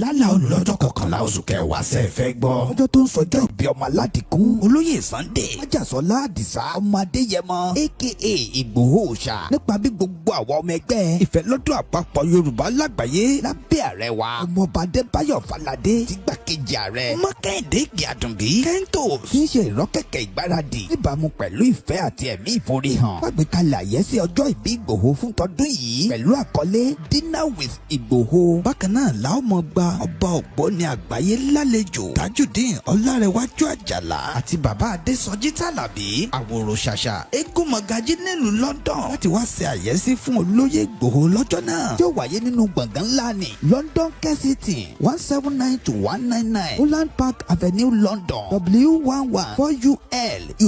lálà olùlọ́jọ́ kọkànlá oṣù kẹwàá ṣe fẹ́ gbọ́. ọjọ́ tó ń sọjọ́ ìbí ọmọ aládìkún olóyè Sunday Májàsọ́lá Àdìsá ọmọ Adéyẹmọ aka Igboho ṣá nípa bí gbogbo àwọn ọmọ ẹgbẹ́ ìfẹ́lọ́dún àpapọ̀ Yorùbá lágbàáyé lábẹ́ ààrẹ wa ọmọọba Adébáyọ̀ Fáládé ti gbàkejì ààrẹ Mákindé Gíadùnbí Kentos kì í ṣe ìrọ́kẹ̀kẹ̀ ìgbáradì níbàámu pẹ̀lú ìfẹ́ àti ẹ̀mí ìforihàn gbàgbékalẹ̀ àyẹ́sí ọjọ́ ìbí Ìgbòho fún tọdún yìí pẹ̀lú àkọlé Dinner with Ìgbòho. Bákan náà la ó mọ gba ọba ògbóni àgbáyé lálejò Tajudeen Ọlárẹ̀wájú Àjàlá àti bàbá Adésọjí Tàlàbí àwòrò ṣàṣà eégún mọ̀gájí nílùú London láti wá ṣe àyẹ́sí fún olóyè Ìgbòho lọ́jọ́ náà tí ó wáyé nínú gbọ̀ngàn ńlá ní London Kensington 179 to 199 Holland Park Avenue London W11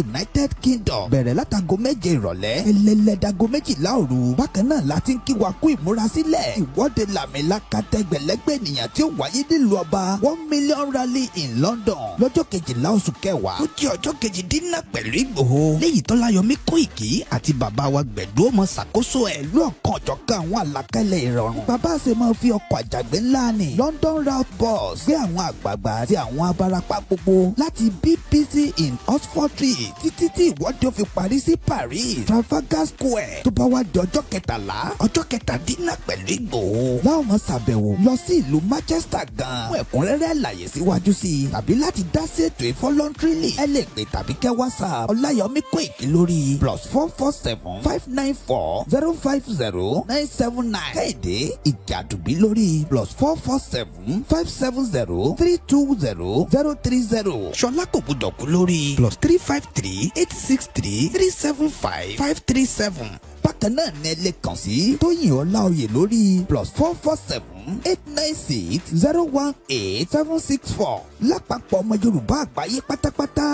United Kingdom bẹ̀rẹ̀ látago 7 ìrọ̀lẹ́ ẹlẹ́lẹ́dago 12 òru. Bákan náà la ti ń kí wa kú ìmúrasílẹ̀ ìwọ́de làmìlaka tẹgbẹ̀lẹ́gbẹ̀ ènìyàn tí ó wáyé nílùú ọba 1 million rally in London lọ́jọ́ 12 oṣù kẹwàá ó jẹ́ ọjọ́ kejì dínà pẹ̀lú Ìgbòho léyìí Tọ́láyọmí Koiki àti bàbá wa Gbẹ̀du ọmọ ṣàkóso ẹ̀ lọ́ọ̀kan ọ̀jọ̀kan àwọn àlàkalẹ̀ ìrọ̀rùn. Bàbá ṣe máa fi ọkọ̀ àjàgbé ńlá ní London route bus gbé àwọn àgbààgbà àti àwọn abarapá gbogbo láti BBC in Oxford Street títí tí ìwọ́de ó fi parí sí Paris Trafalgar Square tó bá wá di ọjọ́ kẹtàlá ọjọ́ kẹtàdínà pẹ̀lú Ìgbòho láwọn máa ṣàbẹ̀wò lọ sí ìlú Manchester gan fún ẹ̀kúnrẹ́rẹ́ àlàyé síwájú sí i tàbí láti dá sí ètò ìfọlọ́ntírìlì ẹ lè pè tàbí kẹ́ WhatsApp Ọláyọmí Koiki lórí +447 594 050 979 Kẹ́hìndé Ìjàdùbí lórí +447 570 320 030 Ṣọlá kò gbọdọ̀ kú lórí +353 863 375 537. Bákan náà ní ẹ lè kàn sí Tóyìn Ọláoyè lórí +447 896 018 764 lápapọ̀ ọmọ Yorùbá àgbáyé pátápátá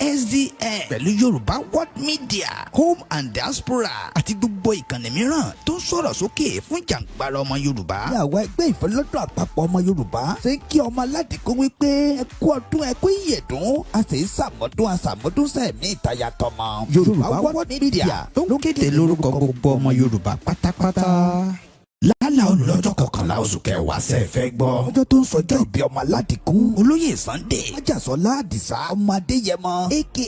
YSDN pẹ̀lú Yorùbá World Media Home and Diaspora àti gbogbo ìkànnì mìíràn tó ń sọ̀rọ̀ sókè fún ìjàǹgbara ọmọ Yorùbá. Ní àwọn ẹgbẹ́ ìfẹ́lọ́dún àpapọ̀ ọmọ Yorùbá ṣe ń kí ọmọ aládìkún wípé ẹ kú ọdún ẹ kú ìyèdún a sì ń ṣàmọ́dún sẹ́ẹ̀mí ìtayà tọmọ. Yorùbá World Media tó ń kéde lórúkọ gbogbo ọmọ Yorùbá pátápátá. Lálà olùlọ́jọ́ kọkànlá oṣù kẹwàá ṣe fẹ́ gbọ́. ọjọ́ tó ń sọjọ́ ìbí ọmọ aládìkún olóyè Sunday Májàsọ́lá Àdìsá ọmọ Adéyẹmọ aka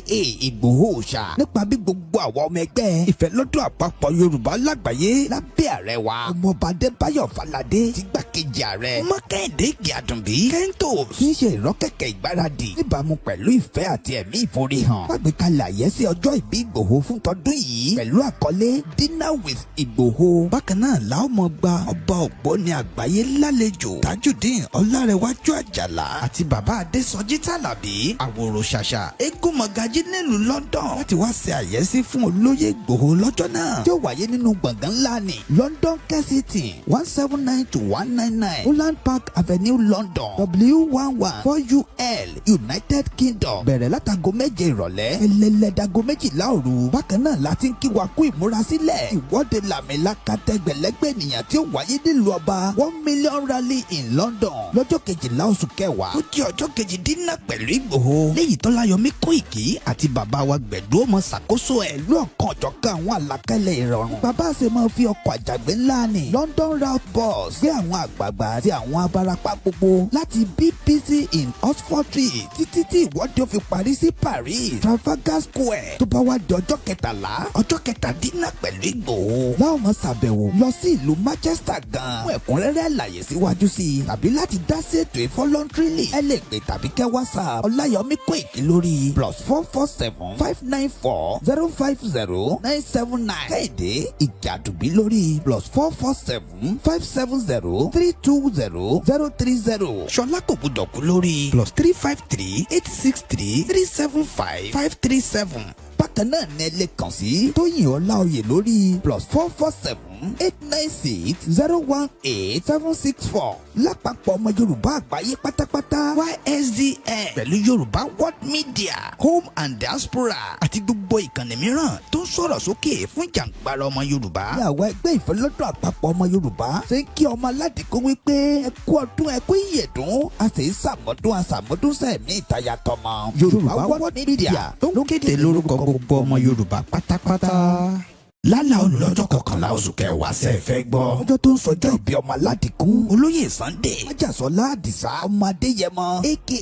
Ìgbòho ṣá nípa bí gbogbo àwọn ọmọ ẹgbẹ́ ìfẹ́lọ́dún àpapọ̀ Yorùbá lágbàáyé lábẹ́ ààrẹ wa ọmọọba Adébáyọ̀ Fáládé ti gbàkejì ààrẹ Mákindé Gíadùnbí Kentos kì í ṣe ìrọ́kẹ̀kẹ̀ ìgbáradì níbàámu pẹ̀lú ìfẹ́ àti ẹ̀mí ìforihàn gbàgbékalẹ̀ àyẹ́sí ọjọ́ ìbí Ìgbòho fún tọdún yìí pẹ̀lú àkọlé Dinner with Ìgbòho. Bákan náà la ó mọ gba ọba ògbóni àgbáyé lálejò Tajudeen Ọlárẹ̀wájú Àjàlá àti bàbá Adésọjí Tàlàbí àwòrò ṣàṣà eégún mọ̀gájí nílùú London láti wá ṣe àyẹ́sí fún olóyè Ìgbòho lọ́jọ́ náà tí ó wáyé nínú gbọ̀ngàn ńlá ní London Kensington 179 to 199 Holland Park Avenue London W11 United Kingdom bẹ̀rẹ̀ látago 7 ìrọ̀lẹ́ ẹlẹ́lẹ́dago 12 òru. Bákan náà la ti ń kí wa kú ìmúrasílẹ̀ ìwọ́de làmìlaka tẹgbẹ̀lẹ́gbẹ̀ ènìyàn tí ó wáyé nílùú ọba 1 million rally in London lọ́jọ́ 12 oṣù kẹwàá ó jẹ́ ọjọ́ kejì dínà pẹ̀lú Ìgbòho léyìí Tọ́láyọmí Koiki àti bàbá wa Gbẹ̀du ọmọ ṣàkóso ẹ̀ lọ́ọ̀kan ọ̀jọ̀kan àwọn àlàkalẹ̀ ìrọ̀rùn. Bàbá ṣe máa fi ọkọ̀ àjàgbé ńlá ní London route bus gbé àwọn àgbààgbà àti àwọn abarapá gbogbo láti BBC in Oxford Street títí tí ìwọ́de ó fi parí sí Paris Trafalgar Square tó bá wá di ọjọ́ kẹtàlá ọjọ́ kẹtàdínà pẹ̀lú Ìgbòho láwọn máa ṣàbẹ̀wò lọ sí ìlú Manchester gan fún ẹ̀kúnrẹ́rẹ́ àlàyé síwájú sí i tàbí láti dá sí ètò ìfọlọ́ntírìlì ẹ lè pè tàbí kẹ́ WhatsApp Ọláyọmí Koiki lórí +447 594 050 979 Kẹ́hìndé Ìjàdùbí lórí +447 570 320 030 Ṣọlá kò gbọdọ̀ kú lórí +353 863 375 537. Bákan náà ní ẹ lè kàn sí Tóyìn Ọláoyè lórí +447 896 018 764 lápapọ̀ ọmọ Yorùbá àgbáyé pátápátá YSDN pẹ̀lú Yorùbá World Media Home and Diaspora àti gbogbo ìkànnì mìíràn tó ń sọ̀rọ̀ sókè fún ìjàǹgbara ọmọ Yorùbá. Ní àwọn ẹgbẹ́ ìfẹ́lọ́dún àpapọ̀ ọmọ Yorùbá ṣe ń kí ọmọ aládìkún wípé ẹ kú ọdún ẹ kú ìyèdún a sì ń ṣàmọ́dún sẹ́ẹ̀mí ìtayà tọmọ. Yorùbá World Media tó ń kéde lórúkọ gbogbo ọmọ Yorùbá pátápátá. lálàá olọ́jọ́ kọkànlá oṣù kẹwàá ṣe fẹ́ gbọ́. ọjọ́ tó ń sọjọ́ ìbí ọmọ aládìkú olóyè Sunday Májàsọ́lá Àdìsá ọmọ Adéyẹmọ aka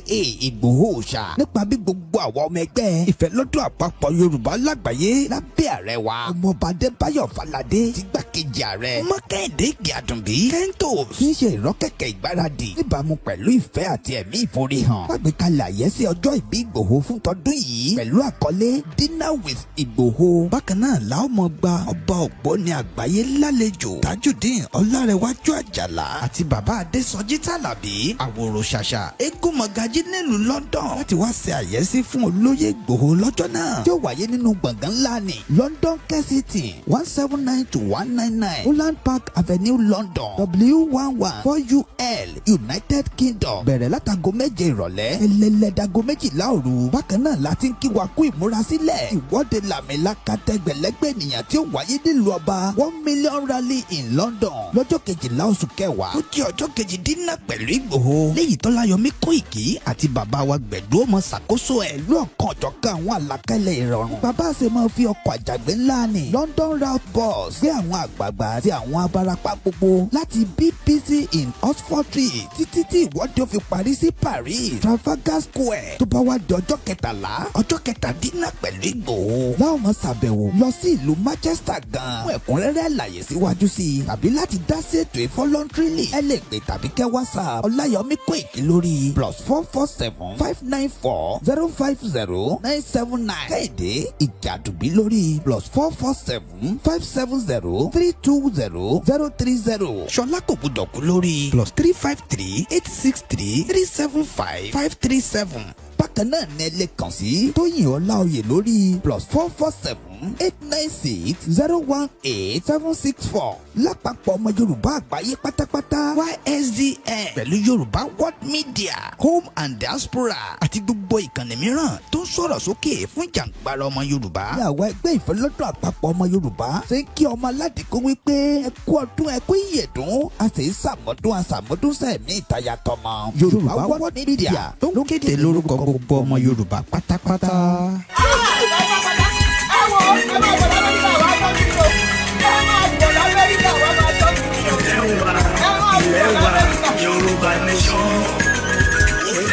Igboho ṣá nípa bí gbogbo àwọn ọmọ ẹgbẹ́ ìfẹ́lọ́dún àpapọ̀ Yorùbá lágbàáyé lábẹ́ ààrẹ wa ọmọọba Adébáyọ̀ Fáládé ti gbákejì ààrẹ Mọ́kẹ́hìndé Ìgbàdùnbí Kentos kì í ṣe ìrọ́kẹ̀kẹ̀ ìgbáradì níbàámu pẹ̀lú ìfẹ́ àti ẹ̀mí ìforihàn wàgbékalẹ̀ àyẹ́sí ọjọ́ ìbí Ìgbòho fún tọdún yìí pẹ̀lú àkọlé Dinner with Ìgbòho. bákan náà làwọn ọmọ gba ọba ògbóni àgbáyé lálejò Tajudeen Ọlárẹ̀wájú Àjàlá àti bàbá Adésọjí Tàlàbí àwòrò ṣàṣà eégún mọ̀gájí nílùú London láti wá ṣe àyẹ́sí fún olóyè Ìgbòho lọ́jọ́ náà tí ó wáyé nínú gbọ̀ngàn ńlá ní London Kensington 179-199 Holland Park Avenue London W114UL United Kingdom bẹ̀rẹ̀ látago 7 ìrọ̀lẹ́ ẹlẹ́lẹ́dago 12 òru. bákan náà láti ń kí wa kú ìmúrasílẹ̀ ìwọ́de làmìlaka tẹgbẹ̀lẹ́gbẹ̀ ènìyàn tí ó wáyé nílùú ọba 1 million rally in London lọ́jọ́ 12 oṣù kẹwàá ó jẹ́ ọjọ́ kejì dínà pẹ̀lú Ìgbòho léyìí Tọ́láyọmí Kóìkì àti bàbá wa Gbẹ̀du ọmọ ṣàkóso ẹ̀ lọ́ọ̀kan ọ̀jọ̀kan àwọn àlàkalẹ̀ ìrọ̀rùn. bàbá ṣe máa fi ọkọ̀ àjàgbé ńlá ní London route bus gbé àwọn àgbààgbà àti àwọn abarapá gbogbo láti BBC in Oxford Street títí tí ìwọ́de ó fi parí sí Paris Trafalgar Square tó bá wá di ọjọ́ 13 ọjọ́ kẹtàdínà pẹ̀lú Ìgbòho láwọn máa ṣàbẹ̀wò lọ sí ìlú Manchester gan fún ẹ̀kúnrẹ́rẹ́ àlàyé síwájú sí i tàbí láti dá sí ètò ìfọlọ́ntírìlì ẹ lè pè tàbí kẹ́ WhatsApp Ọláyọmí Kóìkì lórí +447 594 050 979 Kẹ́hìndé Ìjàdùbí lórí +447 570 320 030 Ṣọlá kò gbọdọ̀ kú lórí +353 863 375 537. bákan náà ní ẹ lè kàn sí Tóyìn Ọláoyè lórí +447 896 018 764 lápapọ̀ ọmọ Yorùbá àgbáyé pátápátá YSDN pẹ̀lú Yorùbá World Media Home and Diaspora àti gbogbo ìkànnì mìíràn tó ń sọ̀rọ̀ sókè fún ìjàǹgbara ọmọ Yorùbá. ní àwọn ẹgbẹ́ ìfẹ́lọ́dún àpapọ̀ ọmọ Yorùbá ṣe ń kí ọmọ aládìkú wípé ẹ kú ọdún ẹ kú ìyèdún a sì ń sàmọ́dún sẹ́ẹ̀mí ìtayà tọmọ. Yorùbá World Media ló kéde lórúkọ gbogbo ọmọ Yorùbá pátápátá.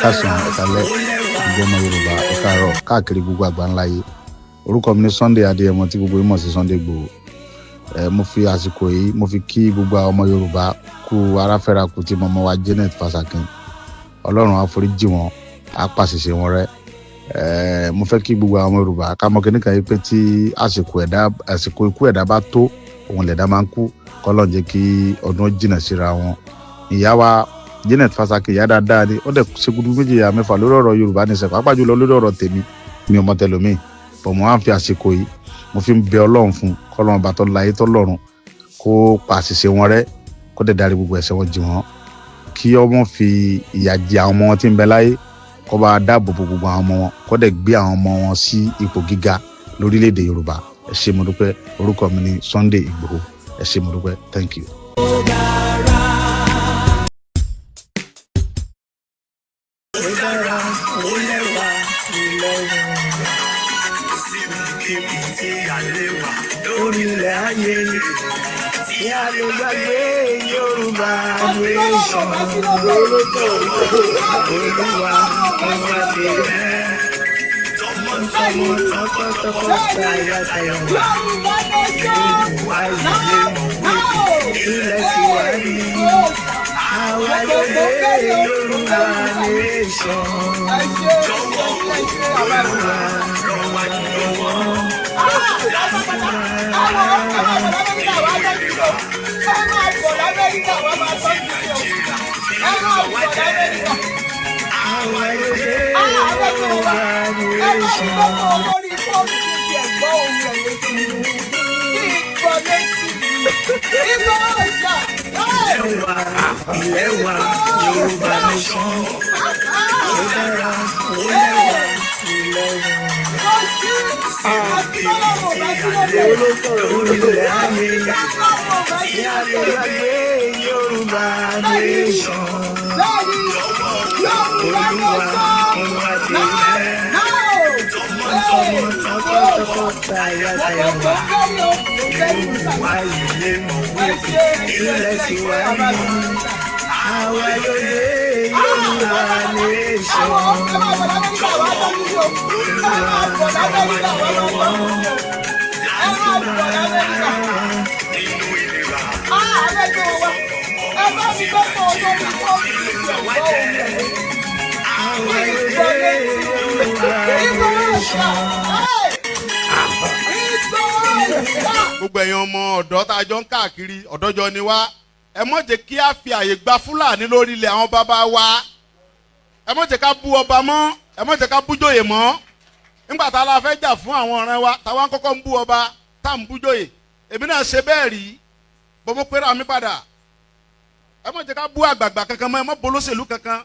Kásán ẹ̀kálẹ̀ gbogbo ọmọ Yorùbá ẹ̀kárọ̀ káàkiri gbogbo àgbáńlá yìí. Orúkọ mi ni Sunday Adéyẹmọ tí gbogbo ìmọ̀ sí Sunday Igboho. Mo fi àsìkò yìí mo fi kí gbogbo ọmọ Yorùbá kú aráfẹ́ra kú tí mọ́mọ́ wa Janet Fasakin. Ọlọ́run á foríjì wọn á pàṣẹṣe wọn rẹ́. Mo fẹ́ kí gbogbo ọmọ Yorùbá ká mọ̀ kíníkan yìí pé tí àsìkò ikú ẹ̀dá bá tó òun lẹ̀dá máa ń kú kọ́lọ́n jẹ́ kí ọdún jìnnà síra wọn. Ìyá wa Janet Fasakin ìyá dáadáa ni ó dẹ̀ ṣe gudu méjì ya mẹ́fà lórí ọ̀rọ̀ Yorùbá ní sẹ́kọ̀ọ́ pàápàá jùlọ lórí ọ̀rọ̀ tèmi mi ò mọ tẹlómi bọ̀ mo á fi àsìkò yìí mo fi ń bẹ Ọlọ́run fún kọ́lọ́run bá tọ́ láyé tọ́ lọ́run kó pa àṣìṣe wọn rẹ́ kó dẹ̀ darí gbogbo ẹ̀ṣẹ̀ wọn jì wọ́n kí ọmọ fi ìyà jẹ àwọn ọmọ wọn tí ń bẹ láyé kó bá dáàbò bo gbogbo àwọn ọmọ wọn kó dẹ̀ gbé àwọn ọmọ wọn sí ipò gíga lórílẹ̀‐èdè Yorùbá. ẹ ṣé mo dúpẹ́ orúkọ mi ni Sunday Igboho ẹ ṣé mo dúpẹ́ thank you. Orílẹ̀ ayé tí a lè gbàgbé Yorùbá nation lórúkọ Olúwa ọba tẹ̀lé tọmọtọmọ tọkọtọkọ tayátayá wà Yorùbá ilẹ̀ tí wà ní àwa lóde Yorùbá nation Olúwa lọ́wọ́ lọ́wọ́. Ilẹ̀wà Yorùbá nation ó dára ó lẹ́wà ilẹ̀wà. Orílẹ̀ ayé tí a lè gbàgbé Yorùbá nation Olúwa ọba tẹ̀lé tọmọtọmọ tọkọtọkọ Saya Taiwa, why you name of ilẹ̀ tí wà ní àwa yóò dé Yorùbá nation. Gbogbo ẹ̀yin ọmọ ọ̀dọ́ tá a jọ ń káàkiri ọ̀dọ́jọ́ ni wá ẹ má jẹ́ kí a fi àyè gba Fúlàní lórí ilẹ̀ àwọn bàbá wa ẹ má jẹ́ ká bú ọba mọ́ ẹ má jẹ́ ká bú jòyè mọ́ nígbà tá a la fẹ́ jà fún àwọn ọ̀rẹ́ wa táwa ń kọ́kọ́ ń bú ọba tá à ń bú jòyè èmi náà ṣe bẹ́ẹ̀ rí bọ́ mo pera mi padà ẹ má jẹ́ ká bú àgbààgbà kankan mọ́ ẹ má bolóṣèlú kankan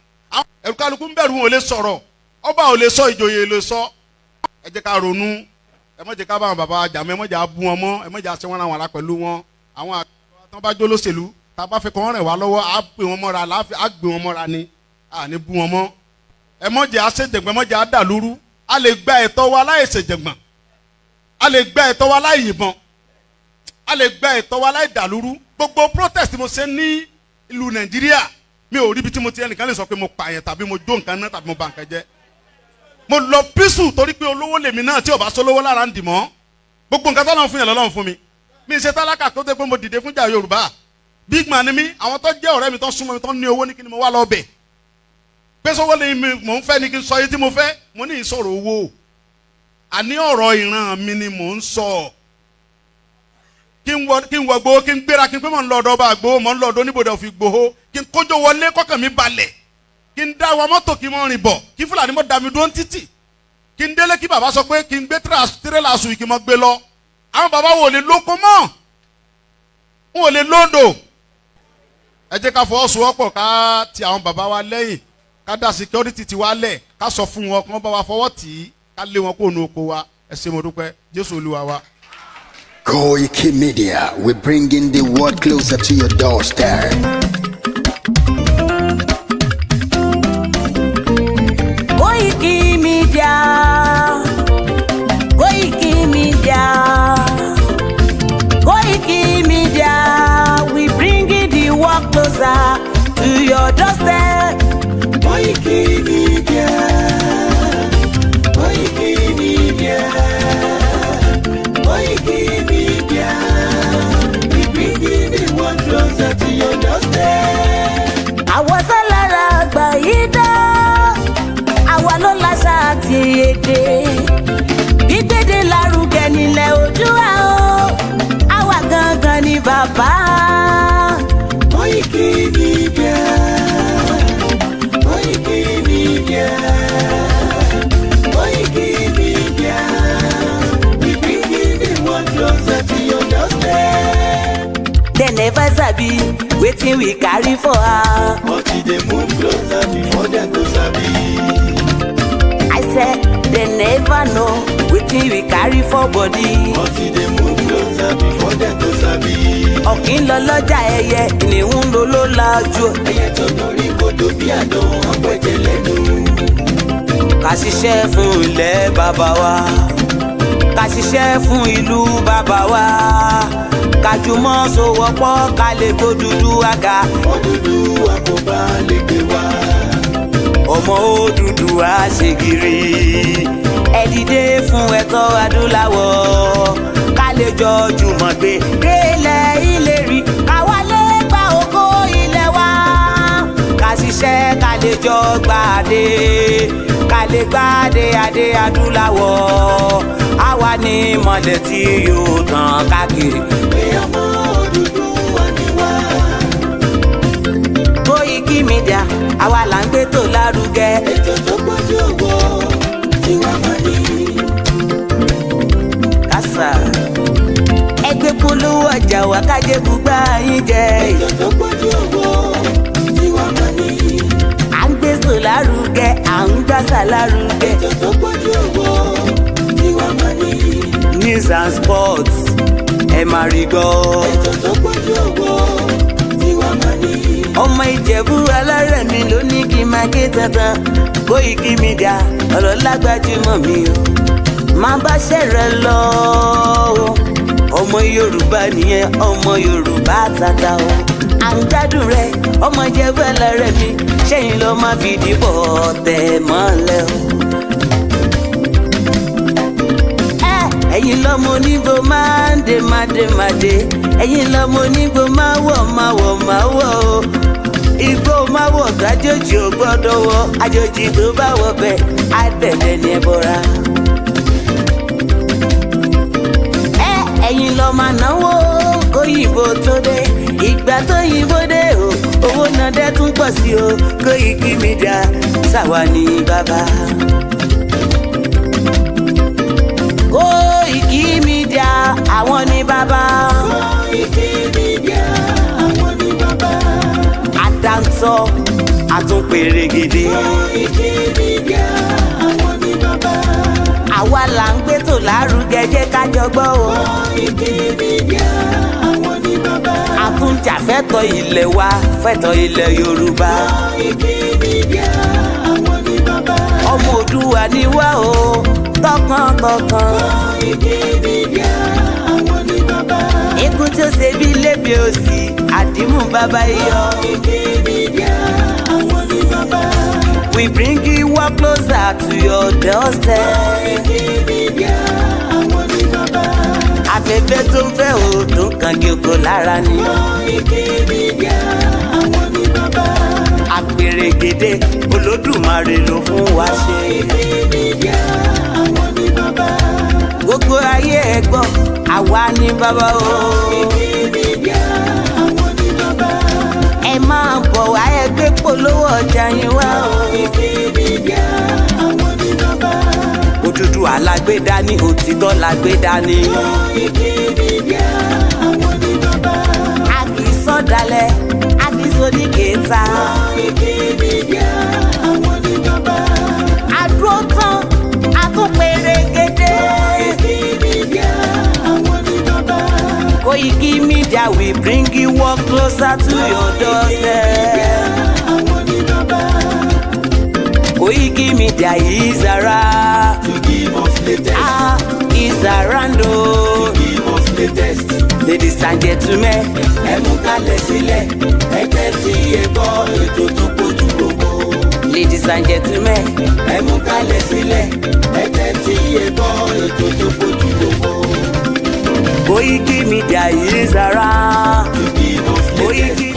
ẹ̀rù kálukú ń bẹ̀rù wọn ò lè sọ̀rọ̀ ọba ò lè sọ ìjòyè lè sọ ẹ jẹ́ ká ronú ẹ má jẹ́ ká bá àwọn bàbá jà mọ́ ẹ má jẹ́ á bú wọn mọ́ ẹ má jẹ́ á ṣe wọn ra wọn ara pẹ̀lú wọn àwọn àgbà tán bá jó lóṣèlú tá a bá fẹ́ kọ́ wọn rẹ̀ wá lọ́wọ́ á gbé wọn mọ́ra á gbé wọn mọ́ra ni à ní bú wọn mọ́ ẹ má jẹ́ á ṣèjẹ̀gbọ́n ẹ má jẹ́ á dàlúrú a lè gba ẹ̀tọ́ wa láì ṣèjẹ̀gbọ́n a lè gba ẹ̀tọ́ wa láì yìnbọn a lè gba ẹ̀tọ́ wa láì dàlúrú gbogbo protest mo ṣe ní ìlú Nàìjíríà mi ò rí ibi tí mo ti ẹnìkan lè sọ pé mo pààyàn tàbí mo jó nǹkan náà tàbí mo bà nǹkan jẹ́ mo lọ písù torí pé olówó lèmi náà tí ò bá sólówó lára ń dì mọ́ gbogbo nǹkan tọ́lọ́run fún yàn lọ́lọ́run fún mi mi ṣe tálákà tó dé pé mo dìde fúnjà Yorùbá big man ni mi àwọn tó jẹ́ ọ̀rẹ́ mi tó súnmọ́ mi tó ní owó ní kí ni mo wá lọ bẹ̀ pé sọ́wọ́ ni mò ń fẹ́ ni kí n sọ yìí tí mo fẹ́ mo ní ìsọ̀rọ̀ owó àní ọ̀rọ̀ ìran mi ni mò ń sọ kí n wọ Ìgbòho kí n gbéra kí n pé mò ń lọ ọ̀dọ̀ ọba Ìgbòho mò ń lọ ọ̀dọ̀ oníbodè of Ìgbòho kí n kójó wọlé kọ́kàn mi balẹ̀ kí n dá wa mọ́tò kí n mọ́ rìn bọ̀ kí Fúlàní mọ́ dá mi dúró títì kí n délé kí bàbá sọ pé kí n gbé tírélà sùn kí n mọ́ gbé lọ àwọn bàbá wo lè lóko mọ́ n ò lè lóńdò ẹ jẹ́ ká fọwọ́sowọ́pọ̀ ká ti àwọn bàbá wa lẹ́yìn ká dá security ti wa lẹ̀ ká sọ fún wọn kí wọ́n bá wa fọwọ́ tì í ká lé wọn kó nu oko wa ẹ ṣé mo dúpẹ́ Jésù Olúwa wa. Koiki Media, we're bringing the world closer to your doorstep. Koiki Media, Koiki Media, Koiki Media, we bringing the world closer to your doorstep. Koiki Media, Koiki Media, Koiki Media, we bringing the world closer to your doorstep. Àwọn sálára àgbà yìí dá, àwa ló láṣà àti èdè. Gbígbédè lárugẹ nílẹ̀ Oòduà o, àwa gangan ni bàbá. Koiki Media, Koiki Media, Koiki Media, we bringing the world closer to your doorstep. They never sabi wetin we carry for her. But e dey move closer before dem go sabi. I said they never know wetin we carry for body. But e dey move closer before dem go sabi. Ọ̀kín lọ lọ́jà ẹyẹ, ìníhùn ló ló lajú. Ẹyẹ tó lórí kodò bí àdán ọ̀pẹ̀jẹ̀ lẹ́nu. Ká ṣiṣẹ́ fún ilẹ̀ bàbá wa, ká ṣiṣẹ́ fún ìlú bàbá wa, ká jùmọ̀ sowọ́pọ̀ ká lè tó dúdú àga. Odùduwà kò bá lè gbé wá. Ọmọ Odùduwà ṣègìrì, ẹ dìde fún ẹ̀tọ́ adúláwọ̀, ká lè jọ jùmọ̀ gbé délẹ̀ ìlérí, káwa lè gba ògo ilẹ̀ wa, ká ṣiṣẹ́ ká lè jọ gbàdé, ká lè gbàdé adé adúláwọ̀, àwa ni mọ̀lẹ̀ tí yóò tàn káàkiri. Pé ọmọ Odùduwà ni wá. Koiki Media, àwa là ń gbé tó lárugẹ. Ètò tó pọ̀jù owó tí wọ́n mọ̀ ní. Kásá ẹgbẹ́ polówó ọjà wá kájé bùgbà yín jẹ. Ètò tó pọ̀jù owó tí wọ́n mọ̀ ní. À ń gbé tó lárugẹ, à ń gbàsà lárugẹ. Ètò tó pọ̀jù owó tí wọ́n mọ̀ ní. News and sports ẹ máa rí gbọ́. Ètò tó pọ̀jù owó tí wọ́n mọ̀ ní. Ọmọ Ìjẹ̀bú alárẹ̀ mi ló ní kí n máa ké tantan. Koiki Media ọ̀rọ̀ lágbájúmọ̀ mi o. má bá ṣẹ̀rẹ̀ lọ o. Ọmọ Yorùbá nìyẹn, ọmọ Yorùbá tata o. À ń gbádùn rẹ, ọmọ jẹ́fẹ́lẹ́ rẹ mi, ṣẹ́yìn ló má fi dìbò tẹ̀ mọ́lẹ̀ o. Ẹ̀yin lọ́mọ onígbò máa ń dé máa dé, ẹ̀yin lọ́mọ onígbò máa wọ̀ o. Igbó máa wọ̀ kájòjì ò gbọ́dọ̀ wọ̀, àjòjì tó bá wọ̀ bẹ́ẹ̀ á tẹ̀lé ní ẹbọra. Ẹ̀yin lọ máa náwó kóyìnbó tó dé, ìgbà tó yìnbó dé o, owó náà dẹ́ tún pọ̀ sí o. Koiki Media ṣàwa ní bàbá. Koiki Media àwọn ní bàbá. Koiki Media àwọn ní bàbá. Àdáńtọ́ àtúnpèrègèdè. Koiki Media àwọn ní bàbá. Àwa là ń gbé tò lárugẹ, jẹ́ ká jọ gbọ́ o. Koiki Media àwọn ní bàbá. Àtúnjà fẹ́tọ̀ ilẹ̀ wa, fẹ́tọ̀ ilẹ̀ Yorùbá. Koiki Media àwọn ní bàbá. Ọmọ Òdùwà ni wá o, tọkàntọkàn. Koiki Media àwọn ní bàbá. Ikú tí ó ṣe bí lébi òsì, àdìmú bàbá iyọ̀. Koiki Media àwọn ní bàbá. We bring you up closer to your doorstep. Koiki Media àwọn ní bàbá. Afẹ́fẹ́ tó ń fẹ́ o tó ń kan gígo lára ni. Koiki Media àwọn ní bàbá. Àpèrègèdè Olódùmarè ló fún wa ṣe. Koiki Media àwọn ní bàbá. Gbogbo ayé ẹ gbọ́, àwa ní bàbá o. Koiki Media àwọn ní bàbá. Ẹ máa bọ̀ wá ẹgbẹ́ polówó ọjà yín wá o. Koiki Media àwọn ní bàbá. Òdúdúwà la gbé dání, òtítọ́ la gbé dání. Koiki Media àwọn ní bàbá. A kì í sọ̀dálẹ̀, a kì í sódìkẹta. Koiki Media àwọn ní bàbá. Àdúró tán, a tún pèrègèdè. Koiki Media àwọn ní bàbá. Koiki Media we bring you up closer to your doorstep. Àwọn ní bàbá. Koiki Media is around. To give us latest. Is around o. Give us latest. Ladies and gentlemen, Ẹ mú kalẹ̀ sílẹ̀, ẹ tẹ́tí ẹ gbọ́ ètò tó kojú gbogbo. ladies and gentlemen, Ẹ mú kalẹ̀ sílẹ̀, ẹ tẹ́tí ẹ gbọ́ ètò tó kojú gbogbo. Koiki Media is around. To give us latest. Koiki.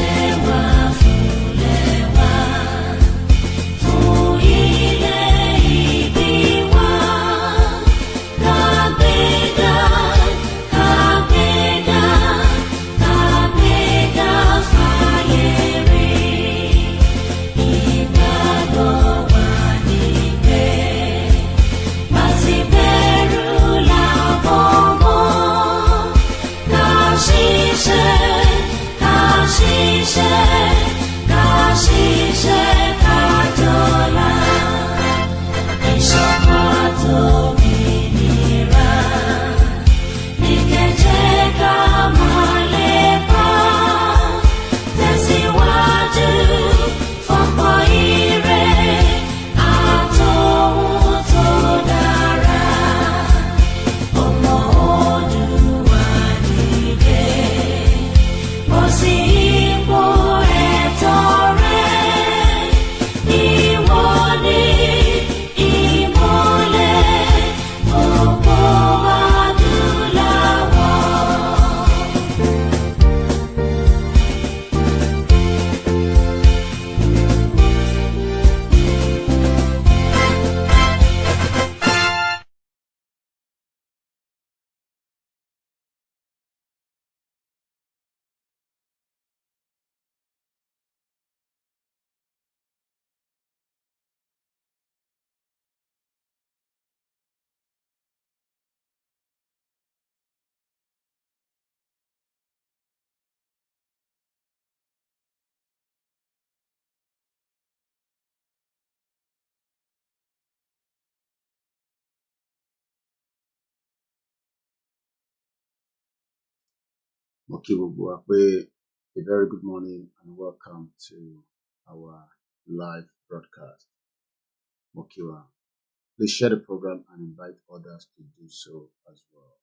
Okay, a very good morning and welcome to our live broadcast. Mokiwa, Please share the program and invite others to do so as well.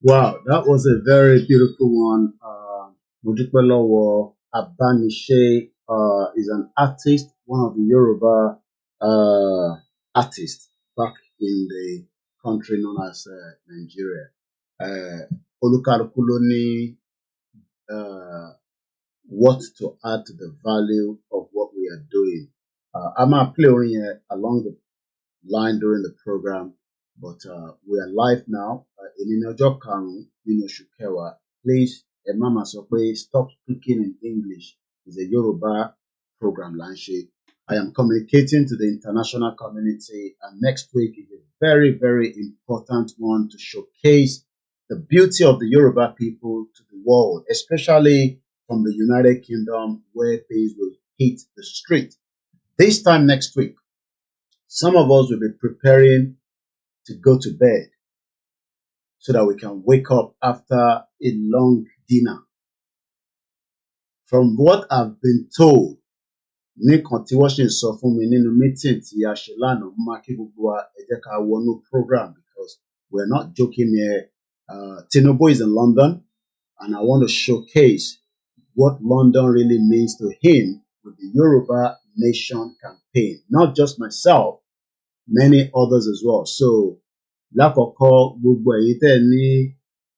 Wow, that was a very beautiful one. Modupelowo Abanise is an artist, one of the Yoruba artists back in the country known as Nigeria. Olukaluku ló ní what to add to the value of what we are doing. I'm going to play orin yẹn along the line during the program, but we are live now. In ọjọ́ karùn-ún nínú oṣù kẹwàá. Please, Mama Sokwe, stop speaking in English. It's a Yoruba program, Lanche. I am communicating to the international community, and next week is a very, very important one to showcase the beauty of the Yoruba people to the world, especially from the United Kingdom where things will hit the street. This time next week, some of us will be preparing to go to bed so that we can wake up after a long dinner. From what I've been told, nìkan tí wọ́n ṣe ń sọ fún mi nínú meeting tí a ṣe lánàá, mo máa kí gbogbo wa ẹ jẹ́ ká wọnú program because we're not joking here. Tinubu is in London and I want to showcase what London really means to him with the Yoruba Nation campaign. Not just myself, many others as well. So, lákọ̀ọ́kọ́ gbogbo èyí tẹ́ ní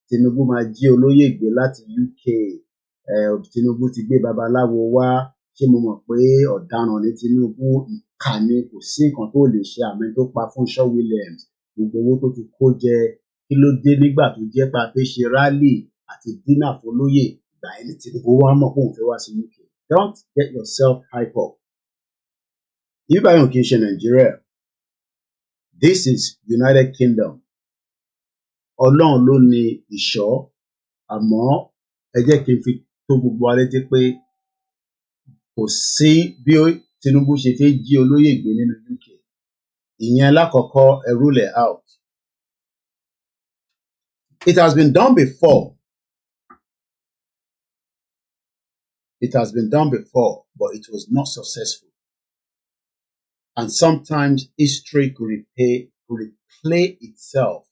Tinubu máa jí olóyè gbé láti UK, Tinubu ti gbé babaláwo wá, ṣé mo mọ̀ pé ọ̀daràn ní Tinubu, ìkà ni, kò sí nǹkan tó lè ṣe, àmì tó pa Fúnṣọ́ Williams, gbogbo owó tó ti kó jẹ, kí ló dé nígbà tó jẹ́ pa pé ṣe rálì àti dínà fọlóyè, ìgbà ẹni Tinubu wá mọ̀ pé òun fẹ́ wá sí UK. Don't get yourself hype up. Ibà yóò kì í ṣe Nàìjíríà. This is United Kingdom. Ọlọ́run ló ní ìṣọ́, àmọ́ ẹ jẹ́ kí n fi tó gbogbo wa létí pé kò sí bí Tinubu ṣe fẹ́ jí olóyè gbé nínú UK. Ìyẹn lákọ̀ọ́kọ́ ẹ rule it out. It has been done before. It has been done before, but it was not successful. And sometimes history could replay itself.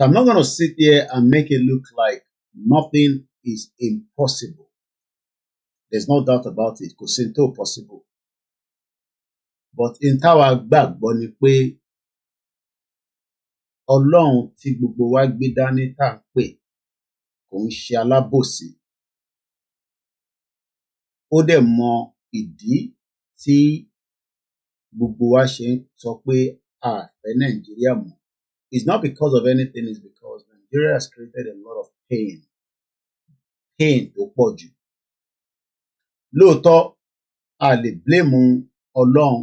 So I'm not going to sit here and make it look like nothing is impossible. There's no doubt about it. Kò sí tó possible. But in táwa gbàgbọ́ ni pé Ọlọ́run tí gbogbo wa gbé dání tá à ń pè kò ń ṣe alábòsí. Ó dẹ̀ mọ ìdí tí gbogbo wa ṣe ń sọ pé a fẹ́ Nàìjíríà mọ́. It's not because of anything, it's because Nigeria has created a lot of pain. Pain tó pọ̀ jù. Lóòótọ́, a lè blame Ọlọ́run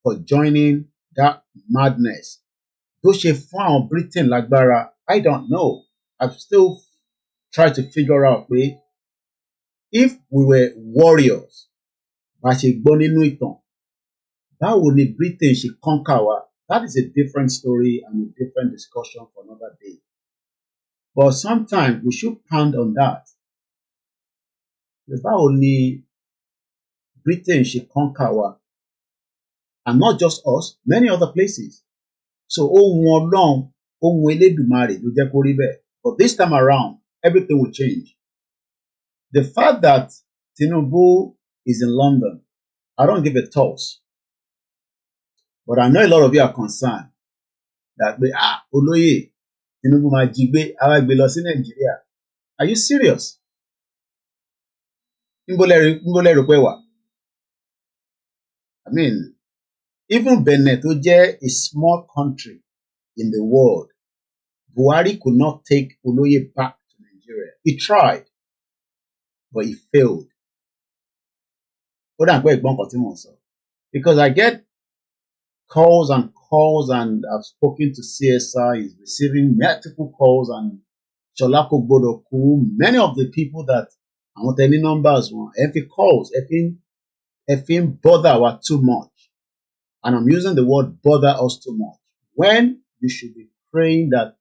for joining that madness. Tó ṣe fún àwọn Britain lágbára, I don't know. I've still tried to figure out pé if we were warriors, bá ṣe gbọ́ nínú ìtàn, báwo ni Britain ṣe conquer wa? That is a different story and a different discussion for another day. But sometimes we should pound on that. Báwo ni Britain ṣe conquer wa? And not just us, many other places. So ohun Ọlọ́run, ohun Elédùmarè ló jẹ́ kó rí bẹ́ẹ̀. But this time around, everything will change. The fact that Tinubu is in London, I don't give a toss. But I know a lot of you are concerned that olóyè Tinubu máa jí gbé, á wá gbé lọ sí Nàìjíríà. Are you serious? Níbo lẹ rò pé wà? I mean, even Benin tó jẹ́ a small country in the world, Buhari could not take olóyè back to Nigeria. He tried, but he failed. Ó dà pé ẹ̀gbọ́n kan tí mò ń sọ. Because I get calls and I've spoken to CSI, he's receiving multiple calls and Sholako Bodoku, many of the people that I want any numbers one, every calls, every bother were too much. And I'm using the word bother us too much. When you should be praying that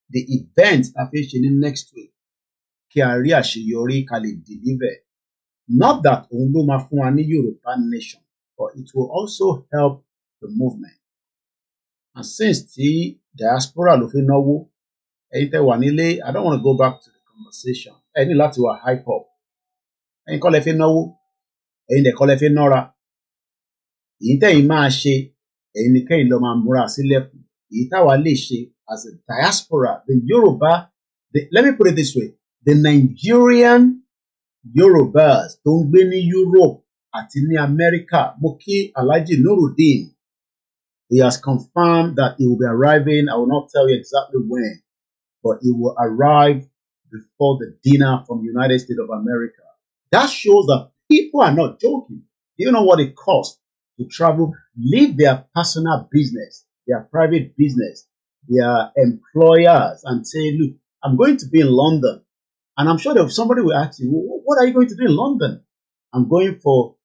the events are facing next week, kí a rí àṣeyọrí ká lè deliver. Not that òun ló máa fún wa ní Yoruba nation, but it will also help the movement. And since the diaspora ló fi náwó, ẹ̀yin tẹ́ wà nílé, I don't want to go back to the conversation. Ẹ ní láti wà hype up. Ẹ̀yin kọ́ lẹ fi náwó, ẹ̀yin dẹ̀ kọ́ lẹ fi nára. Èyí tẹ́yin máa ṣe, ẹ̀yin ni kẹ́yin lọ máa múra sílẹ̀kùn. Èyí táwa lè ṣe as a diaspora, the Yoruba, let me put it this way, the Nigerian Yorubas tó ń gbé ní Europe àti ní America, mo kí Alhaji Nurudeen. He has confirmed that he will be arriving. I will not tell you exactly when, but he will arrive before the dinner from the United States of America. That shows that people are not joking. You know what it costs to travel, leave their personal business, their private business, their employers, and say, look, I'm going to be in London. And I'm sure that somebody will ask you, what are you going to do in London? I'm going for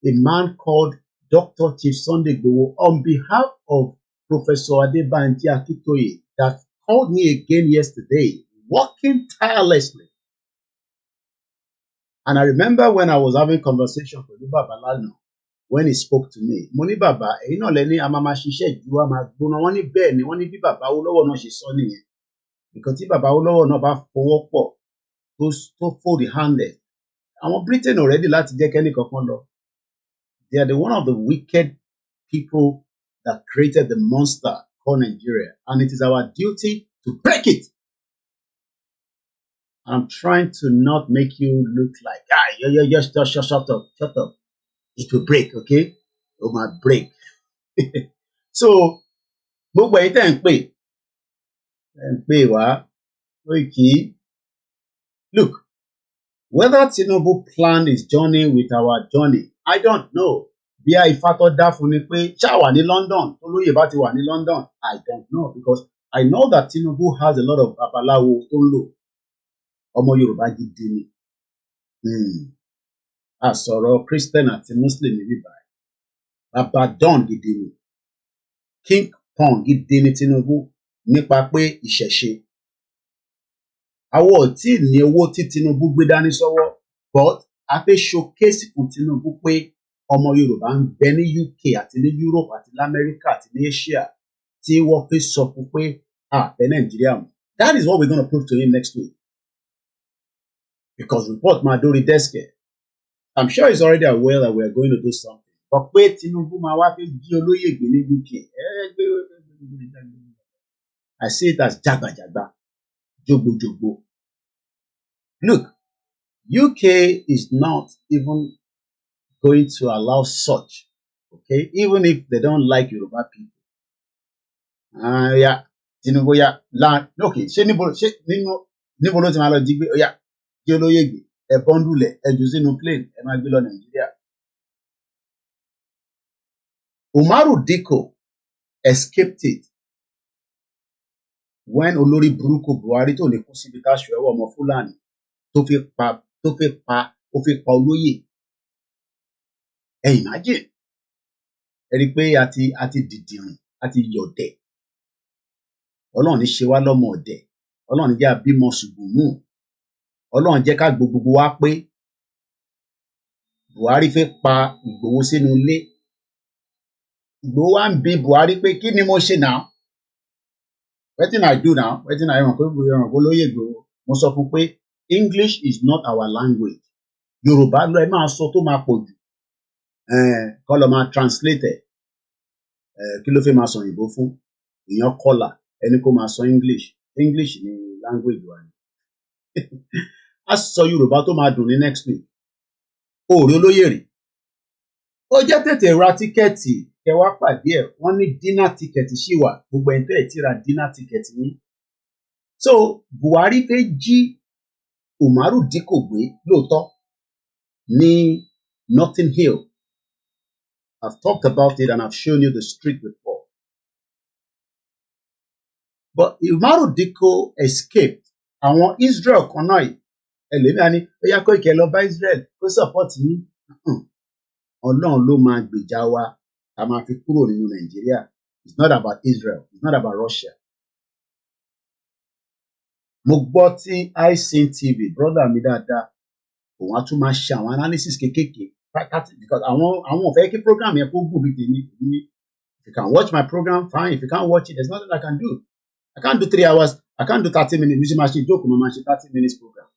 a man called Dr. Chief Sunday Igboho on behalf of Professor ADEBANJI Akintoye that called me again yesterday, working tirelessly. And I remember when I was having conversation with Baba Lano, when he spoke to me, mo ní bàbá, ẹ̀yin náà lẹ ní a máa ṣiṣẹ́ ìjú wa máa gbóná. Wọ́n ní bẹ́ẹ̀ ni, wọ́n ní bí bàbá Awólọ́wọ̀ náà ṣe sọ nìyẹn. Because tí bàbá Awólọ́wọ̀ náà bá fọwọ́ pọ̀ tó fold handed, àwọn Britain already láti jẹ́ kẹ́ni kankan lọ. They are one of the wicked people that created the monster called Nigeria. And it is our duty to break it. I'm trying to not make you look like, you just shut up. It will break, okay? It might break. So, gbogbo ẹ̀yin tẹ́ ń pè wá, Koiki. Look, whether Tinubu planned his journey with our journey, I don't know. Bí a ifá tó dá fún ni pé ṣá wà ní London, olóyè bá ti wà ní London, I don't know, because I know that Tinubu has a lot of babaláwo tó ń lò. Ọmọ Yorùbá gidi ni. Àsọ̀rọ̀ Christian àti Muslim ní bíbá. Bàbá Don gidi ni. King Kong gidi ni Tinubu nípa pé ìṣẹ̀ṣe. Àwọn ò tí ní owó tí Tinubu gbé dání sọ́wọ́, but a fẹ́ showcase fún Tinubu pé ọmọ Yorùbá ń bẹ ní UK àti ní Europe àti ní America àti ní Asia tí wọ́n fẹ́ sọ fún pé bẹ Nàìjíríà mọ́. That is what we're going to prove to him next week. Because report máa dórí desk ẹ̀. I'm sure he's already aware that we are going to do something. But pé Tinubu máa wá fẹ́ jí olóyè gbé ní UK. I see it as jagbajagba, jogbo. Look, UK is not even going to allow such, okay? Even if they don't like Yoruba people. Tinubu okay, níbo ló ti máa lọ jí gbé, jí olóyè gbé, ẹ bọ́ndùlẹ̀, ẹ jù sínú plane, ẹ máa gbé lọ Nàìjíríà. Umaru Diko escaped it when olórí burúkú Buhari tó lè kú síbi káṣù ẹwọ ọmọ Fúlàní tó fi pa olóyè. Imagine. Ẹ rí pé a ti dìdìrìn, a ti yọ̀dẹ̀. Ọlọ́run ní ṣe wá lọ́mọ ọ̀dẹ̀. Ọlọ́run ní jẹ́ abímọ ṣùgbùnmù. Ọlọ́run jẹ́ ká gbogbo wa pé Buhari fẹ́ pa Ìgbòho sínú ilé. Ìgbòho wá ń bi Buhari pé kí ni mo ṣe now? Wetin I do now? Wetin I ràn pé olóyè Ìgbòho? Mo sọ fún pé English is not our language. Yorùbá ló ẹ máa sọ tó máa pọ̀ jù. Kọ́ lọ máa translate ẹ̀. Kí ló fẹ́ máa sọ òyìnbó fún? Èèyàn kọ́là ẹni kó máa sọ English. English ni language wa ni. A sọ Yorùbá tó máa dùn ní next week. Òòrè olóyè rí. Ó jẹ́ tètè ra tíkẹ́ẹ̀tì kẹ wá pàdé ẹ̀. Wọ́n ní dinner ticket ṣì wà. Gbogbo ẹ̀ tẹ́ ẹ̀ ti ra dinner ticket ní. So Buhari fẹ́ jí Umaru Diko gbé lóòótọ́ ní Notting Hill. I've talked about it and I've shown you the street before. But Umaru Diko escaped. Àwọn Israel kan náà ẹlẹ́mìí ni ó yá Koiki lọ bá Israel kó support ní. Ọlọ́run ló máa gbèjà wa a máa fi kúrò nínú Nàìjíríà. It's not about Israel. It's not about Russia. Mo gbọ́ tí iSyn TV brother mi dáadáa òun á tún máa ṣe àwọn analysis kéékèèké because àwọn ò fẹ́ kí program yẹn kó gùn bí tèmi. If you can watch my program fine. If you can't watch it there's nothing I can do. I can't do 3 hours. I can't do 30 minutes. Mo ṣe máa ṣe jókòó mo máa ṣe 30 minutes program.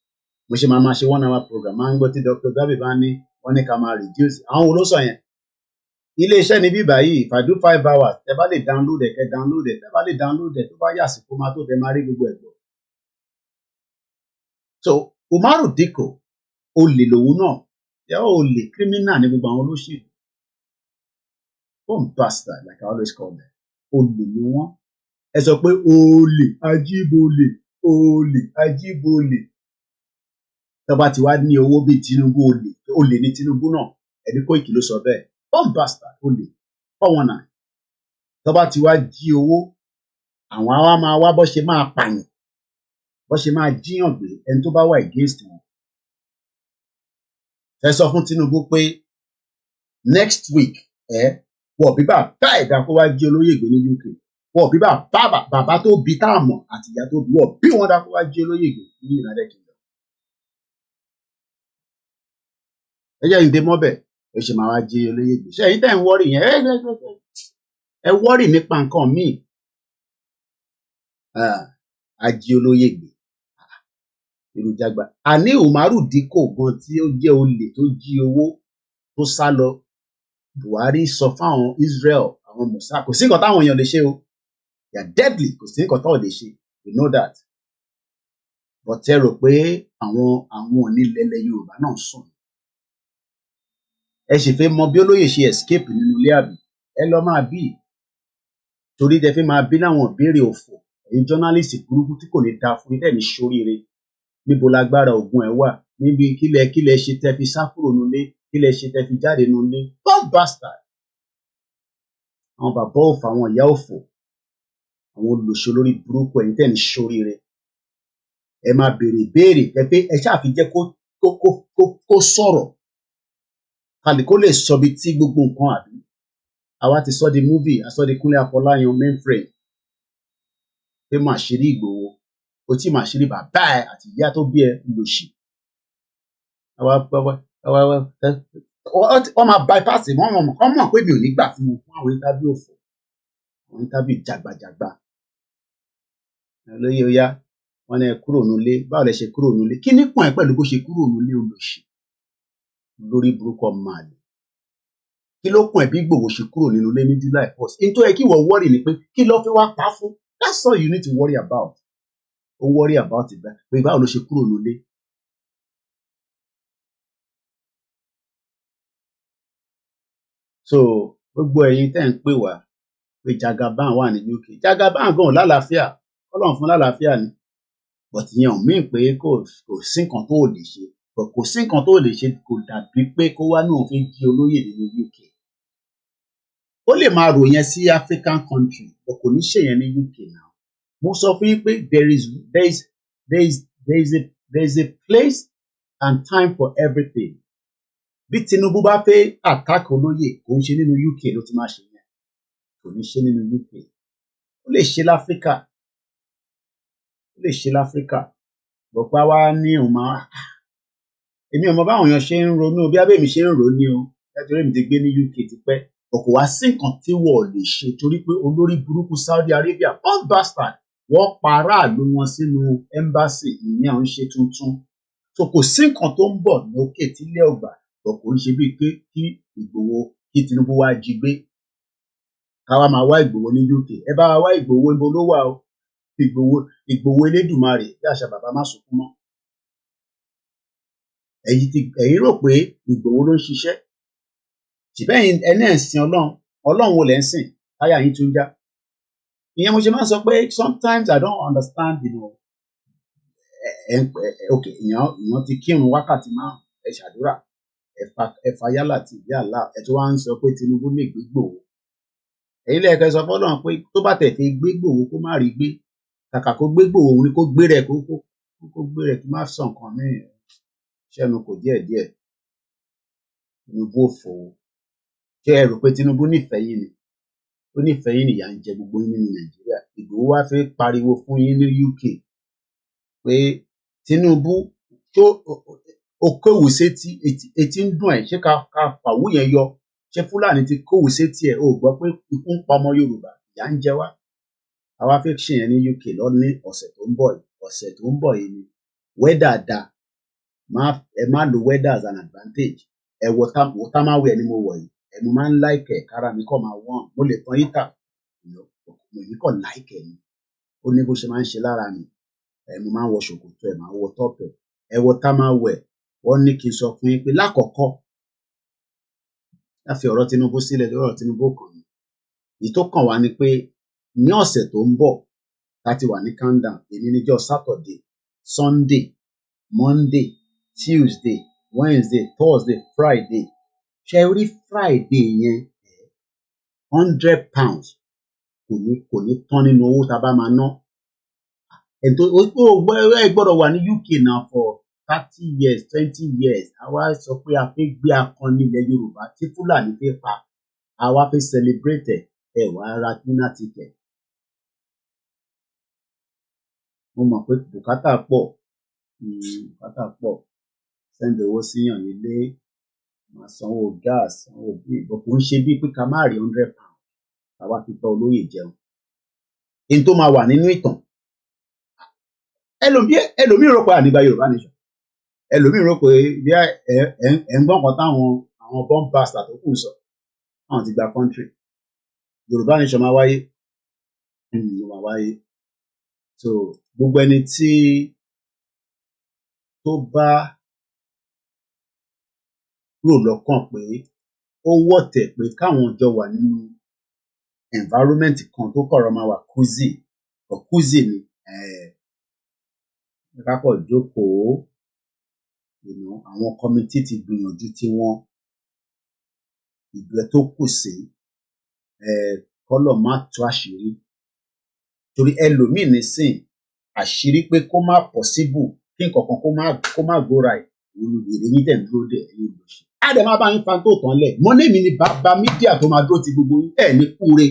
Mo ṣe máa ṣe 1 hour program. Máa ń gbọ́ tí Dr. Gabi bá ní wọ́n ní ká máa reduce. Àwọn wo ló sọ yẹn? Ilé-iṣẹ́ ni bíbá yìí if I do 5 hours ẹ bá lè download ẹ kẹ́ download ẹ ẹ bá lè download ẹ tó bá yà sí kó máa tó tẹ máa rí gbogbo ẹ̀ gbọ́. So Umaru Diko olè lòun náà yẹ olè criminal ní gbogbo àwọn olóṣèlú. Bomb bastard like I always call them. Olè ni wọ́n. Ẹ sọ pé olè ajíbolè. Tọ́ba ti wá ní owó bíi Tinubu olè ní Tinubu náà ẹni Koiki ló sọ bẹ́ẹ̀. Bomb bastard olè 419. Tọ́ba ti wá jí owó àwọn àwa máa wá bọ́ ṣe máa pààyàn. bó ṣe máa jíyàn gbé ẹni tó bá wà against wọn. Ẹ sọ fún Tinubu pé next week wọ̀ bí bàbá ẹ̀dá kó wá jí olóyè gbé ní UK, wọ̀ bí bàbá tó bí tá a mọ̀ àti ìyá tó bí wọ̀ bí wọ́n dá kó wá jí olóyè gbé ní United Kingdom. Ẹ jẹ́ ìdè mọ́bẹ̀ ẹ ṣe máa wá jí olóyè gbé. Ṣé èyí tẹ̀ ń wọ́rì yẹn ẹ wọ́rì nípa nǹkan míì. Ají olóyè gbé irújàgbá. Àní Umaru Dikko gan tí ó jẹ́ olè tó jí owó tó sá lọ, Buhari sọ fáwọn Israel àwọn Mossad kò sí nǹkan táwọn èèyàn lè ṣe o, they are deadly, kò sí nǹkan táwọn lè ṣe, we know that. But ẹ rò pé àwọn onílẹ̀ Yorùbá náà sùn. Ẹ sì fẹ́ mọ bí olóyè ṣe escape nínú ilé àbí ẹ lọ máa bí torí tẹ fi máa bí láwọn ìbéèrè òfò ẹ̀yin journalist burúkú tí kò ní da fún yín tẹ̀ ní ṣoríire. Níbo lágbára ògùn ẹ̀ wà? Níbi kílẹ̀ ṣe tẹ́ fi sá kúrò nílé, kílẹ̀ ṣe tẹ́ fi jáde nílé. Bomb bastard. Àwọn bàbá òfò, àwọn ìyá òfò, àwọn olùṣọ́ lórí burúkú ẹ̀yin tẹ̀ ní ṣoríire. Ẹ máa béèrè ìbéèrè pé ẹ ṣáà fi jẹ́ kó sọ̀rọ̀ kálí kó lè sọ bí tí gbogbo nǹkan àbí. Àwa ti sọ di movie, a sọ di Kúnlé Afọláyan mainframe. Pé màṣírí Ìgbòho, ó tí màṣírí bàbá ẹ àti ìyá tó bí ẹ lòṣì. Wọ́n máa bypass wọ́n mọ̀ pé mi ò ní gbà fún wọn fún àwọn interview òfò, àwọn interview jàgbàjàgbà. Lóye ó yá, wọ́n ní ẹ kúrò nílé, báwo lẹ ṣe kúrò nílé? Kí ní pọ̀n ẹ́ pẹ̀lú bó ṣe kúrò nílé olòṣì lórí burúkú ọmọ àlè? Kí ló pọ̀n ẹ́ bí Ìgbòho ṣe kúrò nínú ilé ní July 1st? Ní tó yẹ kí wọ́n worry ni pé kí ló fi wá pa fún? That's all you need to worry about. Ó worry about it pé báwo ló ṣe kúrò nílé. So gbogbo ẹ̀yin tẹ́ ń pè wá pé Jagaban wà ní UK, Jagaban gan lálàáfíà, Ọlọ́run fún lálàáfíà ni, but ìyẹn ò mean pé kò sí nǹkan tó lè ṣe, kò sí nǹkan tó lè ṣe, kò dàbí pé kó wá náà fi jí olóyè nínú UK. Ó lè máa rò yẹn sí African country, but kò ní ṣe yẹn ní UK now. Mo sọ fún yín pé there is a place and time for everything. Bí Tinubu bá fẹ́ attack olóyè kò ń ṣe nínú UK ló ti máa ṣe yẹn, kò ní ṣe nínú UK. Ó lè ṣe láfíríkà, bọ̀pá wa ní òun máa èmi ò mọ báwọn èèyàn ṣe ń ronú bí abẹ́mi ṣe ń rò ní o, nítorí èmi ti gbé ní UK tipẹ́. Kò wá sí nǹkan tí wọ́n lè ṣe torí pé olórí burúkú Saudi Arabia bomb bastard wọ́n pa aráàlú wọn sínú embassy, ìyẹn ò ń ṣe tuntun. So kò sí nǹkan tó ń bọ̀ ní òkè tílé ọgbà, kò ń ṣe bíi pé kí Ìgbòho kí Tinubu wá jí gbé káwa máa wá Ìgbòho ní UK. Ẹ bá wa wá Ìgbòho ibo ló wà o? Ìgbòho Elédùmarè bí àṣà bàbá má sunkún mọ́. Ẹ̀yin rò pé Ìgbòho ló ń ṣiṣẹ́? Ṣùgbọ́n ẹni ẹ̀ ń sin Ọlọ́run wo lẹ́ ń sìn táyà yín tún já. Ìyẹn mo ṣe máa ń sọ pé sometimes I don't understand, okay, èèyàn ti kírun wákàtí márùn-ún, ẹ ṣàdúrà, ẹ fa yálà tí ìyá àlá, ẹ tó wá ń sọ pé Tinubu lè gbé Ìgbòho. Èyí lẹ́ẹ̀kẹ́ sọ fọ́lọ́run pé tó bá tẹ̀ fi gbé Ìgbòho kó má rí gbé, kàkà kó gbé Ìgbòho ni kó gbé rẹ̀ kó gbé rẹ̀ kó má sọ nǹkan mìíràn ṣẹ́nu kò díẹ̀díẹ̀. Tinubu ò fò ó. Ṣé ẹ rò pé Tinubu nífẹ̀ẹ́ yín ni? Ó nífẹ̀ẹ́ yín nìyà ń jẹ gbogbo yín nínú Nàìjíríà. Ìgbòho wá fẹ́ pariwo fún yín ní UK pé Tinubu tó okòwò sétí etí ń dùn ẹ̀, ṣé ká fàwú yẹn yọ? Ṣé Fúlàní ti kówó sétí ẹ̀? O gbọ́ pé ikú ń pa ọmọ Yorùbá, ìyà ń jẹ wá. Àwa fẹ́ ṣe yẹn ní UK lọ́ní ọ̀sẹ̀ tó ń bọ̀ yìí ni. Wẹ́dà dà, ẹ má lo weather as an advantage. Ẹ wọ támáwẹ̀ ni mo wọ̀ yìí, mo máa ń láìkẹ̀ kára mi kọ́ máa wọ́n, mo lè tán yíta, mo yìí kọ́ láìkẹ̀ ni, ó ní bó ṣe máa ń ṣe lára mi. Mo máa ń wọ ṣòkòtò ẹ̀, máa wọ tọ́pẹ̀, ẹ wọ támáwẹ̀. Wọ́n ní kí n sọ fún yín pé lákọ̀ọ́kọ́ láfi ọ̀rọ̀ Tinubu sílẹ̀ lórí ọ̀rọ̀ Tinubu kan ni. Èyí tó kàn wá ni pé ní ọ̀sẹ̀ tó ń bọ̀ láti wà ní countdown, èyí níjọ́ Saturday, Sunday, Monday, Tuesday, Wednesday, Thursday, Friday. Ṣé rí Friday yẹn £100 kò ní tán nínú owó tá a bá máa ná. ẹni tó ẹ gbọ́dọ̀ wà ní UK now for 30 years 20 years àwa sọ pé a fẹ́ gbé akọni ilẹ̀ Yorùbá tí Fúlàní fẹ́ pa àwa fẹ́ celebrate ẹ wà ara nínà ticket. Mo mọ̀ pé bùkátà pọ̀ send owó síyàn nílé máa sanwó gas sanwó bíi ìbọn kò ń ṣe bíi pé ká má rí £100 àwa fi tọ́ olóyè jẹun èyí tó máa wà nínú ìtàn. Ẹlòmíì rò pé àníbá Yorùbá nation ẹlòmíì rò pé bí ẹ ń gbọ́n kan táwọn bomb blaster tó kù sọ àwọn ti gba country Yorùbá nation máa wáyé máa wáyé. So gbogbo ẹni tí tó bá rò lọ́kàn pé ó wọ̀tẹ̀ pé káwọn jọ wà nínú environment kan tó kọ̀rọ̀ máa wà kúzì ni kápọ̀ jókòó àwọn kọmitì ti gbìyànjú tí wọ́n ìgbẹ́ tó kù sí kọ́lọ̀ má tú àṣírí torí ẹlòmíì nísìn àṣírí pé kó má possible kí nǹkan kan kó má go right olùgbèrè yín tẹ̀ ń dúró dẹ̀ ẹ̀yìn olùṣe. á dẹ̀ máa bá yín fa tó tán lẹ̀ mọ́ lèmi ni bàbá mídíà tó máa dúró ti gbogbo yín ẹ̀ ní kúre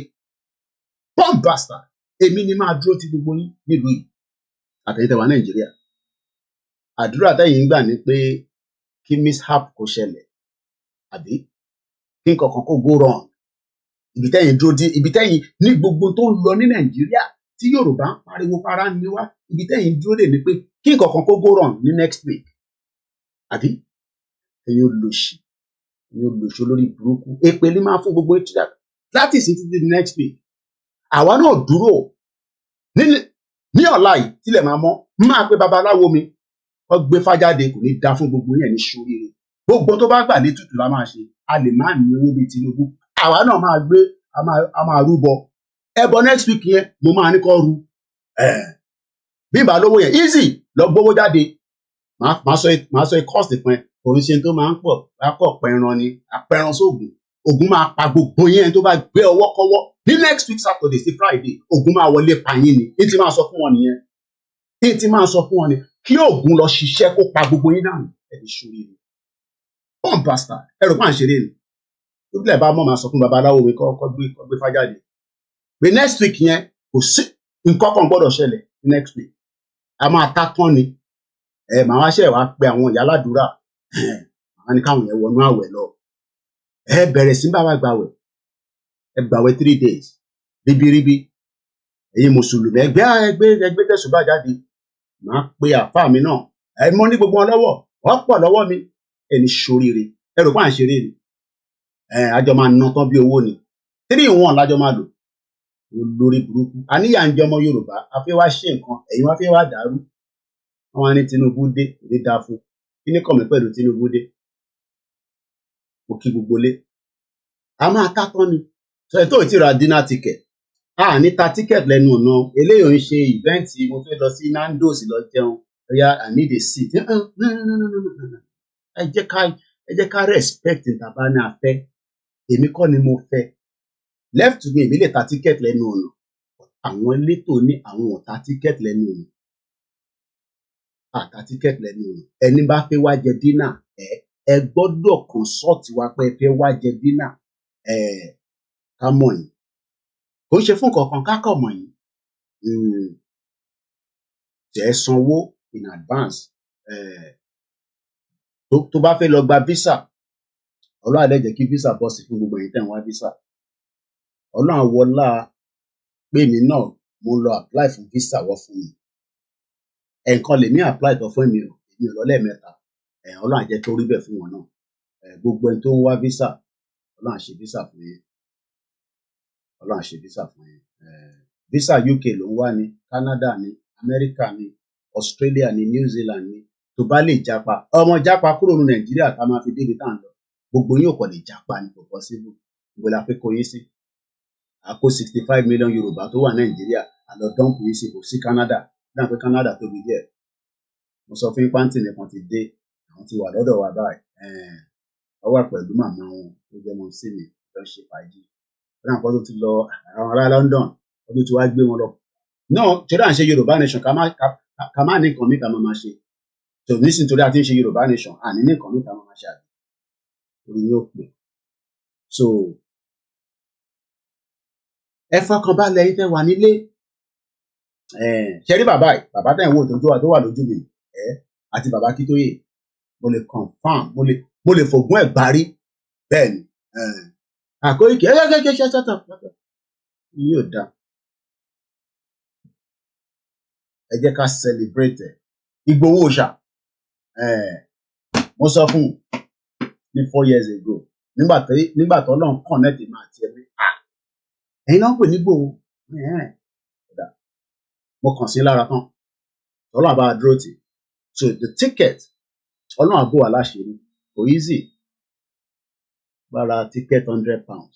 bomb blaster èmi ni máa dúró ti gbogbo yín nílùú yìí àtẹ̀yìntẹ̀wá Nàìjíríà. Àdúrà tẹ̀yìn ń gbà ní pé kí mishap kó ṣẹlẹ̀ àbí kí nǹkan kan kó go wrong ibi tẹ́yìn dúró dé ibi tẹ́yìn ní gbogbo tó ń lọ ní Nàìjíríà tí Yorùbá ń pariwo para ní wá ibi tẹ́yìn dúró dé ni pé kí nǹkan kan kó go wrong ní next week àbí ẹ̀yin olóṣì olórí burúkú èpè ní máa fún gbogbo ètò láti sí títí di next week. Àwa náà dúró ní ọ̀la yìí tílẹ̀ máa mọ́ máa pe babaláwo mi wọ́n gbé fájáde kò ní dá fún gbogbo yẹn ní ṣoríire gbogbo tó bá gbà létùtù la máa ṣe a lè má ní owó bíi Tinubu àwa náà máa gbé a máa rúbọ ẹbọ next week yẹn mo máa ní kọ́ ru bí ìbá lówó yẹn easy lọ gbówó jáde máa sọ cost fún ẹ kò ń ṣe tó máa ń pọ̀ lápọ̀ pẹran ni apẹran sóògùn Ògún máa pa gbogbo yẹn tó bá gbé ọwọ́ kọ́wọ́ ní next week Saturday sí Friday Ògún máa wọlé pààyàn ni ní ti máa sọ fún wọn nìyẹn ní ti máa sọ fún wọn ni kí Ògún lọ ṣiṣẹ́ kó pa gbogbo yín dànù ẹni ṣòro ni bomb blaster ẹrù máa ń ṣeré ni tó bílẹ̀ bá mọ̀ máa sọ fún babaláwo mi kọ́ gbé fájáde pé next week yẹn kò sí nǹkan kan gbọ́dọ̀ ṣẹlẹ̀ next week a máa ta tán ni màá wá ṣe wá pe àwọn ìyá aládùúrà màá ní káwọn yẹn wọnú àwẹ̀ lọ bẹ̀rẹ̀ sí bá wa gbàwẹ̀ gbàwẹ̀ 3 days ríbíríbí ẹ̀yin mùsùlùmí ẹgbẹ́ tẹ̀sùn bá jáde màá pe àfáà mi náà mọ́ ní gbogbo wọn lọ́wọ́ wọ́n pọ̀ lọ́wọ́ mi ẹni ṣoríire ẹrù pa à ń ṣeré ni àjọ máa ná tán bí owó ni 3 in 1 lájọ máa lò olórí burúkú àníyà ń jọmọ Yorùbá a fẹ́ wá ṣe nǹkan ẹ̀yin wá fẹ́ wá dàrú wọn ní Tinubu dé kò ní dáa fún kí ní kọ̀mí pẹ̀lú Tinubu dé mo kí gbogbo lé a máa tá tán ni sọ ètò ìtì ra dinner ticket a ní ta ticket lẹ́nu ọ̀nà eléyìí ń ṣe ìvẹ́ǹtì mo fẹ́ lọ sí Nando's lọ jẹun oya I need a seat ẹ jẹ́ ká respect tàbá ní afẹ́ èmi kọ́ ni mo fẹ́ left to me èmi lè ta ticket lẹ́nu ọ̀nà àwọn elétò ní àwọn ò ta ticket lẹ́nu ọ̀nà àta ticket lẹ́nu ọ̀nà ẹni bá fẹ́ wá jẹ dinner ẹ gbọ́dọ̀ consult wa pé ẹ fẹ́ wá jẹ dinner ká mọ̀ yín kò ń ṣe fún kankan kákọ̀ mọ̀ yín jẹ́ sanwó in advance tó bá fẹ́ lọ gba visa Ọlọ́run á dẹ̀ jẹ́ kí visa bọ́ sí fún gbogbo ẹ̀yin tẹ́ ń wá visa Ọlọ́run á wọlá pé mi náà mo lọ apply fún visa wọ́n fún mi ẹ̀ẹ̀kan lèmi apply tó fún mi ò lọ́lẹ́mẹ́ta Ọlọ́run á jẹ́ tó rí bẹ́ẹ̀ fún wọn náà gbogbo ẹni tó ń wá visa Ọlọ́run á ṣe visa fún yín Ọlọ́run á ṣe visa fún yín visa UK ló ń wá ní Canada ní America ní Australia ní New Zealand ní tó bá lè japa ọmọ japa kúrò ní Nàìjíríà ká máa fi débi tá à ń lọ gbogbo yín ò kàn lè japa ní kò possible gbogbo la fẹ́ kó yín sí àkó 65 million Yorùbá tó wà Nàìjíríà àlọ́ dọ́ǹpù yín sí kò sí Canada dáhùn pé Canada tóbi díẹ̀ mo sọ fún pàǹtì nìkan ti dé àwọn ti wà lọ́dọ̀ wa báyìí wọ́n wà pẹ̀lú màmá wọn tó jẹ́ mọ́ sí mi lọ ṣe fàájì dáhùn pé tó ti lọ àwọn ará London wọ́n tó ti wá gbé wọn lọ No, torí à ń ṣe Yorùbá nation ká má ní nǹkan níta máa ṣe. So nísìnyí torí a ti ń ṣe Yorùbá nation àní ní nǹkan níta máa ṣe àbí. Orí yóò pè. So ẹ fọkàn balẹ̀ yín tẹ́ wà nílé. Ṣe rí bàbá yìí, bàbá tẹ̀ ń wò tó wà lójú mi àti bàbá Akintoye, mo lè confam, mo lè fògùn ẹ̀ gbárí bẹ́ẹ̀ ni. Koiki ṣẹ́tọ̀ yóò dá. Ẹ jẹ́ ká celebrate ẹ̀. Igboho Òòṣà mo sọ fún ní 4 years ago nígbà tó lọ́n connect mi àti ẹ̀mí ẹ̀yin náà ń pè ní Igboho mo kàn sí lára tán ọlọ́run àbá dúró tì. So the ticket ọlọ́run àbò wà láṣìírí kò easy gbára ticket £100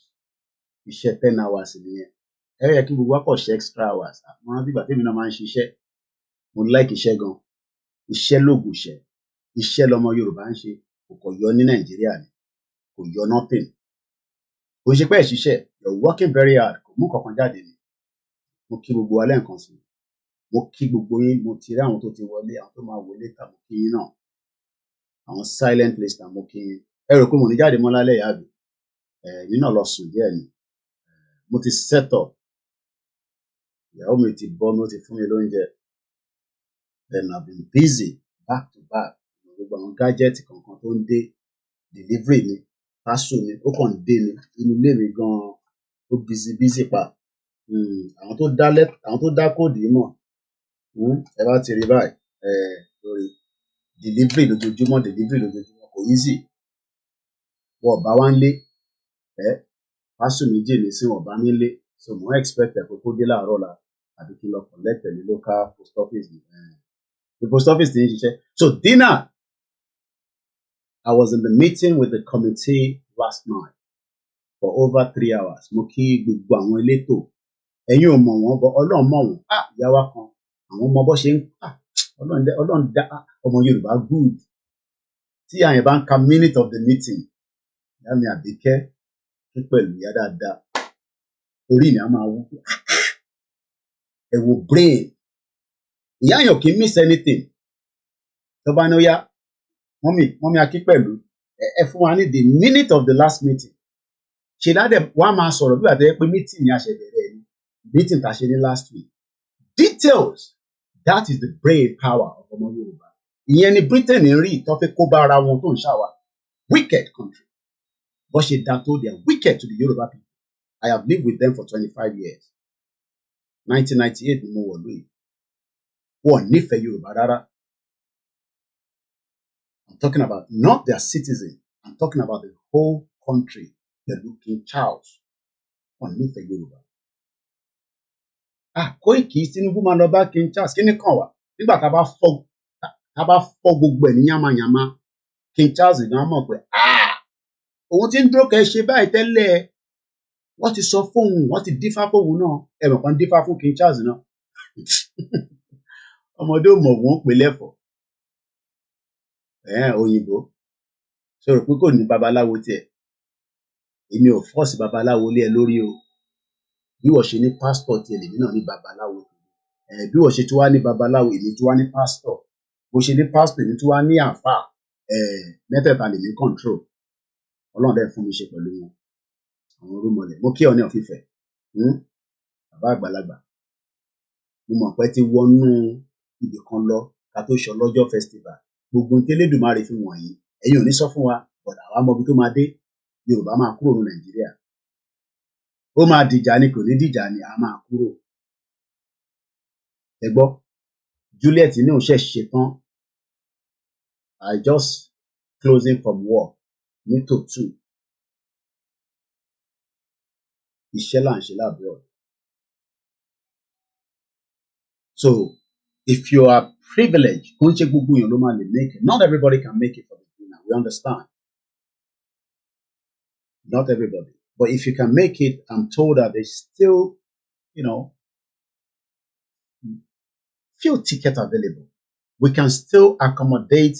iṣẹ́ 10 hours nìyẹn. Ẹ yẹ kí gbogbo wa pọ̀ ṣe extra hours. Mo rántí ìgbà tèmi náà máa ń ṣiṣẹ́, mo like iṣẹ́ gan, iṣẹ́ lóògùn iṣẹ́ lọmọ Yorùbá ń ṣe, kò kọ̀ yọ ní Nàìjíríà ni, kò yọ nothing. Kò ṣe pé ẹ̀ ṣiṣẹ́, you're working very hard, kò mú kankan jáde ni. Mo kí gbogbo wa lẹ́ẹ̀kan sí i. Mo kí gbogbo yín, mo ti rí àwọn tó ti wọlé, àwọn tó máa wọlé tà, mo kí yín náà. Àwọn silent listener, mo kí yín. Ẹ rò pé mo ní jáde mọ́ lálẹ́ ìyá mi. Yín náà lọ sùn díẹ̀ ni. Mo ti set up. Ìyàwó mi ti bọ́ mi, ó ti fún mi lóúnjẹ. Then I've been busy back to back. Gbogbo àwọn gadget kankan tó ń dé, delivery ni, parcel ni, ó kàn dé ni. Inú ilé mi gan-an ó busy pa. Àwọn tó dá kóòdù yìí mọ̀. Ẹ bá ti rí báyìí lórí delivery lójoojúmọ́ kò easy. Wọ́n bá wá ń lé parcel méjì ní sí wọn bá ní lé, so mo expect ẹ̀ kó dé láàárọ̀ la àbí kí n lọ collect ní local post office. The post office ti ń ṣiṣẹ́. So dinner, I was in the meeting with the committee last night for over 3 hours. Mo kí gbogbo àwọn elétò, ẹ̀yin ò mọ̀ wọ́n bọ́ Ọlọ́run mọ̀ wọ́n. Ìyá wa kan àwọn ọmọ bọ́ ṣe ń Ọlọ́run dá ọmọ Yorùbá good. Tí àyàn bá ń ka minute of the meeting, ìyá mi Àbíkẹ́ kí pẹ̀lú ìyá dáadáa, orí mi á máa wú. Ẹ wo brain. Ìyá àyàn kì í miss anything. Tó bá ní ó yá, mọ́mí Akí pẹ̀lú ẹ fún wa ní the minute of the last meeting. Ṣé dáadẹ́ wàá máa sọ̀rọ̀ bí àtẹ́yẹ pé meeting ni a ṣe bẹ̀rẹ̀ ni, meeting tá a ṣe ní last week. Details, that is the brain power of ọmọ Yorùbá. Ìyẹn ni Britain ń rí tó fi kó bá ara wọn tó ń ṣàwà. Wicked country. Bó ṣe dá tó, they are wicked to the Yoruba people. I have lived with them for 25 years. 1998 ni mo wọ̀ lóyè. Wọ́n nífẹ̀ẹ́ Yorùbá rárá. I'm talking about not their citizen. I'm talking about the whole country. Pẹ̀lú King Charles. Wọ́n nífẹ̀ẹ́ Yorùbá. Koiki Tinubu máa lọ bá King Charles kí ni kàn wá nígbà tá a bá fọ́ gbogbo ẹ̀ ní yánmayànmá. King Charles gan mọ̀ pé òun ti ń dúró kẹ́ ṣe báyìí tẹ́lẹ̀. Wọ́n ti sọ fóun, wọ́n ti dífá fóun náà. Ẹ̀mọ̀ kan dífá fún King Charles náà. Ọmọdé ò mọ̀ wọ́n pè lẹ́fọ̀ọ́. Òyìnbó sọ̀rọ̀ pé kò ní babaláwo tiẹ̀. Èmi ò fọ́ọ̀sì babaláwo lé ẹ lórí o. Bí wọ́n ṣe ní pásítọ̀ tiẹ̀ lèmi náà ní babaláwo. Bí wọ́n ṣe tún wá ní babaláwo èmi tún wá ní pásítọ̀. Bó ṣe ní pásítọ̀ èmi tún wá ní àáfàá. Mẹ́tẹ̀ẹ̀ta lèmi control. Ọlọ́run dẹ̀ fún mi ṣe pẹ̀lú wọn. Àwọn orúmọlẹ̀. Mo kí Ọọ̀ni of Ifẹ̀. Bàbá àgbàlagbà. Mo mọ̀ pé ti wọnú ibì kan lọ ká tó ṣọ lọ́jọ́ festival. Gbogbo tẹ́lẹ̀dùmarè fi wọ̀nyí. Ẹ̀yin ò ní sọ fún wa, bọ̀dà wa mọ ibi tó máa dé. Yorùbá máa kúrò ní Nàìjíríà. Ó máa dìjà ni kò ní dìjà ni a máa kúrò. Ẹ gbọ́, Juliet ní òun ṣẹ̀ ṣe tán. I just closing from work ní tòtú. Iṣẹ́ là ń ṣe lábẹ́ ọ̀dọ̀. So if you are privileged, kò ń ṣe gbogbo èèyàn ló máa lè make it. Not everybody can make it for the dinner. We understand. Not everybody. But if you can make it, I'm told that there's still, few tickets available. We can still accommodate.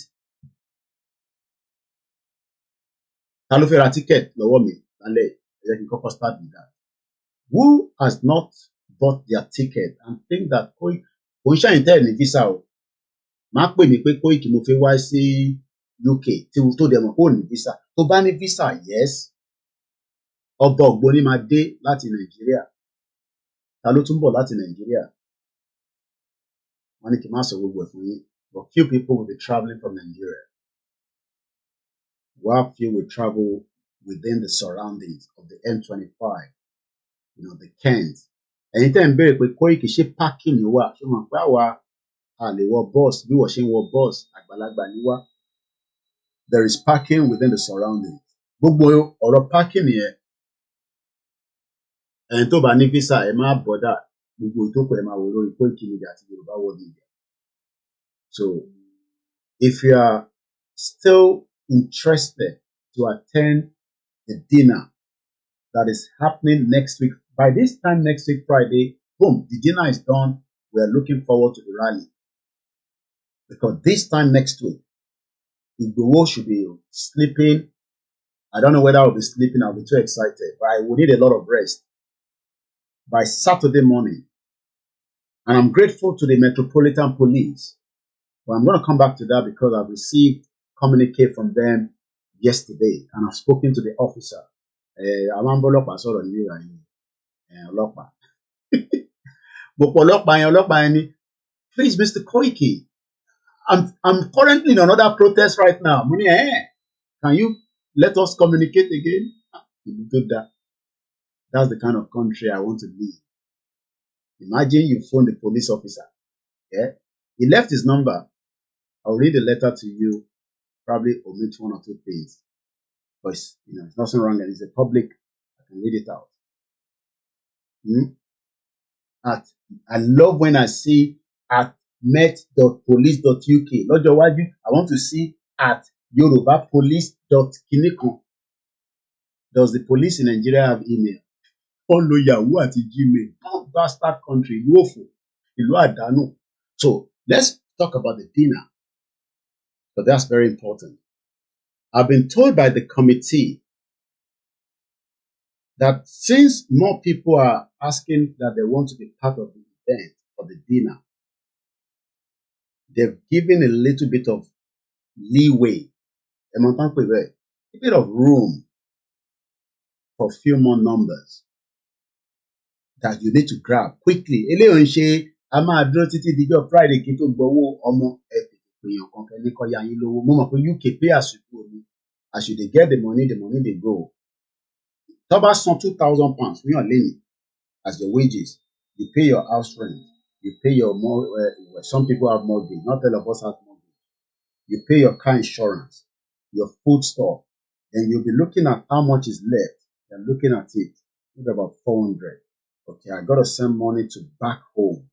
Ta ló fẹ́ ra ticket lọ́wọ́ mi lálẹ́? Ẹ jẹ́ kí n kọ́kọ́ start with that. Who has not bought their ticket and think that Koiki kò ń ṣàyìn tẹ́ ẹ̀ ní visa o. Má pè mí pé Koiki mo fẹ́ wá sí UK tí tó dẹ̀ mọ̀ kó ní visa. Tó bá ní visa, yes. Ọba Ògbóni máa dé láti Nàìjíríà. Ta ló tún bọ̀ láti Nàìjíríà? Wọ́n ní kí n má sọ gbogbo ẹ̀ fún yín. But few people will be traveling from Nigeria. While few will travel within the surroundings of the M25, the Kent. Ẹ̀yin tẹ́ ń béèrè pé Koiki ṣé parking wà? Ṣé wọ́n pé àwa a lè wọ bus bí wọ́n ṣe ń wọ bus àgbàlagbà ni wá? There is parking within the surroundings. Gbogbo ọ̀rọ̀ parking yẹn, ẹ̀yin tó bá ní visa ẹ má bọ́dà, gbogbo ìtókò ẹ máa wò lórí Koiki Media àti Yorùbá World Media. So if you are still interested to attend the dinner that is happening next week, by this time next week Friday, boom, the dinner is done. We are looking forward to the rally. Because this time next week, Igboho should be sleeping. I don't know whether I'll be sleeping. I'll be too excited. But I will need a lot of rest by Saturday morning. And I'm grateful to the Metropolitan Police. But I'm going to come back to that because I've received communique from them yesterday. And I've spoken to the officer. Please, Mr. Koiki, I'm currently in another protest right now. Can you let us communicate again? That's the kind of country I want to live. Imagine you phone the police officer. Yeah, he left his number. I'll read the letter to you. Probably omit one or two things, but it's nothing wrong, and it's a public. I can read it out. I love when I see at met.police.uk. Lọ́jọ́ iwájú, I want to see at yorubapolice.kiniko. Does the police in Nigeria have email? All Yahoo at Gmail. Oh, bastard country, ìlú òfò, ìlú àdánù. So let's talk about the dinner. But that's very important. I've been told by the committee that since more people are asking that they want to be part of the event or the dinner, they've given a little bit of leeway, a bit of room for a few more numbers that you need to grab quickly. Eléyìí ń ṣe a máa dúró títí díjọ́ Friday kí n tó gbowó ọmọ èèyàn kan kẹ́ni kọ́ ya yín lówó. Mo mọ̀ pé UK pay as you go ni. As you dey get the money dey go. Tó bá san £2,000 fún yàn lẹ́yìn as your wages, you pay your house rent, you pay your some people have mortgage, not all of us have mortgage. You pay your car insurance, your food store, then you'll be looking at how much is left. You're looking at it, maybe about 400. Okay, I gotta send money to back home.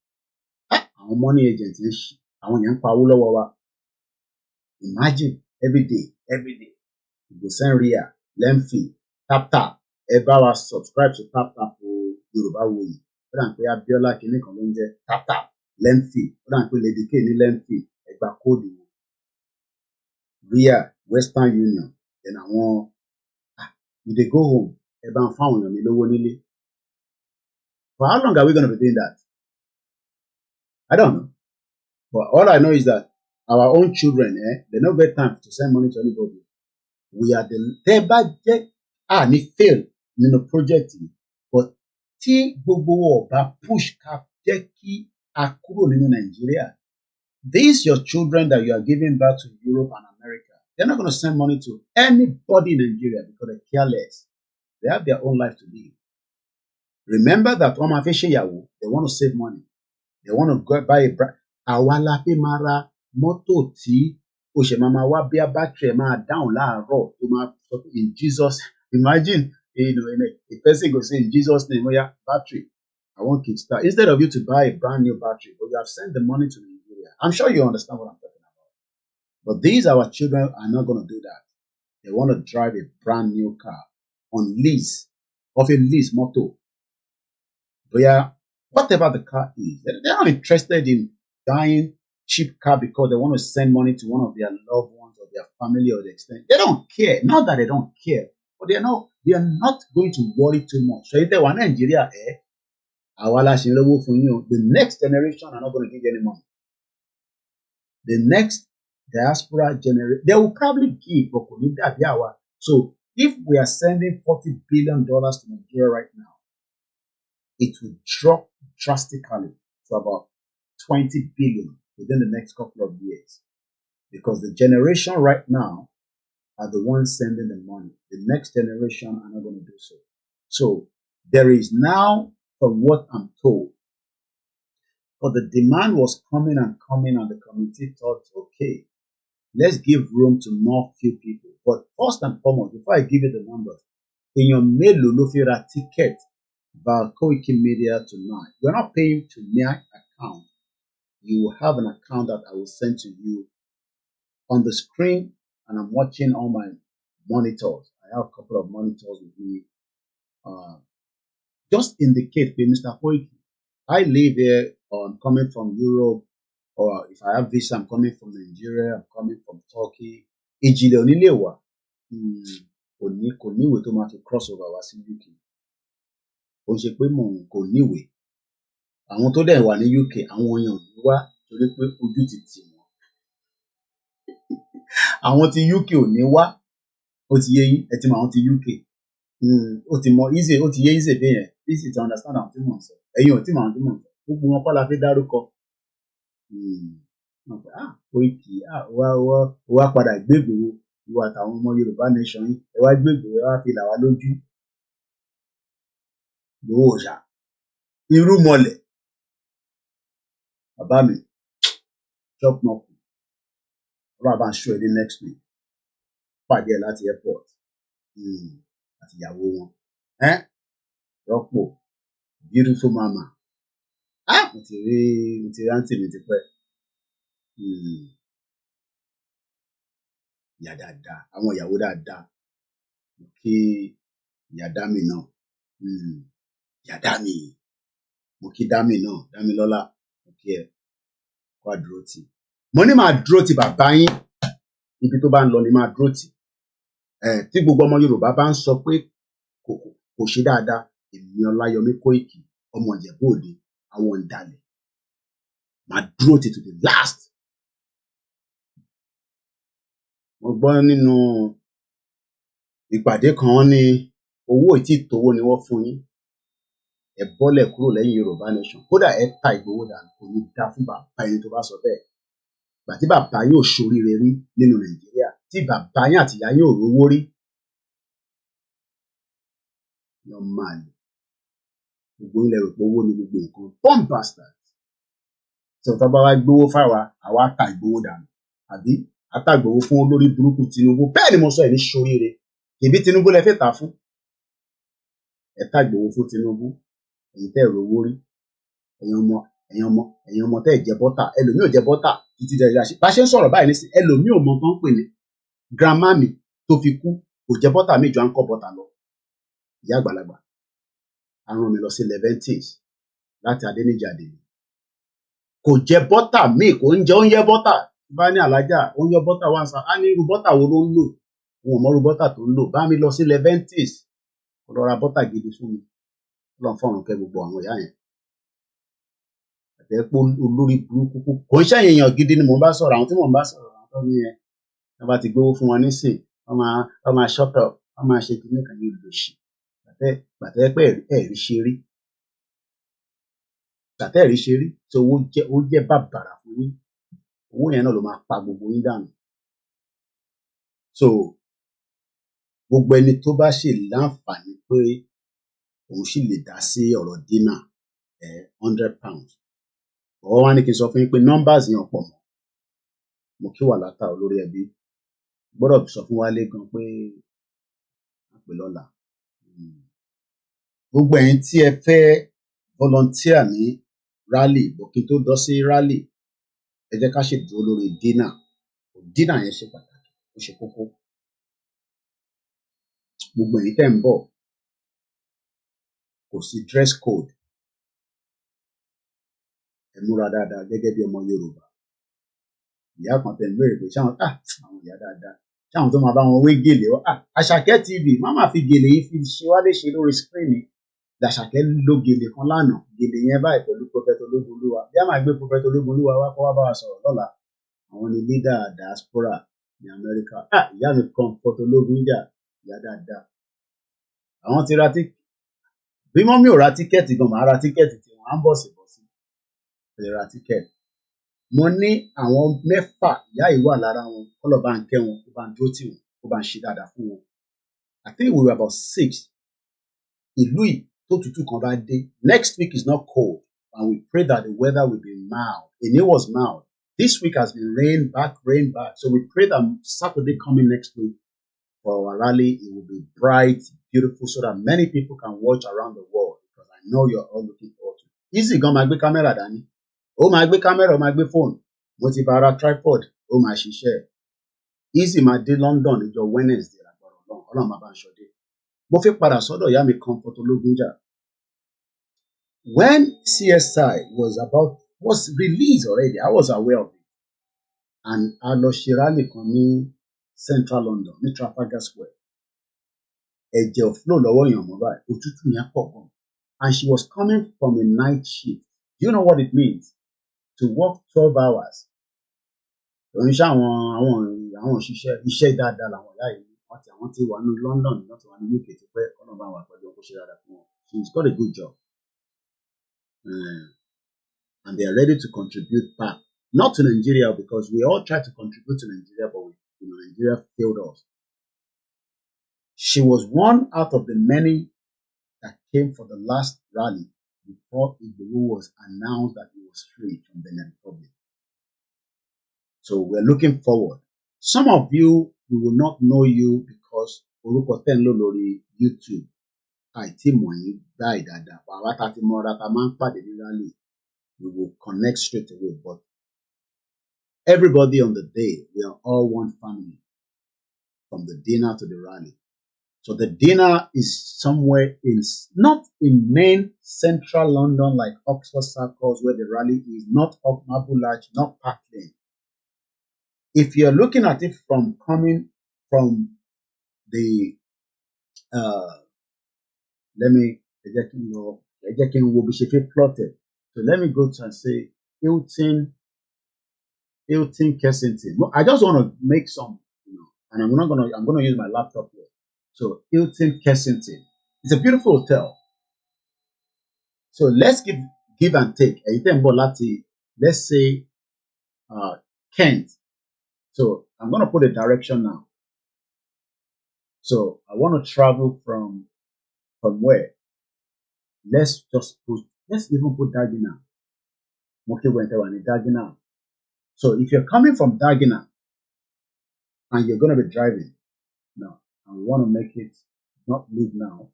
Our money agents, imagine every day. You go send RIA, Lemfi, tap. Eba subscribe to tap for Yoruba Woyi. Ó dà ń pé Abiola kìíní kan ló ń jẹ́ tap Lemfi. Ó dà ń pé Lady K ní Lemfi. Ẹgbà kóòdù wọn. RIA, Western Union. Then àwọn you dey go home. Ẹ bá ń fáwọn èèyàn mi lówó nílé. For how long are we going to be doing that? I don't know. But all I know is that our own children, they don't get time to send money to anybody. We are the budget ní fail nínú project yìí. But tí gbogbo ọba push ká jẹ́ kí a kúrò nínú Nigeria. These your children that you are giving back to Europe and America, they're not going to send money to anybody in Nigeria because they're careless. They have their own life to live. Remember that Oma Fesheyawo, they want to save money. They want to go buy a brand. Àwa la fi máa ra mọ́tò tí ó ṣe máa wá bí a battery máa down láàárọ̀ tó máa sọ pé in Jesus. Imagine, a person go say in Jesus' name, oh yeah, battery. I want kickstart. Instead of you to buy a brand new battery, but you have sent the money to Nigeria. I'm sure you understand what I'm talking about. But these our children are not going to do that. They want to drive a brand new car on lease, of a lease motto. But yeah, whatever the car is, they're not interested in buying cheap car because they want to send money to one of their loved ones or their family or the extent. They don't care. Not that they don't care, but they are not going to worry too much. So if they want Nigeria, àwa la ṣe ń lówó fún yín o. The next generation are not going to give you any money. The next diaspora generation, they will probably give, but kò ní dàbí àwa. So if we are sending $40 billion to Nigeria right now, it will drop drastically to about 20 billion within the next couple of years. Because the generation right now are the ones sending the money. The next generation are not going to do so. So there is now, from what I'm told, but the demand was coming and coming, and the committee thought, okay, let's give room to more few people. But first and foremost, before I give you the numbers, in your mélòó ló fi ra ticket via Koiki Media tonight? You're not paying to my account. You will have an account that I will send to you on the screen, and I'm watching all my monitors. I have a couple of monitors with me. Just indicate, Mr. Koiki, I live here, or I'm coming from Europe, or if I have visa, I'm coming from Nigeria, I'm coming from Turkey. Ìjìnlẹ̀ onílé wa kò níwèé tó máa fi cross over wá sí UK. Ó ṣe pé kò níwèé. Àwọn tó dẹ̀ wà ní UK, àwọn èèyàn ò ní wá torí pé ojú ti tì wọ́n. Àwọn ti UK ò ní wá. Ó ti yé yín, ẹ ti mọ àwọn ti UK. Ó ti mọ easy, ó ti yé easy bẹ́ẹ̀ yẹn. Easy to understand àwọn tí mò ń sọ. Ẹ̀yin ò tí mọ àwọn tí mò ń sọ. Gbogbo wọn kọ́ la fi dárúkọ. Koiki, wá padà gbégbòó ìwà àtàwọn ọmọ Yorùbá nation yìí. Ẹ wá gbégbòó, ẹ wá fi là wá lójú. Gbowó ọ̀ṣà. Irú mọlẹ̀. Bàbá mi, chop mọ́kù. Ọlọ́run bá ń ṣọ́ ẹ ní next week. Pàdé ẹ láti airport. Àti ìyàwó wọn. Rọ́pò. Beautiful mama. Mo ti rí àǹtí mi ti pẹ́. Ìyá dáadáa, àwọn ìyàwó dáadáa. Mo kí ìyá Dámì náà. Ìyá Dámì. Mo kí Dámì náà, Dámilọ́lá. Mo kí ẹ. Kó àdúró tì. Mo ní máa dúró ti bàbá yín. Ibi tó bá ń lọ ni máa dúró tì. Tí gbogbo ọmọ Yorùbá bá ń sọ pé kò ṣe dáadáa, èmi Ọláyọmí Kóìkì, ọmọ Ìjẹ̀bú Òde, àwọn ọ̀dàlẹ̀. Máa dúró tì to the last. Mo gbọ́ nínú ìpàdé kan wọ́n ní owó ìtì tówó ni wọ́n fún yín. Ẹ bọ́lẹ̀ kúrò lẹ́yìn Yorùbá nation. Kódà ẹ ta Ìgbòho dànù, kò ní dá fún bàbá ẹni tó bá sọ bẹ́ẹ̀. Ìgbà tí bàbá yóò ṣoríire rí nínú Nàìjíríà, tí bàbá yín àti ìyá yín ò rówó rí. Yọ máa lè. Gbogbo ilẹ̀ rò pé owó ni gbogbo nǹkan. Bomb bastard. Tí ọ̀tá bá wá gbówó fáwa, àwa ta Ìgbòho dànù. Àbí àtàgbòho fún olórí burúkú Tinubu. Bẹ́ẹ̀ ni mo sọ ẹ̀ ní ṣoríire. Ìbí Tinubu lẹ fẹ́ tà fún. Ẹ tàgbòho fún Tinubu. Ẹ̀yin tẹ́ rówó rí. Ẹ̀yin ọmọ tẹ́ jẹ bọ́tà. Ẹlòmíì ò jẹ bọ́tà títí dẹ̀ ṣe. Bá ṣe ń sọ̀rọ̀ báyìí nísìn, ẹlòmíì ò mọ tán pè ní grandma mi tó fi kú kò jẹ bọ́tà mi jọ à ń kọ́ bọ́tà lọ. Ìyá àgbàlagbà. A rán mi lọ sí Leventis láti Adéníjàdé. Kò jẹ bọ́tà mi, kò ń jẹ oúnjẹ bọ́tà. Bá ní alájà oúnjẹ bọ́tà wá ń sa, á ní irú bọ́tà wo ló ń lò. Wọn ò mọ irú bọ́tà tó ń lò. Bá mi lọ sí Leventis kó lọ ra bọ́tà gidi fún mi. Ọlọ́run fọ́run kẹ́ gbogbo àwọn ìyá yẹn. Àtẹ̀pọ̀ olórí burúkú kò ń ṣẹ̀yìn èèyàn gidi ni mò ń bá sọ̀rọ̀. Àwọn tí mò ń bá sọ̀rọ̀ àwọn tó ní yẹn. Wọ́n bá ti gbówó fún wọn nísìn, wọ́n máa ṣọ́tọ̀, wọ́n máa ṣe kíní kan ní olùsì. Gbàtẹ́ pé ẹ̀rí ṣe rí. Gbàtẹ́ ẹ̀rí ṣe rí. Tí owó jẹ́ bàbàrà fún yín. Owó yẹn náà ló máa pa gbogbo yín dànù. So gbogbo ẹni tó bá ṣe láǹfààní pé òun sì lè dá sí ọ̀rọ̀ dínà £100. Ọ̀wọ́ wá ní kí n sọ fún yín pé numbers yẹn pọ̀ mọ́. Mo kí wà látà olórí ẹbí. Gbọ́dọ̀ sọ fún Wálé gan pé a pè lọ́la. Gbogbo ẹ̀yin tí ẹ fẹ́ volunteer ní rally, bòkí tó dọ́ sí rally, ẹ jẹ́ ká ṣèdúró lórí dínà. Dínà yẹn ṣe pàtàkì, ó ṣe kókó. Gbogbo ẹ̀yin tẹ́ ń bọ̀, kò sí dress code. Ẹ múra dáadáa gẹ́gẹ́ bí ọmọ Yorùbá. Ìyá kan tẹ̀ ń béèrè pé ṣáwọn àwọn ìyá dáadáa. Ṣáwọn tó máa bá wọn wé gèlè wá. Àṣàkẹ́ TV, má máa fi gèlè yìí fi ṣe wá léṣe lórí screen ni. Dàṣàkẹ́ ló gèlè kan lánàá gèlè yẹn báyìí pẹ̀lú Prophet Ológunlúwa bí a máa gbé Prophet Ológunlúwa wá kó wá bá wa sọ̀rọ̀ lọ́la àwọn ni leader diaspora ní Amẹ́ríkà ìyá mi Comfort Ológunjà ìyá dáadáa àwọn ti ra bí mọ́mí ò ra tíkẹ́ẹ̀tì gan màá ra tíkẹ́ẹ̀tì tí wọ́n á ń bọ̀ sí lè ra tíkẹ́ẹ̀tì mo ní àwọn 6 ìyá yìí wà lára wọn kọ́lọ̀ bá ń kẹ́ wọn kó bá ń dúró tì wọn kó bá ń ṣe dáadáa fún wọn I think we were about 6 ìlú yìí tó tútù kan bá dé next week is not cold and we pray that the weather will be mild and it was mild this week has been rain back so we pray that Saturday coming next week for our rally it will be bright beautiful so that many people can watch around the world because I know you're all looking forward to it. Easy gan máa gbé kámẹ́rà dání ó máa gbé kámẹ́rà ó máa gbé fóònù mo ti bá ra tripod ó máa ṣiṣẹ́ Easy máa dé London níjọ́ Wednesday àgbọ̀rọ̀ náà Ọlọ́run máa bá ń ṣọdé mo fi padà sọ́dọ̀ ìyá mi Comfort Ológunjà when CSI was released already I was aware of it and a lọ ṣe rally kan ní Central London ní Trafalgar Square ẹ̀jẹ̀ ò flow lọ́wọ́ èèyàn mọ́ báyìí òtútù yẹn pọ̀ gan and she was coming from a night shift do you know what it means to work 12 hours òun ṣe àwọn òṣìṣẹ́ iṣẹ́ dáadáa làwọn ìyá yìí àwọn ti wà ní London wọ́n ti wà ní UK ti pẹ́ ọ̀nà bá wà pẹ̀lú ọkọ̀ ṣe dáadáa fún wọn she's got a good job and they are ready to contribute back not to Nigeria because we all try to contribute to Nigeria but Nigeria failed us. She was one out of the many that came for the last rally before Igboho was announced that he was free from the Republic. So we're looking forward. Some of you, we will not know you because orúkọ tẹ́ ń lò lórí YouTube. Àìtí mọ̀ yín báyìí dáadáa. Àwa tá ti mọ́ra tá máa ń pàdé ní rally. We will connect straight away. But everybody on the day, we are all one family. From the dinner to the rally. So the dinner is somewhere not in main central London like Oxford Circus where the rally is, not up Mabulaj, not Park Lane. If you're looking at it from coming from the, let me plotted. So let me go to and say Hilton Kensington. I just want to make some, and I'm going to use my laptop here. So Hilton Kensington. It's a beautiful hotel. So let's give and take. Let's say Kent. So I'm going to put a direction now. So I want to travel from where? Let's even put Dagenham. Dagenham. So if you're coming from Dagenham and you're going to be driving now, I want to make it not leave now.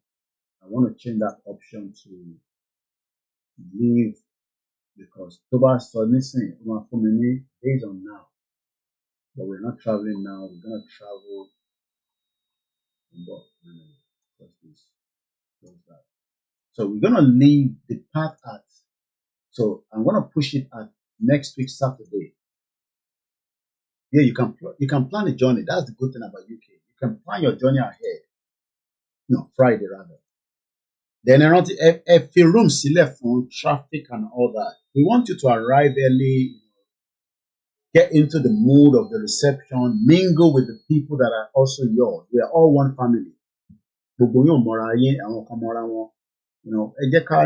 I want to change that option to leave because Toba listening based on now. But we're not traveling now. We're going to travel. So we're going to leave the path at. So I'm going to push it at next week Saturday. Yeah, you can plan a journey. That's the good thing about UK. You can plan your journey ahead. No, Friday rather. Then if your room left for traffic and all that, we want you to arrive early, get into the mood of the reception, mingle with the people that are also yours. We are all one family.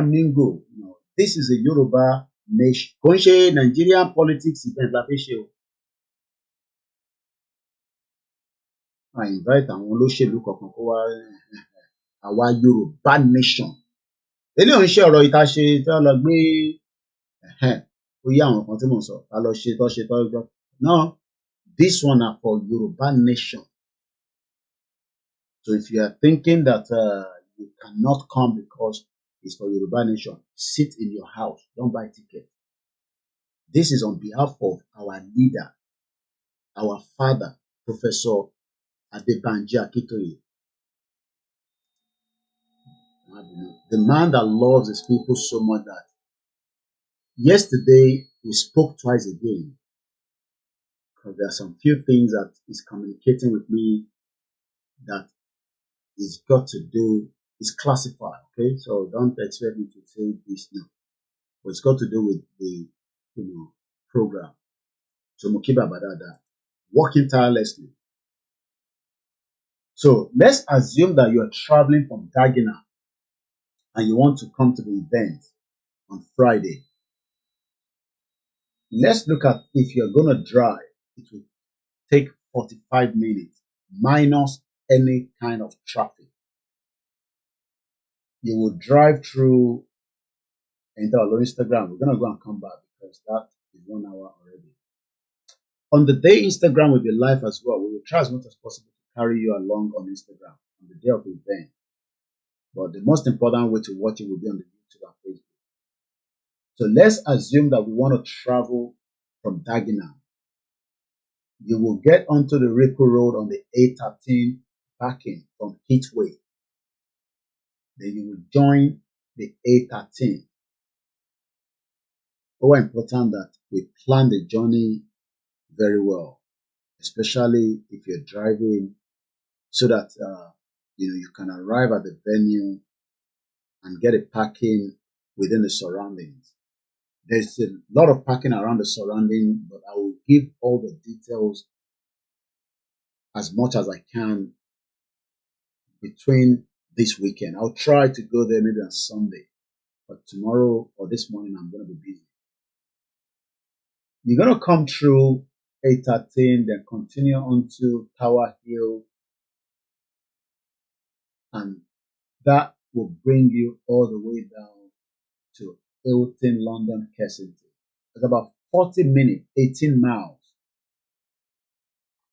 Mingle. This is a Yoruba nation. Nigerian politics event. I invite àwọn olóṣèlú kankan kó wá àwa Yorùbá nation. Eléyìí ń ṣe ọ̀rọ̀ ìta ṣe tí wọ́n lọ gbé ó yí àwọn kan tí mò ń sọ ta lọ ṣe tó. No, this one are for Yoruba nation. So if you are thinking that you cannot come because it's for Yoruba nation, sit in your house. Don't buy ticket. This is on behalf of our leader, our father, Professor ADEBANJI Akintoye. The man that loves his people so much that yesterday we spoke twice again because there are some few things that he's communicating with me that he's got to do It's classified, okay? So don't expect me to say this now. But it's got to do with the program. So Mukiba Badada, working tirelessly. So let's assume that you're traveling from Dagina and you want to come to the event on Friday. Let's look at if you're going to drive, it will take 45 minutes minus any kind of traffic. You will drive through Instagram. We're going to go and come back because that is 1 hour already. On the day Instagram will be live as well, we will try as much as possible to carry you along on Instagram on the day of the event. But the most important way to watch it will be on the YouTube and Facebook. So let's assume that we want to travel from Dagenham. You will get onto the Rico Road on the A13 backing from Heatway. Then you will join the A13. Very important that we plan the journey very well, especially if you're driving, so that you can arrive at the venue and get a parking within the surroundings. There's a lot of parking around the surrounding, but I will give all the details as much as I can between this weekend. I'll try to go there maybe on Sunday, but tomorrow or this morning I'm going to be busy. You're going to come through A13, then continue on to Tower Hill, and that will bring you all the way down to Hilton, London, Kensington. It's about 40 minutes, 18 miles.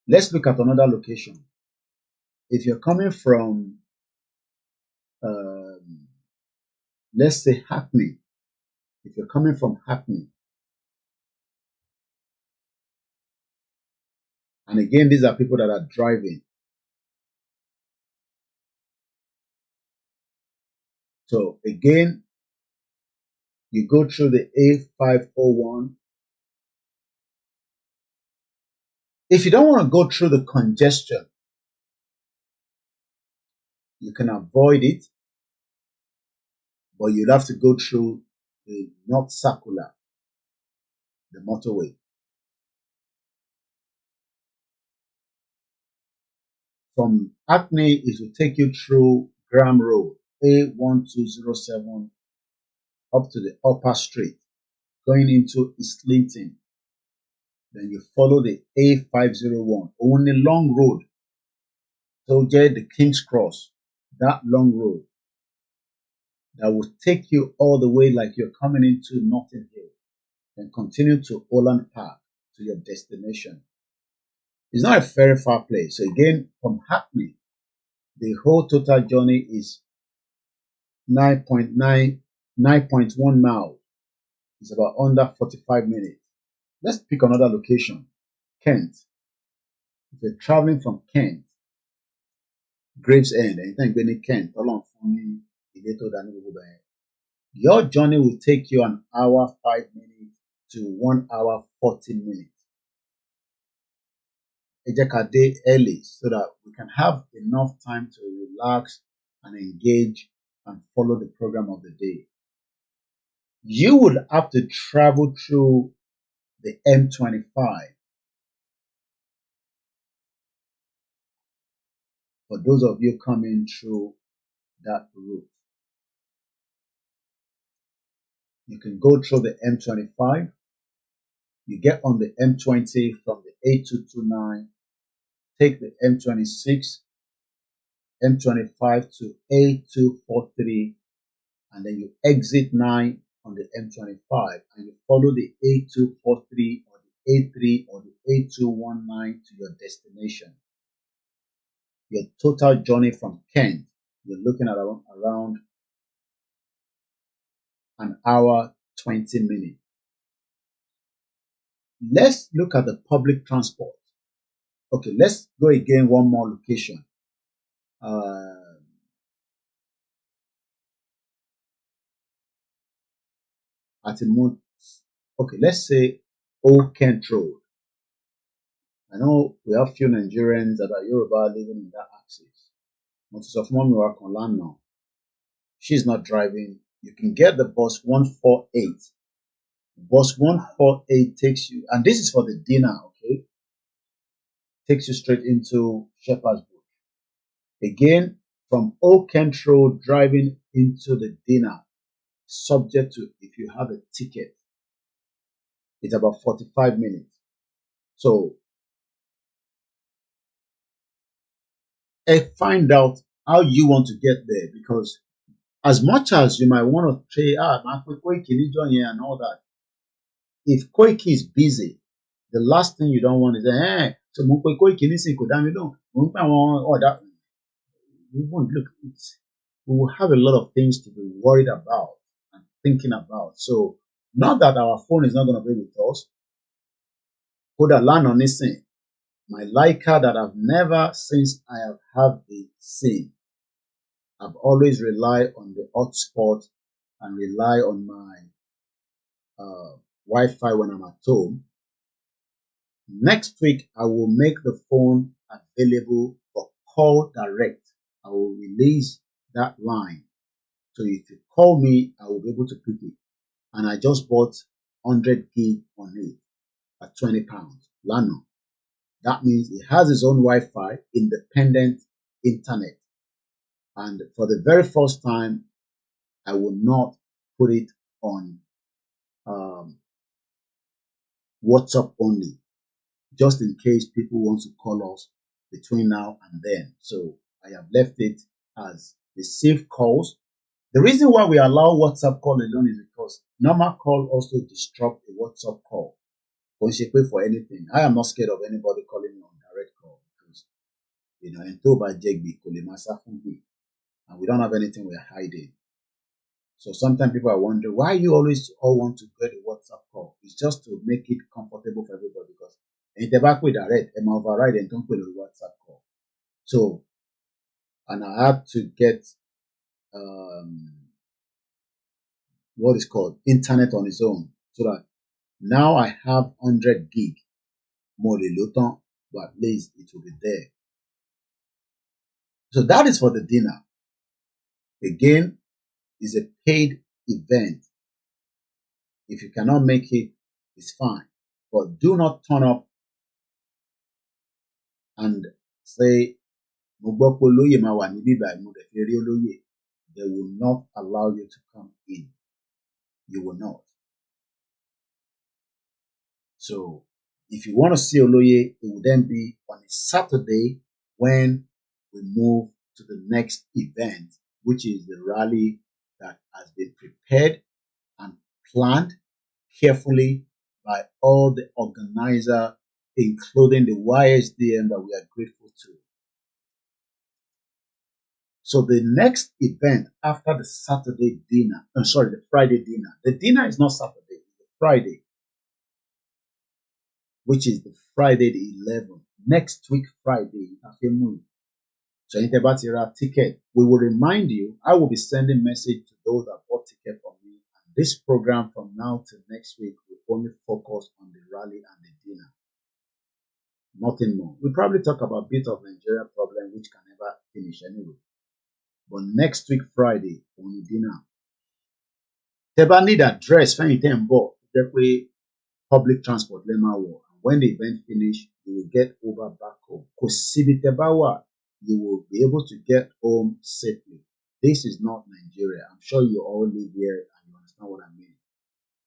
Let's look at another location. If you're coming from, let's say Hackney, if you're coming from Hackney, and again, these are people that are driving. So again, you go through the A501. If you don't want to go through the congestion, you can avoid it, but you'd have to go through the North Circular, the motorway. From Hackney, it will take you through Graham Road, A1207, up to the Upper Street, going into Islington. Then you follow the A501, only long road. So get the King's Cross, that long road that will take you all the way like you're coming into Notting Hill, and continue to Holland Park to your destination. It's not a very far place. So again, from Hackney, the whole total journey is 9.1 miles. It's about under 45 minutes. Let's pick another location, Kent. If you're traveling from Kent, Gravesend, anytime you're in Kent, your journey will take you an hour 5 minutes to 1 hour 40 minutes. Ejekade early so that we can have enough time to relax and engage and follow the program of the day. You would have to travel through the M25 for those of you coming through that route. You can go through the M25. You get on the M20 from the A229, take the M26, M25 to A243, and then you exit 9 on the M25 and you follow the A243 or the A3 or the A219 to your destination. Your total journey from Kent, you're looking at around an hour 20 minutes. Let's look at the public transport. Okay, let's go again, one more location. Okay, let's say Old Kent Road. I know we have few Nigerians that are Yoruba living in that axis. Most of them are on land now. she's not driving, you can get the bus 148. Bus 148 takes you, and this is for the dinner, okay? Takes you straight into Shepherd's Bush. Again, from Old Kent Road driving into the dinner, subject to if you have a ticket, it's about 45 minutes. So find out how you want to get there, because as much as you might want to say, Koiki and all that, if Koiki is busy, the last thing you don't want is, so Koiki that. We won't look. We will have a lot of things to be worried about and thinking about. So, not that our phone is not going to be with us. Put a land on this thing. My Leica that I've never, since I have had the SIM, I've always relied on the hotspot and rely on my Wi-Fi when I'm at home. Next week, I will make the phone available for call direct. I will release that line. So if you call me, I will be able to pick it. And I just bought 100 gig on it at £20. Lano. That means it has its own Wi-Fi, independent internet. And for the very first time, I will not put it on WhatsApp only, just in case people want to call us between now and then. So I have left it as receive calls. The reason why we allow WhatsApp call alone is because normal call also disrupt a WhatsApp call. Don't you pay for anything? I am not scared of anybody calling me on direct call because, and we don't have anything we're hiding. So sometimes people are wondering, why you always all want to get a WhatsApp call? It's just to make it comfortable for everybody, because in the back with direct, I'm override and don't put a WhatsApp call. So, and I had to get what is called internet on its own, so that now I have 100 gig more than but at least it will be there. So that is for the dinner. Again, it's a paid event. If you cannot make it, it's fine. But do not turn up and say, they will not allow you to come in. You will not. So, if you want to see Oloye, it will then be on a Saturday when we move to the next event, which is the rally that has been prepared and planned carefully by all the organizers, including the YSDM that we are grateful to. So the next event after the Saturday dinner, the Friday dinner. The dinner is not Saturday, it's the Friday, which is the Friday the 11th. Next week, Friday, so ticket. We will remind you, I will be sending message to those that bought ticket from me. And this program from now till next week will only focus on the rally and the dinner. Nothing more. We'll probably talk about a bit of Nigeria problem, which can never finish anyway. But next week, Friday, on the dinner. Teba need address, when you can board, public transport, and when the event finish, you will get over back home. You will be able to get home safely. This is not Nigeria. I'm sure you all live here and you understand what I mean.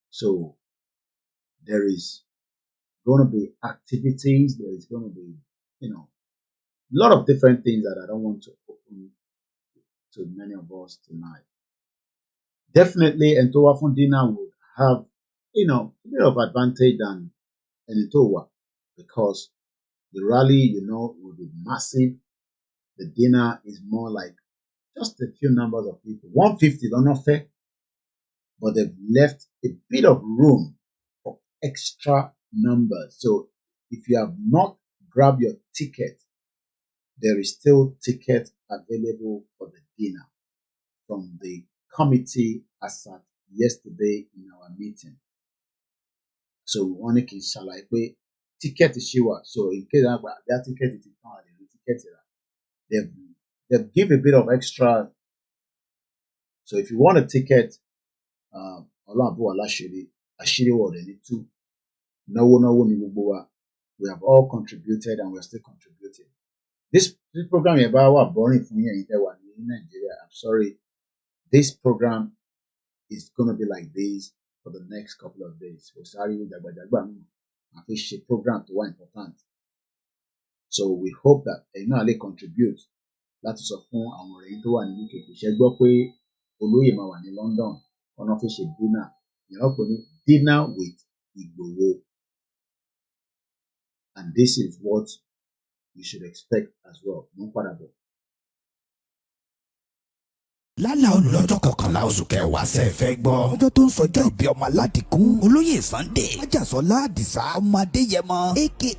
So there is going to be activities. There is going to be, a lot of different things that I don't want to open to many of us tonight. Definitely, Entowa Fundina would have, a bit of advantage than Entowa, because the rally, will be massive. The dinner is more like just a few numbers of people. 150 don't not fair, but they've left a bit of room for extra numbers. So if you have not grabbed your ticket, there is still ticket available for the dinner from the committee as at yesterday in our meeting. So we only can shalaye ticket is sure. So in case that ticket is found, the ticket they've give a bit of extra So if you want a ticket, we have all contributed and we're still contributing. This program is about boring for me in Nigeria. I'm sorry. This program is going to be like this for the next couple of days. Program to one important. So we hope that they contribute. Láti sọ fún àwọn ọ̀rẹ́ tó wà ní UK ṣe gbọ́ pé olóyè máa wà ní London ọ̀nà fi ṣe dinner ìyàwó pè ní dinner with Igboho, and this is what you should expect as well. Mo ń padà bọ̀. lálà olùlọ́jọ́ kọkànlá oṣù kẹwàá ṣe fẹ́ gbọ́. ọjọ́ tó ń sọjọ́ ìbí ọmọ aládìkún olóyè Sunday májàsọ́lá àdìsá ọmọ adéyẹmọ aka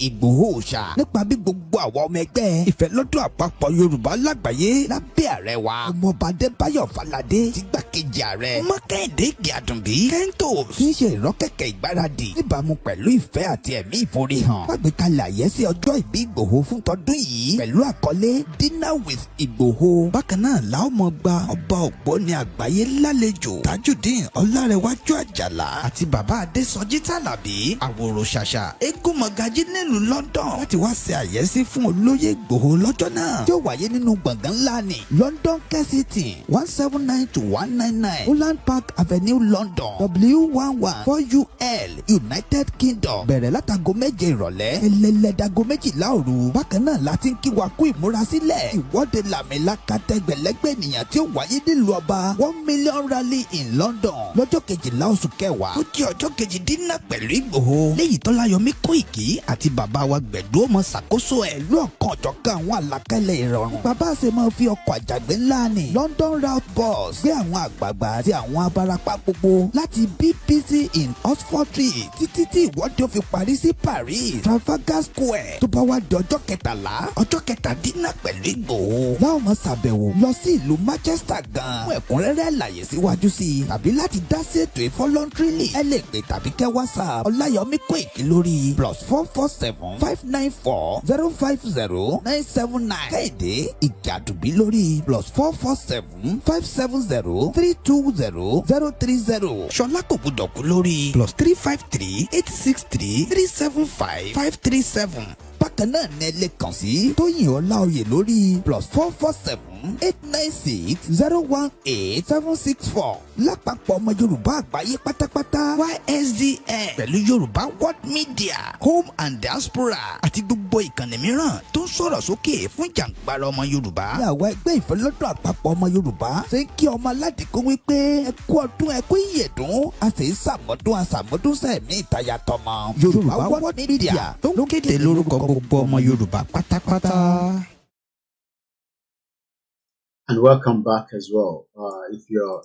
Igboho ṣá nípa bí gbogbo àwọn ọmọ ẹgbẹ́ ìfẹ́ lọ́dọ̀ àpapọ̀ Yorùbá lágbàáyé lábẹ́ ààrẹ wa ọmọọba Adébáyọ̀ Fáládé ti gbákejì ààrẹ ọmọ Kẹ́hìndé Ìgè-Àdùnbí Kentos tí ń ṣe ìrọ́kẹ̀kẹ̀ ìgbáradì níbàámu pẹ̀lú ìfẹ́ àti ẹ̀mí ìforihàn fàgbékalẹ̀ àyẹ́sí ọjọ́ ìbí Ìgbòho fún tọdún yìí pẹ̀lú àkọlé dinner with Ìgbòho. bákan náà làwọn ọmọ gba ọba ògbóni àgbáyé lálejò Tajudeen Ọlárẹ̀wájú Àjàlá àti bàbá Adésọjí Tàlàbí àwòrò ṣàṣà eégún mọ̀gájí nílùú London láti wá ṣe àyẹ́sí fún olóyè Ìgbòho lọ́jọ́ náà tí ó wáyé nínú gbọ̀ngàn ńlá ní London Kensington 179 to 199 Holland Park Avenue London W11 4UL United Kingdom bẹ̀rẹ̀ látago 7 ìrọ̀lẹ́ ẹlẹ́lẹ́dago 12 òru. bákan náà láti ń kí wa kú ìmúrasílẹ̀ ìwọ́de làmìlaka tẹgbẹ̀lẹ́gbẹ̀ ènìyàn tí ó wáyé nílùú ọba 1 million rally in London lọ́jọ́ 12 oṣù kẹwàá ó jẹ́ ọjọ́ kejì dínà pẹ̀lú Ìgbòho léyìí tọ́láyọmí Koiki àti bàbá wa Gbẹ̀du ọmọ ṣàkóso ẹ̀ lú ọ̀kan ọ̀jọ̀kan àwọn àlàkalẹ̀ ìrọ̀rùn. bàbá ṣe máa fi ọkọ̀ àjàgbé ńlá ní London route bus gbé àwọn àgbààgbà àti àwọn abarapá gbogbo láti BBC in Oxford Street títí tí ìwọ́de ó fi parí sí Paris Trafalgar Square tó bá wá di ọjọ́ 13 ọjọ́ kẹtàdínà pẹ̀lú Ìgbòho láwọn máa ṣàbẹ̀wò lọ sí ìlú Manchester gan. fún ẹ̀kúnrẹ́rẹ́ àlàyé síwájú sí i tàbí láti dá sí ètò ìfọlọ́ntírìlì ẹ lè pè tàbí kẹ́ WhatsApp Ọláyọmí Koiki lórí +447 594 050 979 Kẹ́hìndé Ìgè-Àdùnbí lórí +447 570 320 030 Ṣọlá kò gbúdọ̀ kú lórí +353 863 375 537. bákan náà ní ẹ lè kàn sí Tóyìn Ọláoyè lórí +447 896 018 764. lápapọ̀ ọmọ Yorùbá àgbáyé pátápátá YSDN pẹ̀lú Yorùbá World Media Home and Diaspora àti gbogbo ìkànnì mìíràn tó ń sọ̀rọ̀ sókè fún ìjàǹgbara ọmọ Yorùbá. ní àwọn ẹgbẹ́ ìfẹ́lọ́dọ̀ àpapọ̀ ọmọ Yorùbá ṣe ń kí ọmọ aládìkún wípé ẹ kú ọdún ẹ kú ìyèdún a sì ń ṣàmọ́dún sẹ́ẹ̀mí ìtayà tọmọ. Yorùbá World Media ló kéde lórúkọ gbogbo ọmọ Yorùbá pátápátá. And welcome back as well. If you're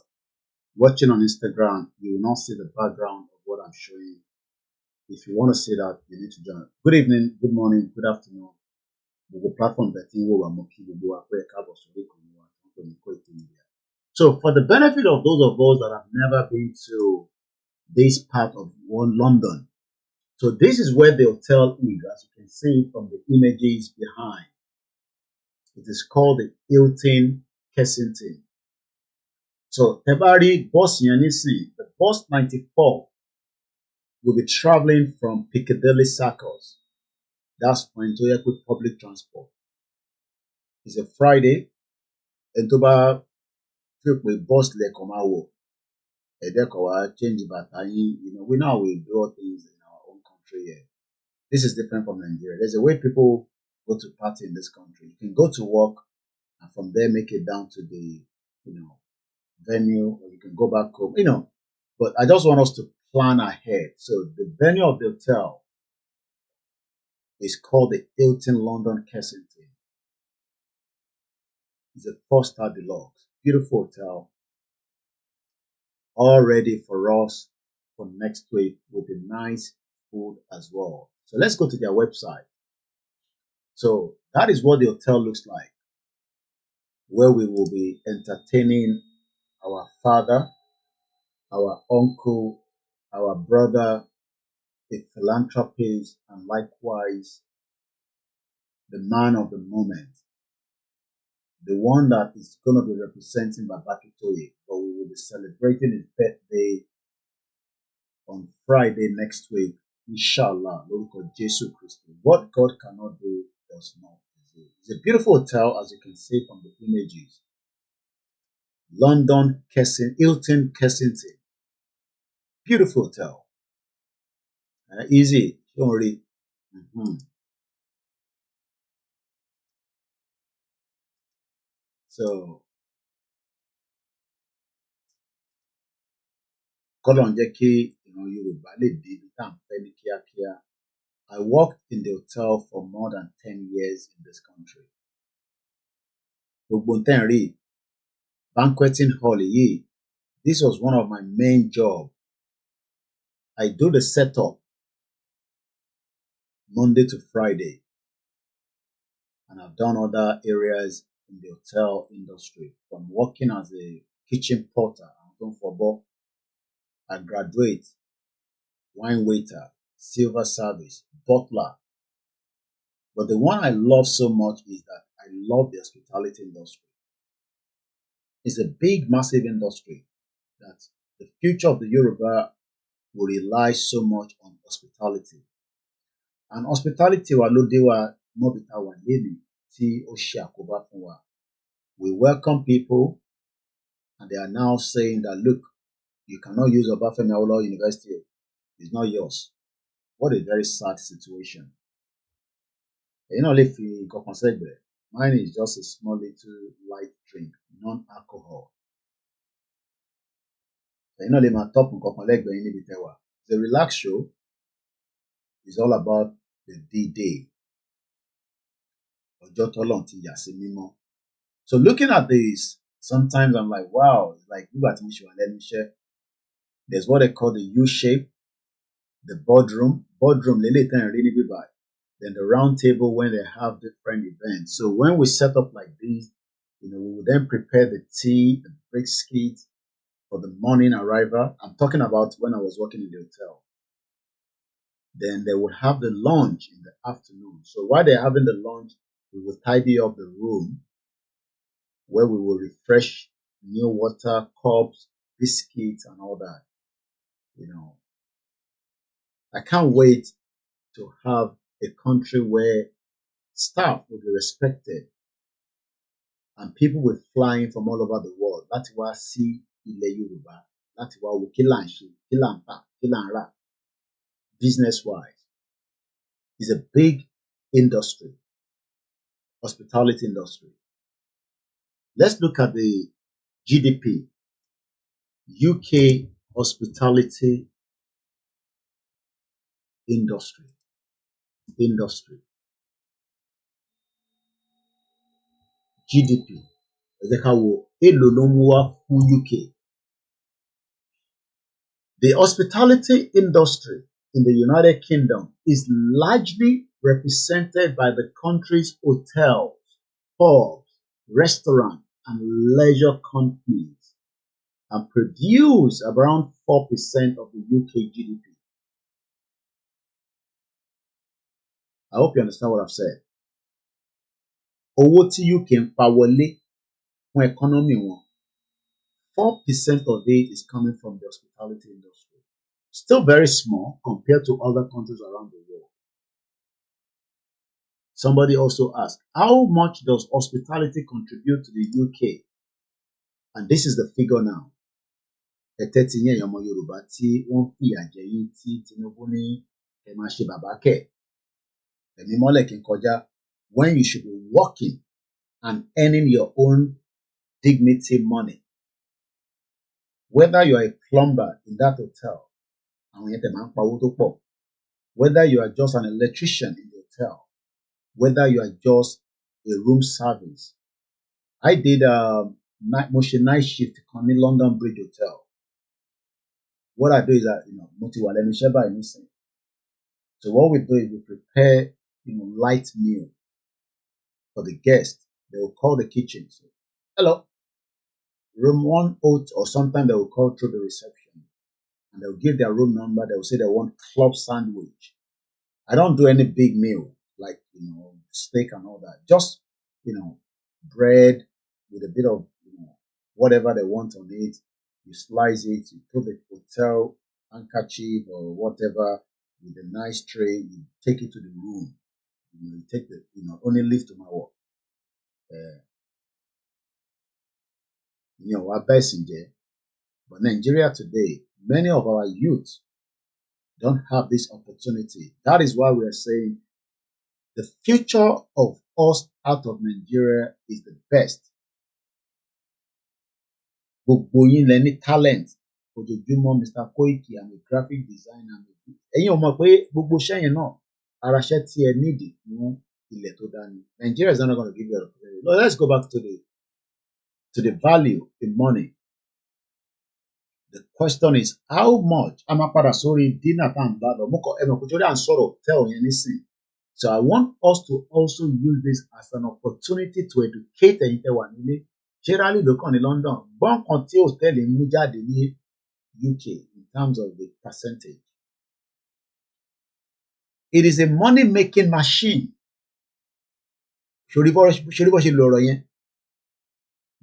watching on Instagram, you will not see the background of what I'm showing. If you want to see that, you need to join. Good evening, good morning, good afternoon. The platform that you will So for the benefit of those of us that have never been to this part of London, so this is where the hotel is, as you can see from the images behind. It is called the Hilton Kensington. So Tebari bus Yanisi, the bus 94 will be traveling from Piccadilly Circus. That's Akintoye with public transport. It's a Friday. And to with bus lekomawo. Edekowa change batayi. We know we do things in our own country here. This is different from Nigeria. There's a way people go to party in this country. You can go to work and from there make it down to the venue, or you can go back home, but I just want us to plan ahead. So the venue of the hotel is called the Hilton London Kensington. It's a 4-star deluxe, beautiful hotel, all ready for us for next week with the nice food as well. So let's go to their website. So that is what the hotel looks like, where we will be entertaining our father, our uncle, our brother, a philanthropist, and likewise the man of the moment, the one that is going to be representing Akintoye, but we will be celebrating his birthday on Friday next week, inshallah, Lórúkọ Jésù Kristi. What God cannot do does not exist. It's a beautiful hotel, as you can see from the images. London, Hilton Kensington. Beautiful hotel. Easy. Don't worry. So, kọ́lọ́run jẹ́ kí ìran Yorùbá lè dé ibi tá à ń fẹ́ ní kíákíá. I worked in the hotel for more than 10 years in this country. Gbogbo tẹ́ ń rí banqueting hall yìí, this was one of my main jobs. I do the setup Monday to Friday, and I've done other areas in the hotel industry, from working as a kitchen porter, I graduate, wine waiter, silver service, butler. But the one I love so much is that I love the hospitality industry. It's a big, massive industry that the future of the Yoruba will rely so much on hospitality. And hospitality wa ló dé wa mọ́bi tá wà lẹ́nu tí ó ṣe àkóbá fún wa. We welcome people, and they are now saying that, look, you cannot use Obafemi Awolowo University. It's not yours. What a very sad situation. You know, if you go consider, mine is just a small little light drink, non-alcohol. You know, my top the relax show is all about the D-Day. So looking at this, sometimes I'm like, wow, it's like there's what they call the U shape, the boardroom, then the round table when they have different events. So when we set up like this, we will then prepare the tea, the brisket for the morning arrival. I'm talking about when I was working in the hotel. Then they would have the lunch in the afternoon. So while they're having the lunch, we will tidy up the room where we will refresh new water, cups, biscuits, and all that. I can't wait to have a country where staff will be respected and people will fly in from all over the world. Láti wá sí ilẹ̀ Yorùbá, láti wá wo kí là ń ṣe, kí là ń tà, kí là ń rà. Business-wise, it's a big industry, hospitality industry. Let's look at the GDP. UK hospitality industry. GDP. UK. The hospitality industry in the United Kingdom is largely represented by the country's hotels, pubs, restaurants, and leisure companies, and produce around 4% of the UK GDP. I hope you understand what I've said. Owó tí UK ń pa wọlé fún economy wọn, 4% of it is coming from the hospitality industry. Still very small compared to other countries around the world. Somebody also asked, how much does hospitality contribute to the UK? And this is the figure now. Yoruba tí wọ́n fìyà jẹ yín tí Tinubu ní ẹ máa ṣe bàbá kẹ̀. Ẹ̀mí mọ́lẹ̀ kí n kọjá, when you should be working and earning your own dignity money. Whether you are a plumber in that hotel, whether you are just an electrician in the hotel, whether you are just a room service. I did night shift in London Bridge Hotel. What I do is that, so what we do is we prepare, light meal for the guests. They will call the kitchen. So, hello, room 102, or sometimes they will call through the reception and they'll give their room number. They will say they want club sandwich. I don't do any big meal like, steak and all that. Just, bread, with a bit of whatever they want on it. You slice it, you put the hotel handkerchief or whatever with a nice tray, you take it to the room. You take the, only live to my work. Our best in there. But Nigeria today, many of our youth don't have this opportunity. That is why we are saying the future of us out of Nigeria is the best. Gbogbo yín lẹ ní talent. Ojoojúmọ́ Mr. Koiki, I'm a graphic designer. Ẹ̀yin ò mọ̀ pé gbogbo iṣẹ́ yẹn náà ara iṣẹ́ tí ẹ nídìí fún ilẹ̀ tó dání. Nigeria is not going to give you a opportunity. No, let's go back to the value in money. The question is how much? A máa padà sórí dinner tá à ń bá lọ. Mo kọ ẹ̀mọ̀ kò torí à ń sọ̀rọ̀ tell yẹn nísìn. So I want us to also use this as an opportunity to educate ẹ̀yin tẹ́ wà nílé. Generally ló kàn ní London. Bọ́n kan tí hòtẹ́ẹ̀lì mú jáde ní UK in terms of the percentage. It is a money-making machine. Ṣorí bó ṣe lo ọ̀rọ̀ yẹn.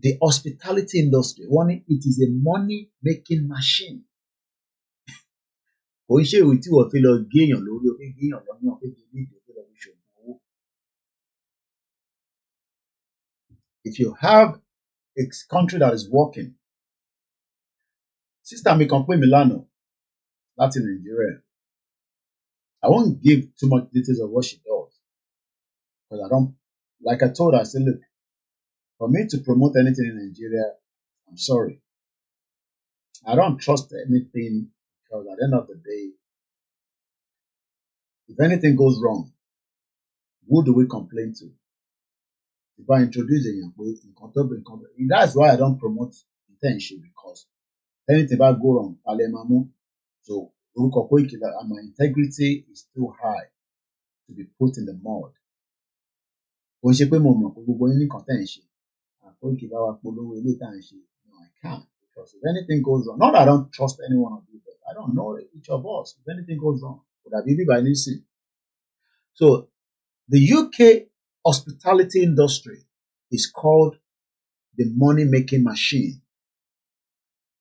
The hospitality industry, it is a money-making machine. Kò ń ṣe ìwé tí wọ́n fi lọ géèyàn lórí o fi géèyàn lọ́yàn fi gé nídìí o fi lọ fi ṣògùn owó. If you have a country that is working, sister mi kan pè mí lánàá láti Nigeria. I won't give too much details of what she does because I don't, like I told her, I said, look, for me to promote anything in Nigeria, I'm sorry. I don't trust anything because at the end of the day, if anything goes wrong, who do we complain to? If I introduce a that's why I don't promote intention because anything about go wrong, so my integrity is too high to be put in the mud. No, I can't because if anything goes wrong, not that I don't trust any one of you, but I don't know each of us. If anything goes wrong, would I be by listening? So the UK hospitality industry is called the money-making machine.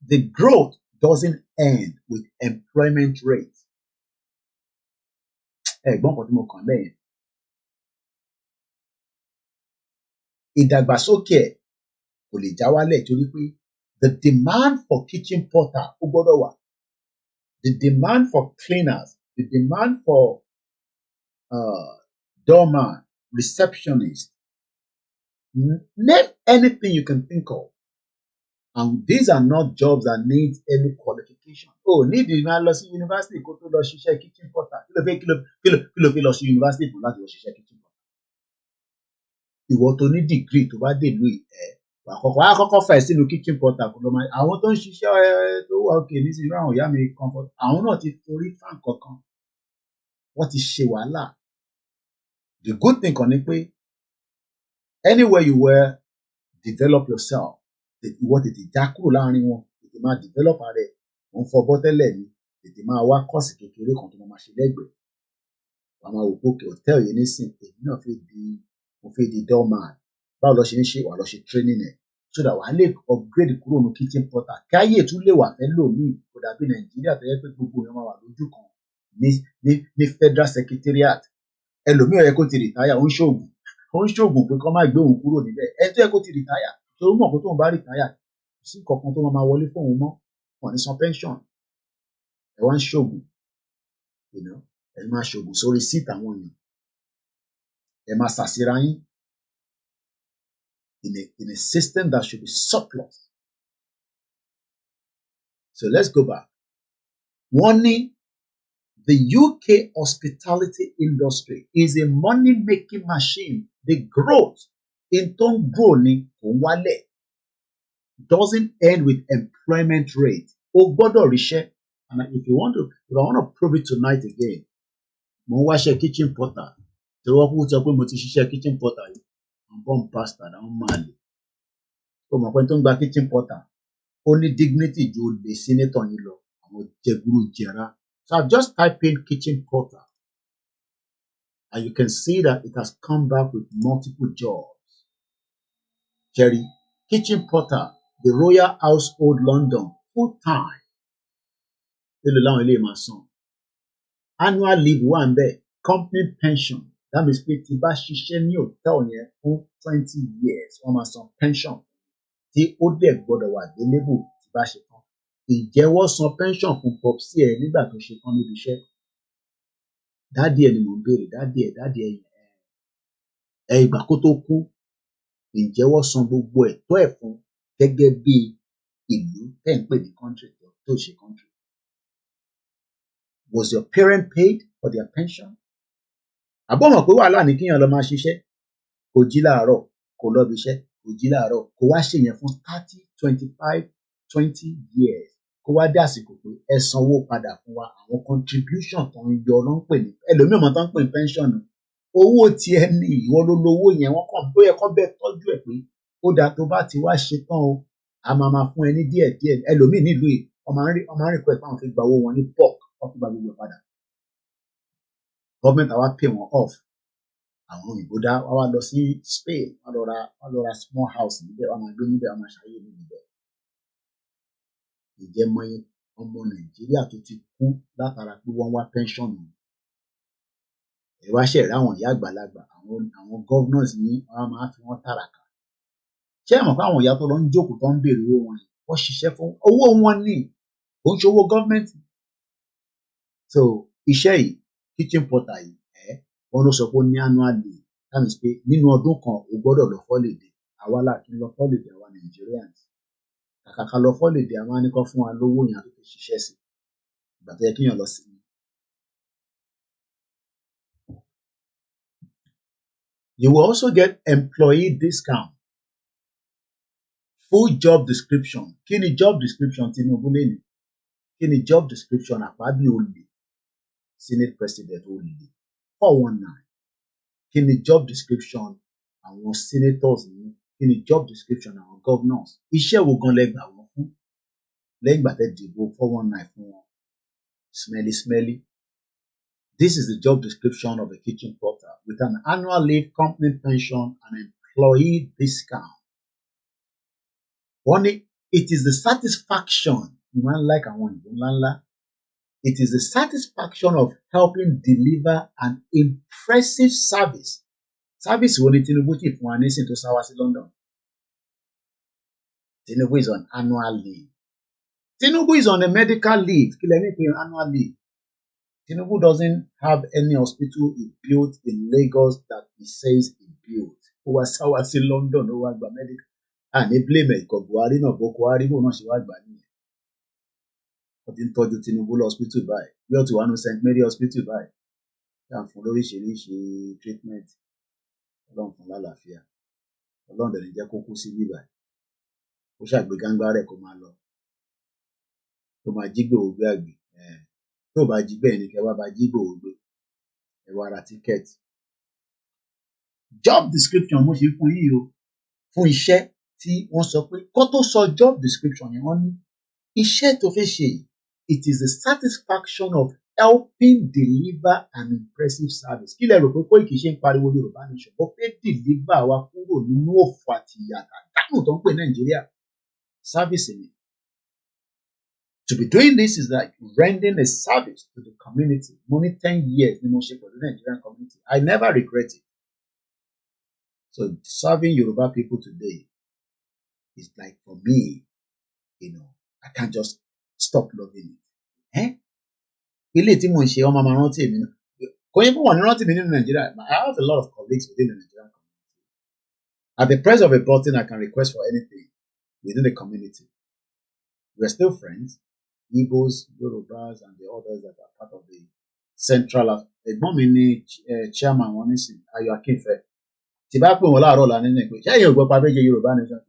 The growth doesn't end with employment rate. Ìdàgbàsókè kò lè já wálẹ̀ torí pé the demand for kitchen porter ó gbọ́dọ̀ wà. The demand for cleaners, the demand for doorman, receptionist, name anything you can think of. And these are not jobs that need any qualification. Oh, need the man lọ sí university kó tó lọ ṣiṣẹ́ kitchen porter. Kí ló fi lọ sí university fún láti lọ ṣiṣẹ́ kitchen porter? Ìwọ tó ní degree tó bá dé ìlú wà kọ́kọ́ fà sínú kitchen porter kó lọ máa àwọn tó ń ṣiṣẹ́ tó wà òkè nísìnyí irú àwọn ìyá mi comfort àwọn náà ti torí fàn kankan wọ́n ti ṣe wàhálà. The good thing kan ni pé anywhere you were, develop yourself. Ìwọ tètè já kúrò láàrin wọn tètè máa develop rẹ òun fọbọ́ tẹ́lẹ̀ ni tètè máa wá kọ́ọ̀sì kékeré kan tó máa ṣe lẹ́gbẹ̀ẹ́ wà máa wò pókè hòtẹ́ẹ̀lì yìí nísìn èyí náà mo fi di doorman báwo lọ ṣe ń ṣe wà lọ ṣe training ẹ̀ so that wà á lè upgrade kúrò ní kitchen porter káyè tún lè wà fẹ́ lò míì kò dàbí Nàìjíríà tó yẹ pé gbogbo èèyàn máa wà lójú kan ní federal secretariat ẹlòmíì ó yẹ kó ti retire ó ń ṣoògùn pé kó má gbé òun kúrò níbẹ̀ ẹ tó yẹ kó ti retire tó mọ̀ pé tóun bá retire kò sí nǹkan kan tó máa wọlé fóun mọ́ wọn ní san pension ẹ wá ń ṣoògùn ẹ máa ṣoògùn sórí seat àwọn èèyàn ẹ máa ṣàṣírà yín in a system that should be surplus. So let's go back. Wọ́n ní the UK hospitality industry is a money-making machine. The growth in tó ń grow ni kò ń wálẹ̀. Doesn't end with employment rate. O gbọ́dọ̀ ríṣẹ́. And if I want to prove it tonight again, mo ń wáṣẹ́ kitchen porter. Tí wọ́n kú sọ pé mo ti ṣiṣẹ́ kitchen porter yìí. I'm born pastor, àwọn máa lè. Ó mọ̀ pé tó ń gba kitchen porter. Ó ní dignity ju olè senator yìí lọ. Àwọn jẹgúrú jẹra. So I've just typed in kitchen porter. And you can see that it has come back with multiple jobs. Jerry, kitchen porter, the Royal Household London, full time. Èló làwọn ilé máa san. Annual leave wà ń bẹ̀, company pension. That means pé tí bá ṣiṣẹ́ ní hòtẹ́ẹ̀lì yẹn fún 20 years, wọ́n máa san pension tí ó dẹ̀ gbọ́dọ̀ wà available tí bá ṣe tán. Ìjẹ́wọ́ san pension fún popsi ẹ̀ nígbà tó ṣe tán níbi iṣẹ́. Dádì ẹ̀ ni mò ń béèrè, dádì ẹ̀ ìgbà kó tó kú, ìjẹ́wọ́ san gbogbo ẹ̀tọ́ ẹ̀ fún gẹ́gẹ́ bí ìlú tẹ̀ ń pè ní country tó ṣe country. Was your parent paid for their pension? Àbọ̀ mọ̀ pé wàhálà ní kíyàn lọ máa ṣiṣẹ́, kò jí láàárọ̀, kò lọ bí iṣẹ́, kò jí láàárọ̀, kò wá ṣe yẹn fún 30, 25, 20 years. Kó wá dé àsìkò pé ẹ sanwó padà fún wa àwọn contribution tó ń yọ ló ń pè ní ẹlòmíì mọ̀ tó ń pè ní pension. Owó tiẹ̀ ní ìwọ ló lówó yẹn, wọ́n kàn bóyá kọ́ bẹ́ẹ̀ tọ́jú ẹ̀ pé ó dáa tó bá ti wá ṣe tán o, a máa fún ẹ ní díẹ̀díẹ̀. Ẹlòmíì nílùú yìí ọmọ àárín pẹ̀ fáwọn fi gba owó wọn ní bulk, wọ́n fi gba gbogbo ẹ̀ padà. Government àwa pay wọn off. Àwọn òyìnbó dá wá wá lọ sí Spain, wọ́n lọ ra small house níbẹ̀, wọ́n máa gbé níbẹ̀, wọ́n máa ṣàyè níbẹ̀. Ìjẹ́mọye ọmọ Nàìjíríà tó ti kú látara pé wọ́n wá pension nù. Ẹ wá ṣẹ̀ rí àwọn ìyá àgbàlagbà, àwọn governors ní wọ́n máa fi wọ́n tàràkà. Ṣé ẹ mọ̀ pé àwọn ìyá tó lọ ń jókòó tó ń béèrè owó wọn yìí, wọ́n ṣiṣẹ́ fún owó wọn ní, kò ń ṣe owó government. So iṣẹ́ yìí, kitchen porter yìí, wọ́n ló sọ pé ó ní annual leave. That means pé nínú ọdún kan o gbọ́dọ̀ lọ holiday. Àwa là kí n lọ holiday àwa Nigerians. Kàkà ká lọ holiday àwọn á ní kọ́ fún wa lówó yẹn àti fi ṣiṣẹ́ sí. Ìgbà tó yẹ kíyàn lọ sí. You will also get employee discount. Full job description. Kí ni job description Tinubu lè ní? Kí ni job description Àpábí olè? Senate President olè. 419. Kí ni job description àwọn senators ní? Kí ni job description àwọn governors? Iṣẹ́ wo gan lẹ gbà wọ́n fún? Lẹ́yìn ìgbà tẹ́ dìbò 419 fún wọn. Smelly. This is the job description of a kitchen porter with an annual leave, company pension, and employee discount. Wọ́n ní, it is the satisfaction, like àwọn ìbò ńláńlá. It is the satisfaction of helping deliver an impressive service. Service wo ni Tinubu ti fún wa nísìn tó sáwá sí London? Tinubu is on annual leave. Tinubu is on a medical leave. Kí lẹ ní pé annual leave? Tinubu doesn't have any hospital he built in Lagos that he says he built. Ó wá sáwá sí London, ó wá gba medical. Ní blame ẹ̀kọ́ Buhari náà, Boko Buhari bò náà ṣe wá gbà nìyẹn. Wọ́n ti ń tọ́jú Tinubu lọ hospital báyìí. Bí ó ti wà ní St. Mary hospital báyìí. Ṣé à ń fún lóríṣiríṣi treatment? Ọlọ́run fún lálàáfíà. Ọlọ́run dẹ̀ ní jẹ́ kó kú sí bíbá. Ó ṣàgbé gángba rẹ̀ kó máa lọ. Tó máa jí Igboho gbé àgbè. Tó bá jí bẹ́ẹ̀ ni kẹ́ wá bá jí Igboho gbé. Ẹ wá ra ticket. Job description mo ṣe fún yín o. Fún iṣẹ́ tí wọ́n sọ pé kó tó sọ job description yẹn wọ́n ní iṣẹ́ tó fẹ́ ṣe yìí, it is the satisfaction of helping deliver an impressive service. Kí lẹ rò pé Koiki ṣe ń pariwo Yorùbá nation? Ó fẹ́ deliver wa kúrò nínú òfò àti ìyàtà dánù tó ń pè Nàìjíríà. Service ni. To be doing this is like rendering a service to the community. Mo ní 10 years ni mo ṣe pẹ̀lú Nigerian community. I never regret it. So serving Yoruba people today is like for me, I can't just stop loving it. Ilé tí mo ń ṣe ọmọ máa rántí èmi náà. Kò yẹ kó wọ́n ní rántí mi nínú Nàìjíríà. I have a lot of colleagues within the Nigerian community. At the press of a button, I can request for anything within the community. We're still friends. Igbos, Yorubas, and the others that are part of the central. Ẹ̀gbọ́n mi ní chairman wọn nísìn, Ayọ̀ Akintoye. Tí bá pè wọ́n láàárọ̀ lánàá ní pé ṣé ẹ̀yin ò gbọ́ pa fẹ́ jẹ Yorùbá nation?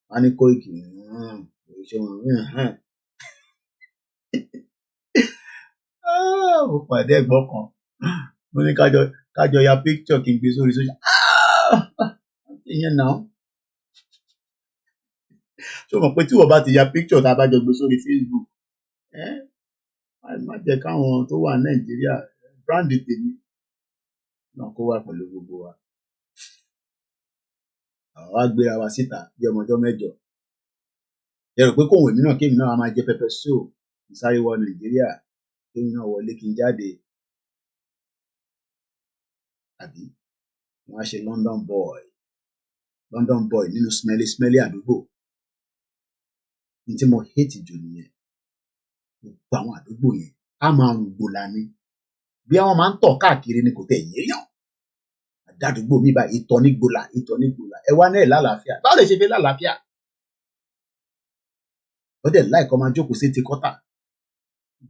Wọ́n ní Koiki. Mo pàdé ẹ̀gbọ́n kan. Mo ní kájọ ya picture kí n gbé sórí social. Ìyẹn náà. Ṣé o mọ̀ pé tí wọ́n bá ti ya picture tá a bá jọ gbé sórí Facebook, má jẹ́ káwọn tó wà Nàìjíríà brand tèmi náà kó wà pẹ̀lú gbogbo wa. àwọn wá gbéra wa síta bí ọmọ ọjọ́ mẹ́jọ ẹ rò pé kóhùn èmi náà kémi náà máa jẹ pẹpẹ sóò sáré wọ Nàìjíríà kémi náà wọlé kí n jáde àbí wọn á ṣe London boy nínú smelly àdúgbò ní tí mo hate jù nìyẹn gbogbo àwọn àdúgbò yẹn á máa rùn gbòòlà ni bí àwọn máa ń tọ̀ káàkiri ni kò tẹ̀ yéèyàn àdádúgbò mi báyìí ìtọ̀ ní gbòòlà ẹ wá náà lálàáfíà báwo lè ṣe fi lálàáfíà ó dẹ̀ láìkọ́ máa jókòó sí ti kọ́tà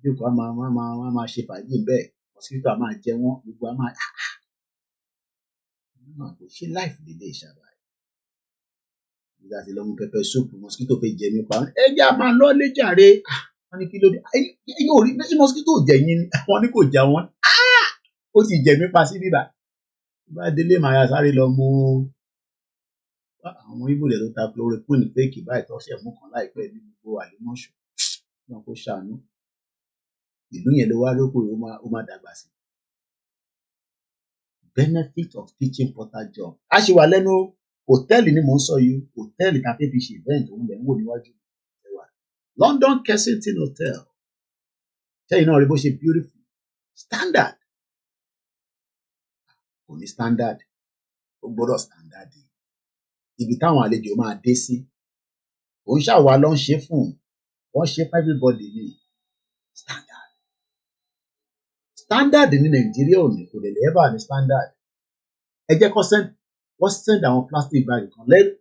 jókòó á máa ṣe fàájì bẹ́ẹ̀ mosquito á máa jẹ wọ́n gbogbo á máa ṣe láìfù dédé ìṣàbà ìgbà tí lọ́mú pẹpẹ súùpù mosquito fẹ́ jẹ mí pa ẹ jẹ́ a máa lọ lé jàre wọ́n ní kí ló dé yóò rí bí mosquito jẹ yín wọ́n ní kò jà wọ́n ó sì jẹ mí pa sí bíbà bá délé màá sáré lọ mú àwọn ibo rẹ̀ tó ta chloroquine fake báyìí tó ṣe mú kan láìpẹ́ ní gbogbo àlùmọ́ṣù náà kó ṣàánú ìlú yẹn ló wá lóko ó máa dàgbà sí. Benefit of teaching porter job a ṣe wà lẹ́nu hòtẹ́ẹ̀lì ni mò ń sọ yìí hòtẹ́ẹ̀lì tá a fẹ́ fi ṣe event òun lẹ̀ ń wò níwájú London Kensington Hotel ṣẹ́yìn náà rí bó ṣe beautiful standard kò ní standard ó gbọ́dọ̀ standard ibi táwọn àlejò máa dé sí òun ṣàwà ló ń ṣe fún wọn ṣe for everybody ní standard ní Nàìjíríà ò ní kò lè ever ní standard ẹ jẹ́ kó wọ́n send àwọn plastic bag kan lẹ́nu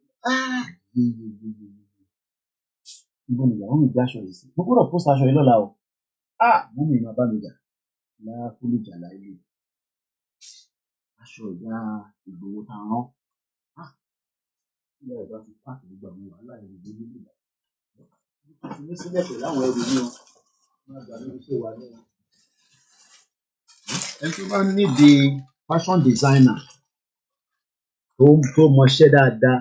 ìbọn ìyàwó mi gbé aṣọ yìí sí mo gbọ́dọ̀ post aṣọ yìí lọ́la o mú mi máa bá mi jà lára fúlù jà láìlè aṣọ ìyá Ìgbòho tá a rán ilé ẹ̀dá ti pààkì gbogbo àwọn wàhálà ẹ̀rù lórí ìgbà ti ní sílẹ̀ pẹ̀lú àwọn ẹrù ní wọn máa gbà lórí iṣẹ́ wa ní wọn. ẹni tó bá ní di fashion designer tó mọṣẹ́ dáadáa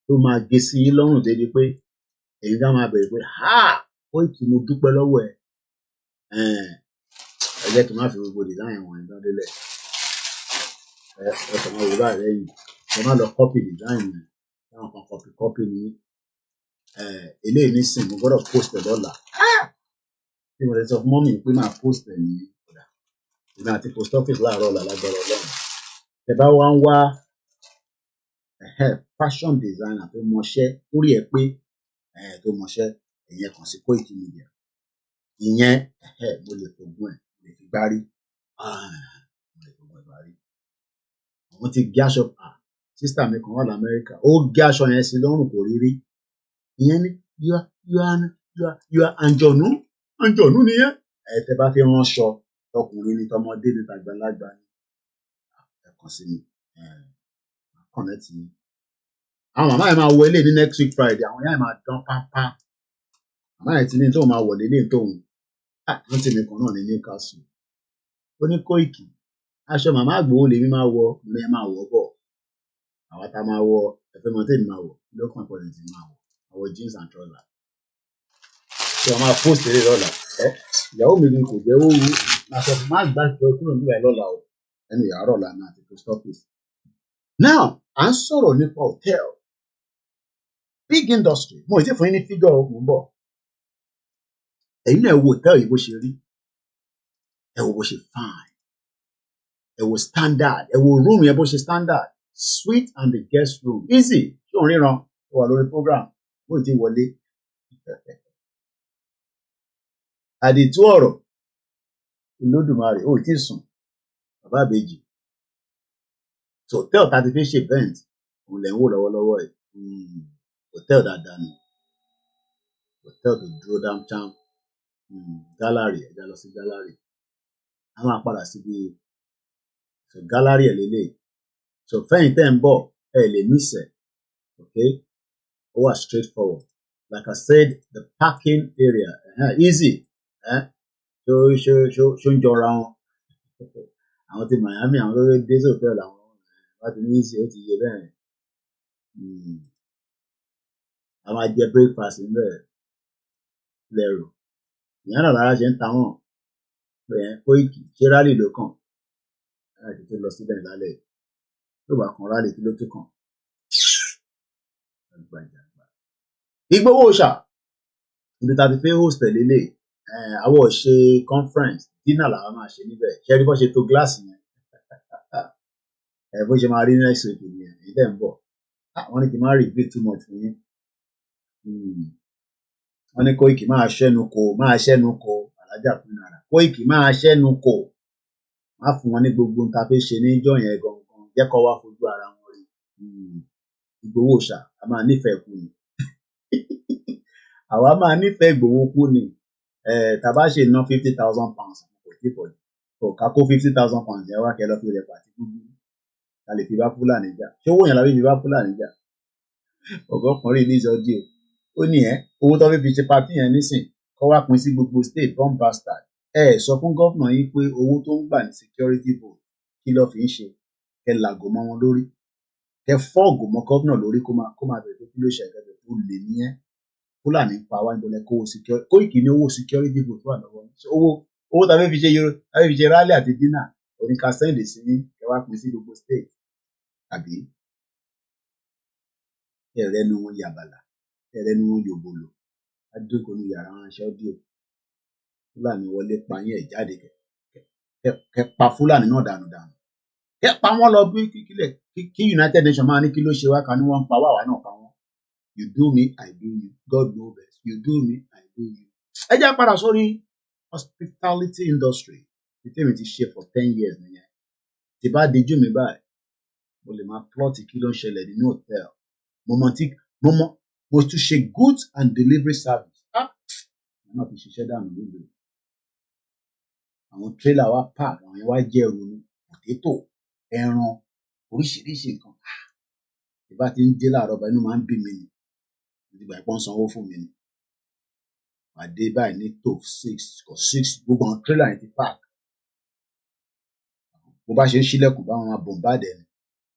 tó máa gé sí yín lọ́rùn débi pé èyí ká máa bẹ̀rẹ̀ pé Koiki mo dúpẹ́ lọ́wọ́ ẹ jẹ́ kí n má fi gbogbo design wọn ìdán délẹ̀ ẹ kàn máa wò báyìí lẹ́yìn ẹ má lọ copy design yẹn táwọn kan copy ní eléyìí nísìnyí mo gbọ́dọ̀ post ẹ̀ lọ́la tí mo lè sọ fún mọ́mì pé máa post ẹ̀ ní ọ̀dà ìgbà àti post office láàárọ̀ ọ̀la lágbára Ọlọ́run ẹ bá wá ń wá fashion designer tó mọṣẹ́ lórí ẹ pé tó mọṣẹ́ ìyẹn kàn sí Koiki Media ìyẹn mo lè fògùn ẹ̀ mo lè fi gbárí àwọn ti gé aṣọ sísítà mi kan wà lamẹ́ríkà ó gé aṣọ yẹn sí lọ́rùn kò rí rí ìyẹn ní you are àǹjọ̀nú nìyẹn tẹ bá fi ránṣọ tọkùnrin ní tọmọdé ní tàgbàlagbà ní ẹ kàn sí mi connect mi àwọn màmá yẹn máa wọ ilé ní next week Friday àwọn yẹn máa dán pápá màmá yẹn ti ní tóun máa wọlé ilé tóun wọ́n ti mi kan náà ní Newcastle ó ní Koiki aṣọ màmá Ìgbòho lèmi máa wọ ní ẹ máa wọ bọ̀ àwa tá máa wọ ẹfẹ mọ tèmi máa wọ lọkàn ìpọlẹ tí máa wọ àwọn jeans and trousers ṣé wọn máa post eré lọ́la ìyàwó mi ni kò jẹ́ owó máa sọ fún má gbà jọ kúrò nígbà yẹn lọ́la o ẹnu ìyàrá ọ̀la náà àti post office. Now à ń sọ̀rọ̀ nípa hotel big industry mo ì tí fún yín ní figure mo ń bọ̀ ẹ̀yin náà ẹ wo hotel yìí bó ṣe rí ẹ wo bó ṣe fine ẹ wo standard ẹ wo room yẹn bó ṣe standard suite and the guest room easy ṣé òun ríran ó wà lórí program bó ti wọlé àdìtú ọ̀rọ̀ Olódùmarè ó ti sùn bàbá àbèjì so hotel tá a ti fi ṣe event òun lẹ̀ ń wò lọ́wọ́lọ́wọ́ ẹ̀ hotel dáadáa ni hotel tó dúró dáńtán gallery ẹ̀dá lọ sí gallery a máa padà síbi so gallery ẹ̀ lélẹ̀ so fẹ́yìn tẹ́ ń bọ̀ ẹ lè miss ẹ̀ okay ó wà straightforward like I said the parking area easy ṣó ń jọra wọn àwọn ti Miami àwọn lórí dé hotel àwọn láti ní easy ó ti yé bẹ́ẹ̀ a máa jẹ breakfast níbẹ̀ lẹ́rù ìyá náà lára ṣe ń ta wọ́n bẹ́ẹ̀ Koiki ṣé rálì ló kàn láti tó lọ síbẹ̀ lálẹ́ tó bá kan rálì kí ló tó kàn Àgbàjàgbà. Igboho ṣá ibi tá a ti fẹ́ host lélẹ̀ àwọn ò ṣe conference dinner làwọn máa ṣe níbẹ̀ ṣé ẹni bó ṣe to gíláàsì yẹn bó ṣe máa rí next week nìyẹn èyí tẹ̀ ń bọ̀ wọ́n ní kí n má reveal too much fún yín wọ́n ní Koiki máa ṣẹ́nu kò alájà fún náírà Koiki máa ṣẹ́nu kò má fún wọn ní gbogbo nǹkan tá a fẹ́ ṣe níjọ́ yẹn gangan jẹ́ kó wá fojú ara wọn rí Igboho ṣá a máa nífẹ̀ẹ́ kú ni àwa máa nífẹ̀ẹ́ Igboho kú ni tàbá ṣe ná £50,000 kò tí pọ̀ jù kò ká kó £50,000 yẹn wá kẹ́ lọ́ fi rẹ̀ pàtí gbogbo ta lè fi bá Fúlàní jà ṣé owó yẹn la fi bá Fúlàní jà ọgọ́kùnrin ní ìsọjí ó ní owó tó fi ṣe pàtí yẹn nísìn kó wá pín sí gbogbo state bomb bastard sọ fún gọ́fìnà yín pé owó tó ń gbà ní security vote kí ló fi ń ṣe kẹ làgò mọ́ wọn lórí kẹ fọ́ọ̀gù mọ́ gọ́fìnà lórí kó máa bẹ̀rẹ̀ pé kí ló ṣẹlẹ̀ bẹ̀rẹ̀ tó lè níyẹn Fúlàní pa wá níbo lẹ kó owó security Koiki ní owó security vote wà lọ́wọ́ owó tá a fẹ́ fi ṣe rally àti dinner oníka sẹ́ǹdì sí kẹ wá pín sí gbogbo state àbí ẹ̀rẹ́ nu wọn yàbàlà ẹ̀rẹ́ nu wọn yòbòlò adókòó ní yàrá ránṣẹ́ díò Fúlàní wọlé pa yín ẹ̀ jáde kẹ pa Fúlàní náà dànù kẹ pa wọ́n lọ bí kí United Nations máa ní kí ló ṣe wá ká ní wọ́n ń pa wàwá náà pa wọ́n you do me I do you God know best you do me I do you. ẹ jẹ́ padà sórí hospitality industry tí tèmi ti ṣe for 10 years nìyẹn tí bá dijú mi báyìí mo lè máa plot kí ló ń ṣẹlẹ̀ nínú hotel mo tún ṣe goods and delivery service mo náà fi ṣiṣẹ́ dànù nílùú àwọn trailer wa park àwọn yẹn wá jẹ́ ẹrù ní potato ẹran oríṣiríṣi nǹkan tí bá ti ń dé láàárọ̀ bá inú máa ń bí mi ni ìgbà ìpọ́n sanwó fún mi ni pàdé báyìí ní tó 6 gbogbo àwọn trailer yẹn ti park bó bá ṣe ń ṣílẹ̀kùn báwọn máa bombard ẹ̀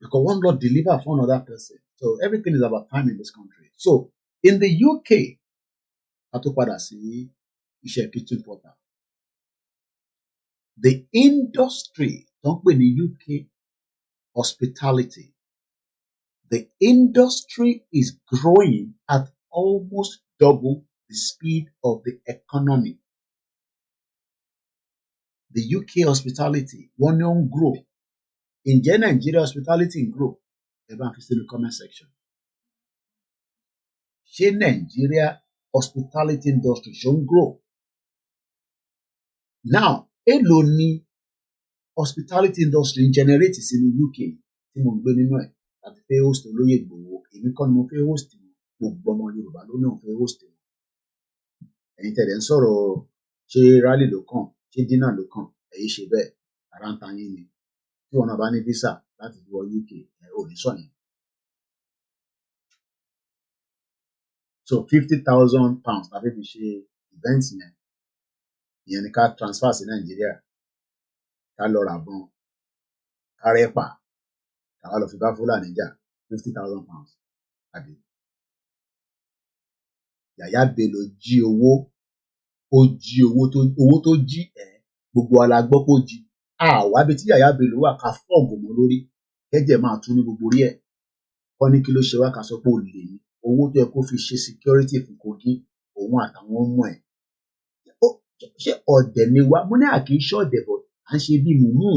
because one Lord deliver for another person so everything is about time in this country so in the UK a tó padà sí iṣẹ́ kitchen porter the industry tó ń pè ní UK hospitality the industry is growing at almost double the speed of the economy. The UK hospitality wọ́n ní ó ń grow. Ǹjẹ́ Nigeria hospitality ń grow? Ẹ bá ń fi sínú comment section. Ṣé Nigeria hospitality industry ṣó ń grow? Now, èló ni hospitality industry ń generate sínú UK tí mo ń gbé nínú ẹ̀ láti fẹ́ host olóyè Ìgbòho èmi kọ́ ni mo fẹ́ host gbogbo ọmọ Yorùbá ló ní òun fẹ́ host wọn ẹ̀yin tẹ̀lé ń sọ̀rọ̀ ṣé rally ló kàn ṣé dinner ló kàn ẹ̀yin ṣe bẹ́ẹ̀ ara ń ta yín ni tí wọn náà bá ní visa láti wọ UK ò ní sọ yẹn so £50,000 tàbí fi ṣe event yẹn ìyẹn ni ká transfer sí Nàìjíríà ká lọ rà bọ́n ká rẹ́pà ká wá lọ fi bá Fúlàní jà £50,000 àbí Yàyà Bello jí owó tó jí gbogbo alágbọ́ kó jí àwa bí tí Yàyà Bello wà ká fọ́ọ̀gù mọ́ lórí kẹ́jẹ̀ máa tún ní gbogbo orí ẹ̀ kọ́ ní kí ló ṣe wá ká sọ pé ó lè ní owó tó yẹ kó fi ṣe security fún Kogi òun àtàwọn ọmọ ẹ̀ ṣé ọ̀dẹ̀ ni wá mo ní àkíyèsí ọ̀dẹ̀ bọ̀ à ń ṣe bí mùmú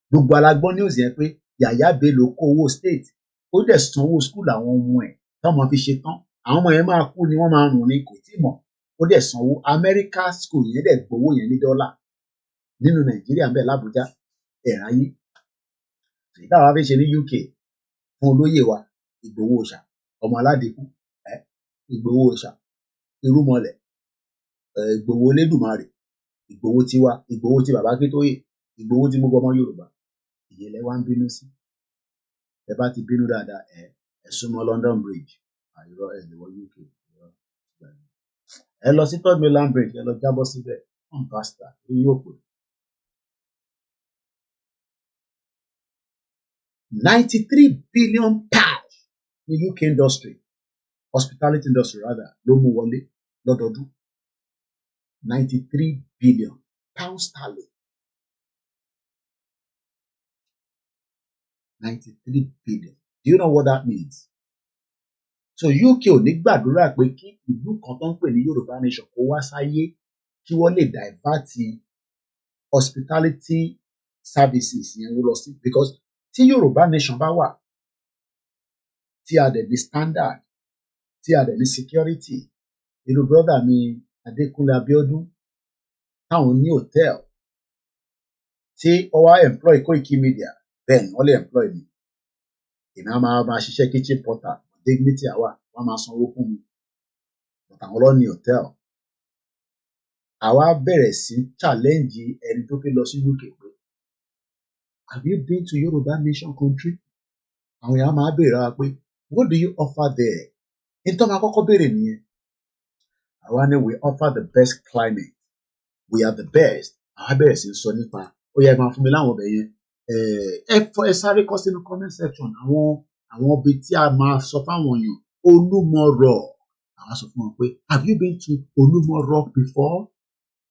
gbogbo alágbọ́ news yẹn pé Yàyà Bello kó owó state ó dẹ̀ sanwó school àwọn ọmọ ẹ̀ táwọn fi ṣe tán àwọn ọmọ yẹn máa kú ni wọ́n máa rùn ní kò tí mọ̀ ó dẹ̀ sanwó America school yẹn dẹ̀ gbowó yẹn ní dọ́là nínú Nàìjíríà ń bẹ l'Àbújá ẹ̀ráyé èyí táwa fi ṣe ní UK fún olóyè wa Ìgbòho Òòṣà ọmọ aládìkú Ìgbòho Òòṣà irúmọlẹ̀ Ìgbòho Elédùmarè Ìgbòho tiwa Ìgbòho ti bàbá Akintoye Ìgbòho ti gbogbo ọmọ Yorùbá ìyẹn lẹ wá ń bínú sí ẹ bá ti bínú dáadáa ẹ súnmọ́ London Bridge àìrọ ẹ lè wọ UK ẹ lọ sí 3rd Mainland Bridge ẹ lọ jábọ́ síbẹ̀ on pasta ní yóò pè 93 billion pounds ní UK industry hospitality industry rather ló mú wọlé lọ́dọọdún 93 billion pounds sterling 93 billion do you know what that means So UK ò ní gbàdúrà pé kí ìlú kan tó ń pè ní Yorùbá nation kó wá sáyé kí wọ́n lè divert hospitality services yẹn lọ sí, because tí Yorùbá nation bá wà tí a dẹ̀ ní standard tí a dẹ̀ ní security, irú brother mi Adékúnlé Abíọ́dún táwọn ní hotel tí ó wá employ Koiki Media, bẹ́ẹ̀ ni wọ́n lè employ mi, èmi á máa ṣiṣẹ́ kitchen porter, dignity àwa wọ́n máa sanwó fún mi, but àwọn ló ní hotel. Àwa bẹ̀rẹ̀ sí challenge ẹni tó fẹ́ lọ sí UK pé have you been to Yorùbá nation country? Àwọn èèyàn máa béèrè wa pé what do you offer there? Nítorí máa kọ́kọ́ béèrè nìyẹn. Àwa ni we offer the best climate, we are the best. Àwa bẹ̀rẹ̀ sí sọ nípa ó yẹ máa fún mi láwọn ọbẹ̀ yẹn. Ẹ sáré kọ sínú comment section àwọn ibi tí a máa sọ fáwọn èèyàn. Olúmọ Rock. Àwa sọ fún wọn pé have you been to Olúmọ Rock before?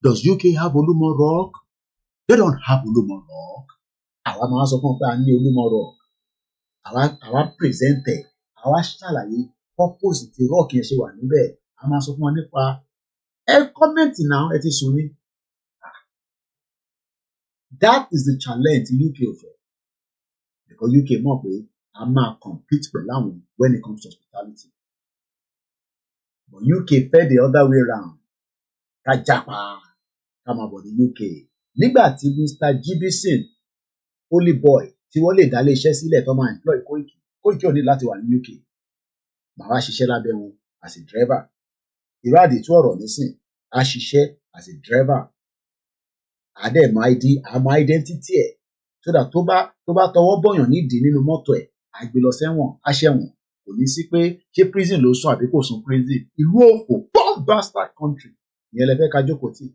Does UK have Olúmọ Rock? They don't have Olúmọ Rock. Àwa máa sọ fún wọn pé a ní Olúmọ Rock. Àwa present ẹ̀, àwa ṣàlàyé purpose tí rock yẹn ṣe wà níbẹ̀. A máa sọ fún wọn nípa comment náà ẹ ti sùn ní. That is the challenge tí UK ò fẹ́, because UK mọ̀ pé a máa compete pẹ̀lú àwọn when it comes to hospitality. But UK fẹ́ the other way round. Ká japa ká máa bọ̀ ní UK. Nígbà tí Mr. Gibson Holy Boy tí wọ́n lè dá ilé iṣẹ́ sílẹ̀ tó máa employ Koiki ò ní láti wà ní UK. Màá wá ṣiṣẹ́ lábẹ́ wọn as a driver. Irú àdìtú ọ̀rọ̀ nísìn á ṣiṣẹ́ as a driver. Àmọ́ identity ẹ̀ so that tó bá tọwọ́ bọ̀yàn nídìí nínú mọ́tò ẹ̀ á gbé lọ sẹ́wọ̀n á ṣẹ̀wọ̀n. Kò ní sí pé ṣé prison ló sùn àbí kò sùn prison. Ìlú òfò poor bastard country ìyẹn lẹ fẹ́ ká jókòó tì.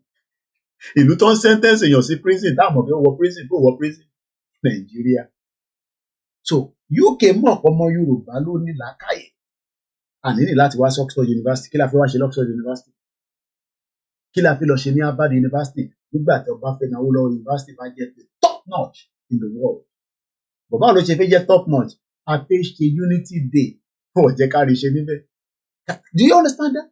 Ìlú tó ń sentence èèyàn sí prison táwọn ọmọ wọ prison kò wọ prison Nàìjíríà. So UK mọ̀ ọmọ Yorùbá ló ní làákàyè. Àní ní láti wá sí Oxford University. Kí la fi wá ṣe Oxford University? Kí la fi lọ ṣe ní Harvard University nígbà tí Ọbáfẹ́mi Awólọ́wọ̀ University bá jẹ́ pé top notch in the world? Bàbá ló ṣe fẹ́ jẹ́ top notch. A fẹ́ ṣe Unity Day fún ọ̀jẹ̀ kárí ṣe níbẹ̀. Do you understand that?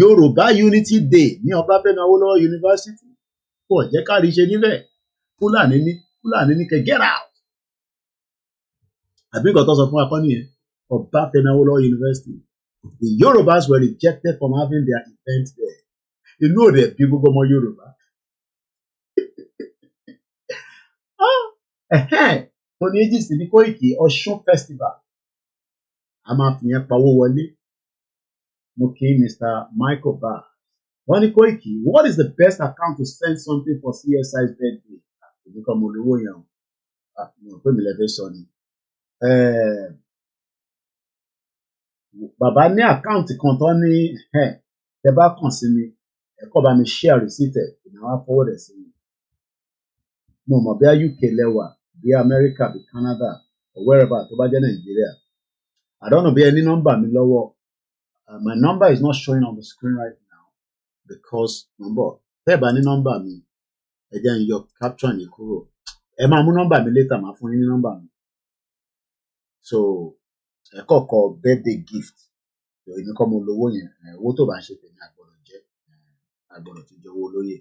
Yorùbá Unity Day ní Ọbáfẹ́mi Awólọ́wọ̀ University fún ọ̀jẹ̀ kárí ṣe níbẹ̀. Fúlàní ní kẹ́ get out. Àbí nǹkan tó sọ fún akọ́ni yẹn. Ọbáfẹ́mi Awólọ́wọ̀ University. The Yorubas were rejected from having their event there. Inú òde bí gbogbo ọmọ Yorùbá. Tony Ejis ní Koiki Ọ̀ṣun festival. A máa fi yẹn pawó wọlé. Mo kí Mr. Michael Barr. Wọ́n ní Koiki, what is the best account to send something for CSI's birthday? Ìdíkọ̀ mo lówó yẹn o. Mo pè mí lẹ́fẹ̀ẹ́ sọ ni. Bàbá ní àkáǹtì kan tó ní ẹ bá kàn sí mi ẹ kọ́ bá mi share receipt ẹ̀ ìnáwó forward ẹ̀ sí mi. Mo mọ̀ bí UK lẹ́wà bí America bí Canada or wherever tó bá jẹ́ Nàìjíríà. I don't know bí ẹ ní nọ́mbà mi lọ́wọ́. My number is not showing on the screen right now because tẹ́ ẹ bá ní nọ́mbà mi ẹ jẹ́ n yọ capture yẹn kúrò. Ẹ máa mú nọ́mbà mi later máa fún yín ní nọ́mbà mi. So ẹ kọ́kọ́ birthday gift èmi kọ́ mo lówó yẹn owó tó bá ń ṣe tèmi àgbọ̀dọ̀ jẹ́ àgbọ̀dọ̀ tó jẹ́ owó olóyè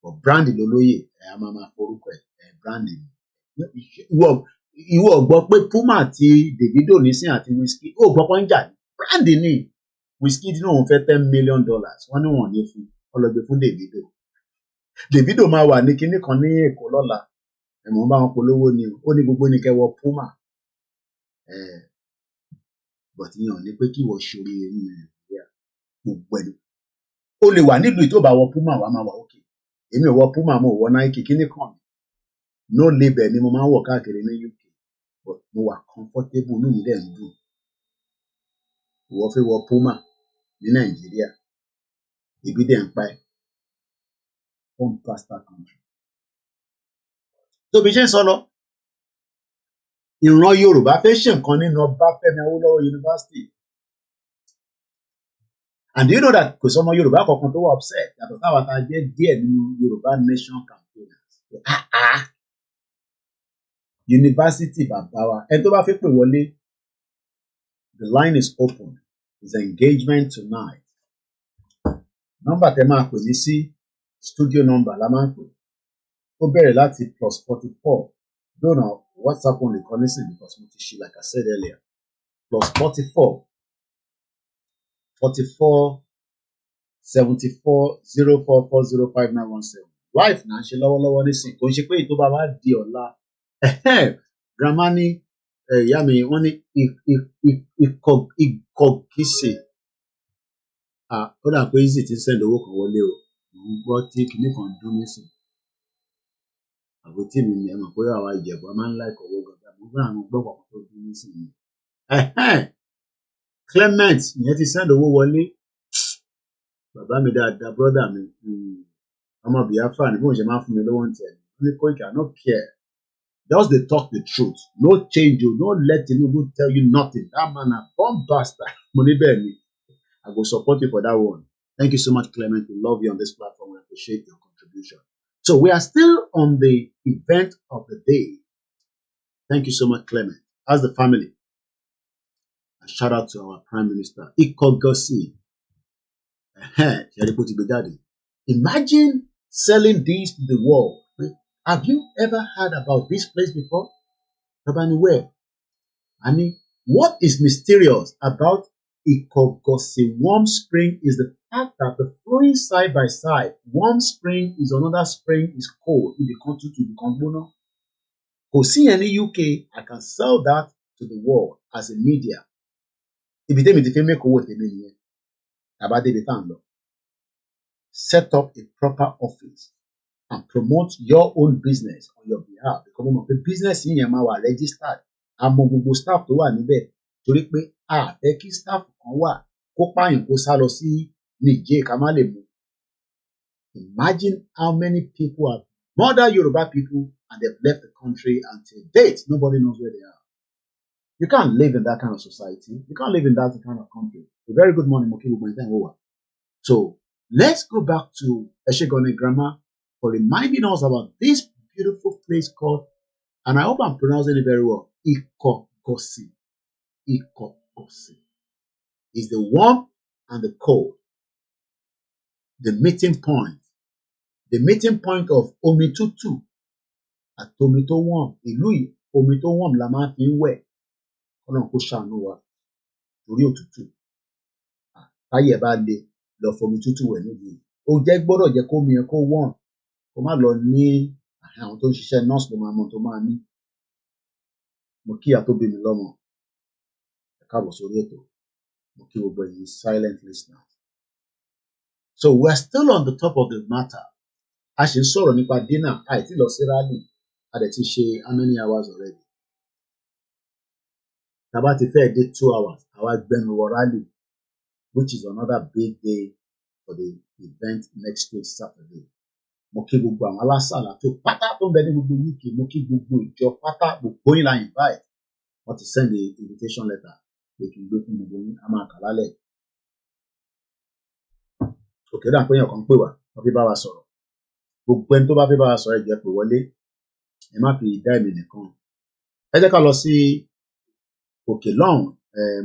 but brand lolóyè a máa forúkọ ẹ̀ brand ni. Ìwọ gbọ́ pé Puma àti Davido nísìn àti Wizkid ó gbọ́ pé ń jà ní brand ni. Wizkid náà wọ́n fẹ́ $10 million wọ́n ní wọ́n ní fún ọlọ́gbẹ́ fún Davido máa wà ní kinní kan ní Èkó lọ́la ẹ̀mọ́ bá wọn polówó ni ó ní gbogbo ní kẹwọ́ Puma. But yẹn ò ní pé kí wọ́n ṣorí ẹ̀yìn Nàìjíríà gbogbo ẹni. O lè wà nílùú tó bá wọ Puma wà máa wà òkè. Èmi ò wọ Puma mo wọ Nike kíní kan. No label ni mo máa ń wọ̀ káàkiri ní UK. But mo wà comfortable inú mi dẹ̀ ń dùn. Ìwọ fẹ́ wọ Puma ní Nàìjíríà. Ibi dẹ̀ ń pa ẹ́. Home pastor country. Tóbi ṣe ń sọ lọ. Ìran Yorùbá fẹ́ ṣe nǹkan nínú Ọbáfẹ́mi Awólọ́wọ̀ University. And do you know that kò sọmọ Yorùbá kankan tó wà upset yàtọ̀ táwa ta jẹ́ díẹ̀ nínú Yorùbá nation campaigners. University bàbá wa ẹni tó bá fẹ́ pè wọlé The line is open. It's engagement tonight. Number tẹ́ máa pè mí sí studio number la máa ń pè. Ó bẹ̀rẹ̀ láti +44. Don't know what's happened with Connection because mo ti ṣí like I said earlier. +44 44 74 04405917. Life náà ṣe lọ́wọ́lọ́wọ́ nísìnyí kò ń ṣe pé ètò bá wá di ọ̀la. Grandma ní ìyá mi wọ́n ní ìkọ̀gísè. Ó dà pé easy ti send owó kan wọlé o. Mo ń gbọ́ tí kinní kan dún nísìn. Àbótí mi ni ẹ mọ̀ pé àwa Ìjẹ̀bú a máa ń láìkọ̀ owó gan-an. Mo gbọ́ àwọn gbọ́ kan tó dún nísìn yìí. Clement ìyẹn ti send owó wọlé. Bàbá mi dáadáa brother mi ọmọ Biafra ni bóun ṣe máa ń fún mi lówó ń tẹ̀. Wọ́n ní Koiki, I no care. Just dey talk the truth. No change o. No let Tinubu tell you nothing. That man na bomb bastard. Mo ní bẹ́ẹ̀ ni. I go support you for that one. Thank you so much, Clement. We love you on this platform. We appreciate your contribution. So we are still on the event of the day. Thank you so much, Clement. As the family. And shout out to our Prime Minister, Ikogosi. Imagine selling this to the world. Have you ever heard about this place before? Anywhere. I mean, what is mysterious about Ikogosi Warm Spring is the fact that the flowing side by side. Warm spring is another spring is cold. In the country to become bono. Kò sí any UK, I can sell that to the world as a media. If you tell me to make owó tèmi nìyẹn, about the time. Set up a proper office and promote your own business on your behalf. Because the business in yẹn máa wà registered. Àmọ́ gbogbo staff tó wà níbẹ̀ torí pé fẹ́ kí staff kan wà kó pààyàn kó sá lọ sí Niger ká má lè mú. Imagine how many people have murdered Yoruba people and they've left the country until date. Nobody knows where they are. You can't live in that kind of society. You can't live in that kind of country. A very good morning, Mokibu Gwentenwowa. So let's go back to Eshegone Grandma for reminding us about this beautiful place called, and I hope I'm pronouncing it very well, Ikogosi. Ikogosi is the warm and the cold, the meeting point of omi tútù àti omi tó warm. Ìlú yìí omi tó warm la máa fi ń wẹ̀. Ọlọ́run kó ṣàánú wa torí òtútù. Táyé bá le lọ fomi tútù wẹ̀ níbi. Ó jẹ́ gbọ́dọ̀ jẹ́ kó omi yẹn kó warm. Kó má lọ ní àwọn tó ń ṣiṣẹ́ nurse ló máa mọ̀ tó máa ní. Mo kí ìyá tó bí mi lọ́mọ. Ẹ káàbọ̀ sórí ètò. Mo kí gbogbo ẹ̀yin silent listeners. So we are still on the top of the matter. A ṣe ń sọ̀rọ̀ nípa dinner. Àìtí lọ sí rally. A dẹ̀ ti ṣe how many hours already? Tàbá ti fẹ́ dé 2 hours. Àwa gbẹnu wọ rally, which is another big day for the event next week Saturday. Mo kí gbogbo àwọn alásàlá tó pátá tó ń bẹ ní gbogbo UK. Mo kí gbogbo ìjọ pátá gbogbo yín la invite. Wọ́n ti send the invitation letter. Pé kí n gbé fún gbogbo yín. A máa kà lálẹ́. Òkè dà pé èèyàn kan pè wá. Wọ́n fi bá wa sọ̀rọ̀. Gbogbo ẹni tó bá fi bá wa sọ̀rọ̀ ẹ jẹ́ pé wọlé. Ẹ má fi dá èmi nìkan. Ẹ jẹ́ ká lọ sí òkè lọ́hùn.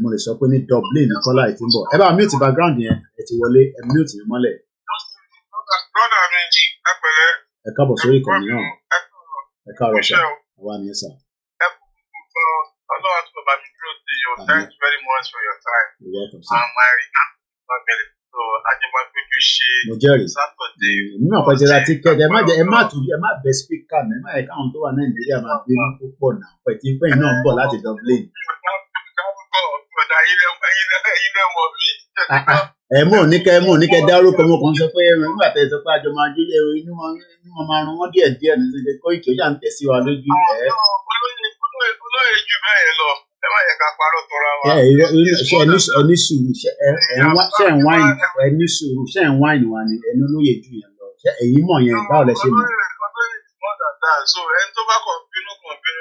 Mo lè sọ pé ní Dublin ní Kọ́lá ìtì ń bọ̀. Ẹ bá mute background yẹn. Ẹ ti wọlé. Ẹ mute yẹn mọ́lẹ̀. Ẹ káàbọ̀ sórí ìkànnì náà. Ẹ káàárọ̀ sà. Àwa nìyẹn sà. Thanks very much for your time. You're welcome, sir. My regards to family. So I just want to Mo jẹ́rìí. Saturday. Èmi náà kọjá ra tíkẹ́ẹ̀tì. Ẹ má bẹ spíkà náà. Ẹ má yẹ káwọn tó wà Nàìjíríà máa bínú púpọ̀ náà. Pẹ̀tí pẹ́yìn náà ń bọ̀ láti Dublin. Mo ní kẹ́ dárúkọ mo kàn sọ pé nígbà tẹ́ sọ pé àjọ máa jó inú wọn máa rún wọn díẹ̀ ní ṣe Koiki ó yà ń tẹ̀ sí wa lójú. Olóyè jù bẹ́ẹ̀ lọ. Ẹ má yẹ ká parọ́ tọra wa. Ṣé ẹni sùúrù ṣé ẹ̀ ń wáìnì wa ni ẹni olóyè jù yẹn lọ. Ṣé ẹ̀yin mọ̀ yẹn báwo lẹ ṣe mọ̀? So ẹni tó bá kàn bínú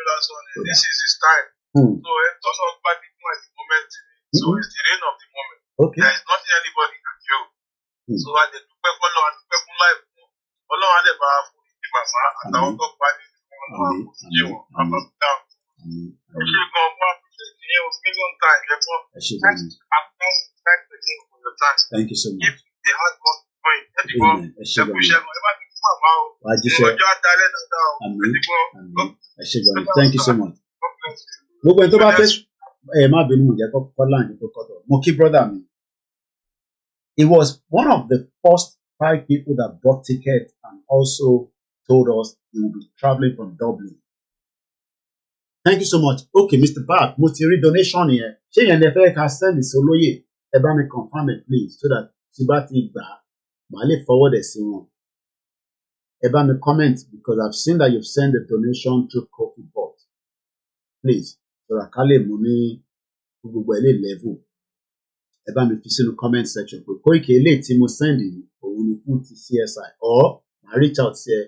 lásán ni this is his time. So ẹni tó sọ gbá nínú at the moment. So it's the reign of the moment. Okay. There is nothing anybody can do. So a lè dúpẹ́ fọ́lọ́ a dúpẹ́ fún láì fún wọn. Ọlọ́run á lè bá fún ìdí màmá àtàwọn tó pa ní ìfún wọn àkóso wọn. Ṣé gan-an wọ́n á fi ṣe ìyẹn million times ẹ for your time. Thank you so much. If they had more point, Amen. Ẹ ṣé gan ni. Wàá jíṣẹ́. Àmín. Ẹ ṣé gan ni. Thank you so much. Gbogbo ẹni tó bá fẹ́ má bínú mo jẹ́ kọ́ láǹdì tó kọ́tọ̀. Mo kí brother mi. He was one of the first 5 people that bought tickets and also told us he will be traveling from Dublin. Thank you so much. Okay, Mr. Park, mo ti rí donation yẹn. Ṣé yẹn lè fẹ́ ká send ìsolóyè? Ẹ bá mi confirm it please so that tí bá ti gbà màá lè forward ẹ̀ sí wọn. Ẹ bá mi comment because I've seen that you've sent a donation through Koiki bot. Please, so that ká lè mú ní gbogbo ẹ̀ lè level. Ẹ bá mi fi sínú comment section pé Koiki eléyìí tí mo send yìí òun ni fún ti CSI or màá reach out sí ẹ.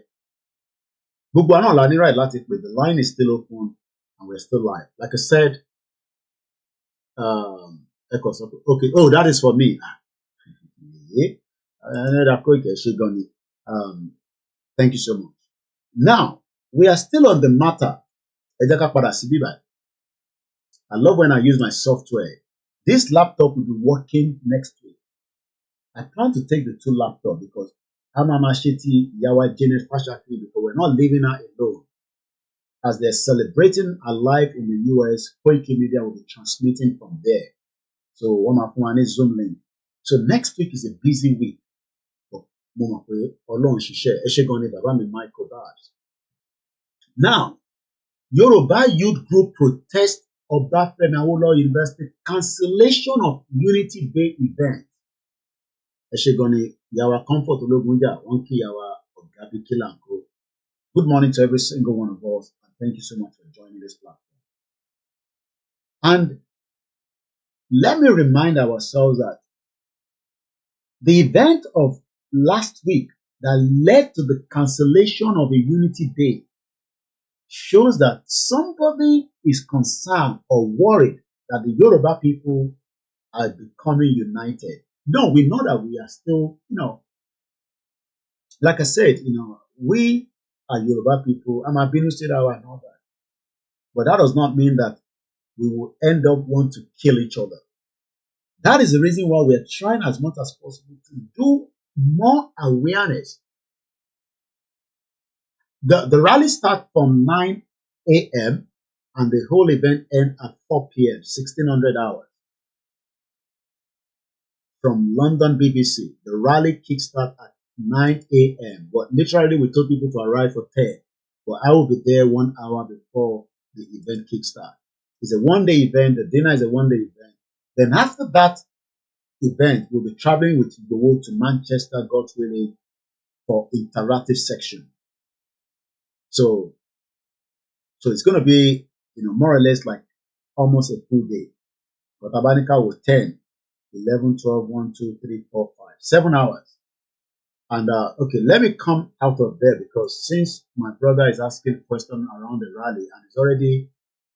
Gbogbo àná la ní right láti pè the line is still open and we're still live. Like I said, okay, oh that is for me. Thank you so much. Now, we are still on the matter. I love when I use my software. This laptop will be working next week. I plan to take the 2 laptops because Amama Sheti, Yawa Janet Pashaki, because we're not leaving her alone. As they're celebrating her life in the US, Koiki Media will be transmitting from there. So, one of one is Zoom link. So, next week is a busy week. Now, Yoruba Youth Group protest Obafemi Awolowo University cancellation of Unity Day event. Yawa Comfort Ologunja, Wonki Yawa Ogabi Kilanko. Good morning to every single one of us, and thank you so much for joining this platform. And let me remind ourselves that the event of last week that led to the cancellation of a Unity Day shows that somebody is concerned or worried that the Yoruba people are becoming united. No, we know that we are still, like I said, we are Yoruba people. I'm a Benue State, I know that. But that does not mean that we will end up wanting to kill each other. That is the reason why we are trying as much as possible to do more awareness. The rally starts from 9 a.m. and the whole event ends at 4 p.m., 1600 hours. From London BBC, the rally kickstarts at 9 a.m. But literally we told people to arrive for 10. But I will be there 1 hour before the event kickstarts. It's a one-day event. The dinner is a one-day event. Then after that event, we'll be traveling with Igboho to Manchester, God willing, for interactive section. So it's going to be, more or less like almost a full day. But Tabanika was 10, 11, 12, 1, 2, 3, 4, 5, 7 hours. And, okay, let me come out of there because since my brother is asking a question around the rally and it's already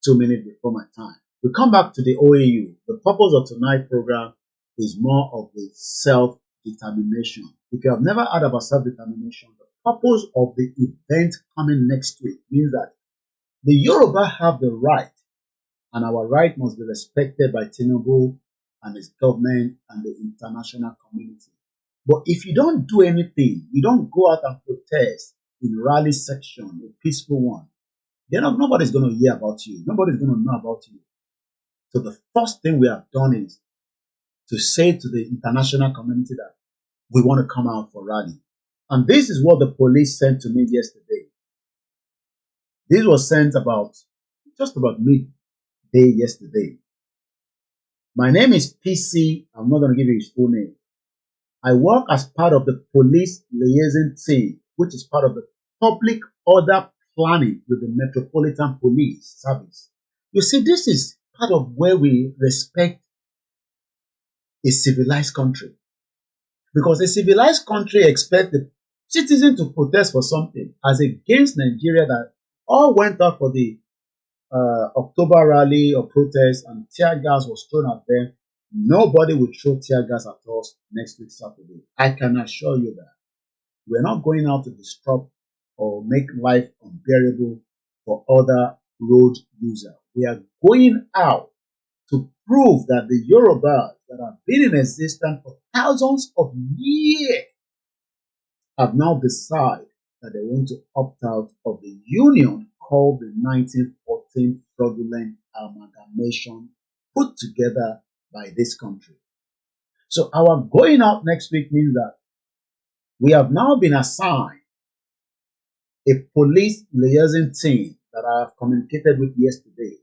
2 minutes before my time, we come back to the OAU. The purpose of tonight's program is more of the self-determination. If you have never heard about self-determination, the purpose of the event coming next week means that the Yoruba have the right, and our right must be respected by Tinubu and his government and the international community. But if you don't do anything, you don't go out and protest in rally section, a peaceful one, then nobody's going to hear about you. Nobody's going to know about you. So the first thing we have done is to say to the international community that we want to come out for rally. And this is what the police sent to me yesterday. This was sent just about midday yesterday. My name is PC. I'm not going to give you his full name. I work as part of the police liaison team, which is part of the public order planning with the Metropolitan Police Service. You see, this is part of where we respect a civilized country. Because a civilized country expects the citizen to protest for something, as against Nigeria that all went out for the October rally or protest and tear gas was thrown at them. Nobody will throw tear gas at us next week Saturday. I can assure you that. We're not going out to disrupt or make life unbearable for other road users. We are going out to prove that the Yorubas that have been in existence for thousands of years have now decided that they want to opt out of the union called the 1914 fraudulent amalgamation put together by this country. So our going out next week means that we have now been assigned a police liaison team that I have communicated with yesterday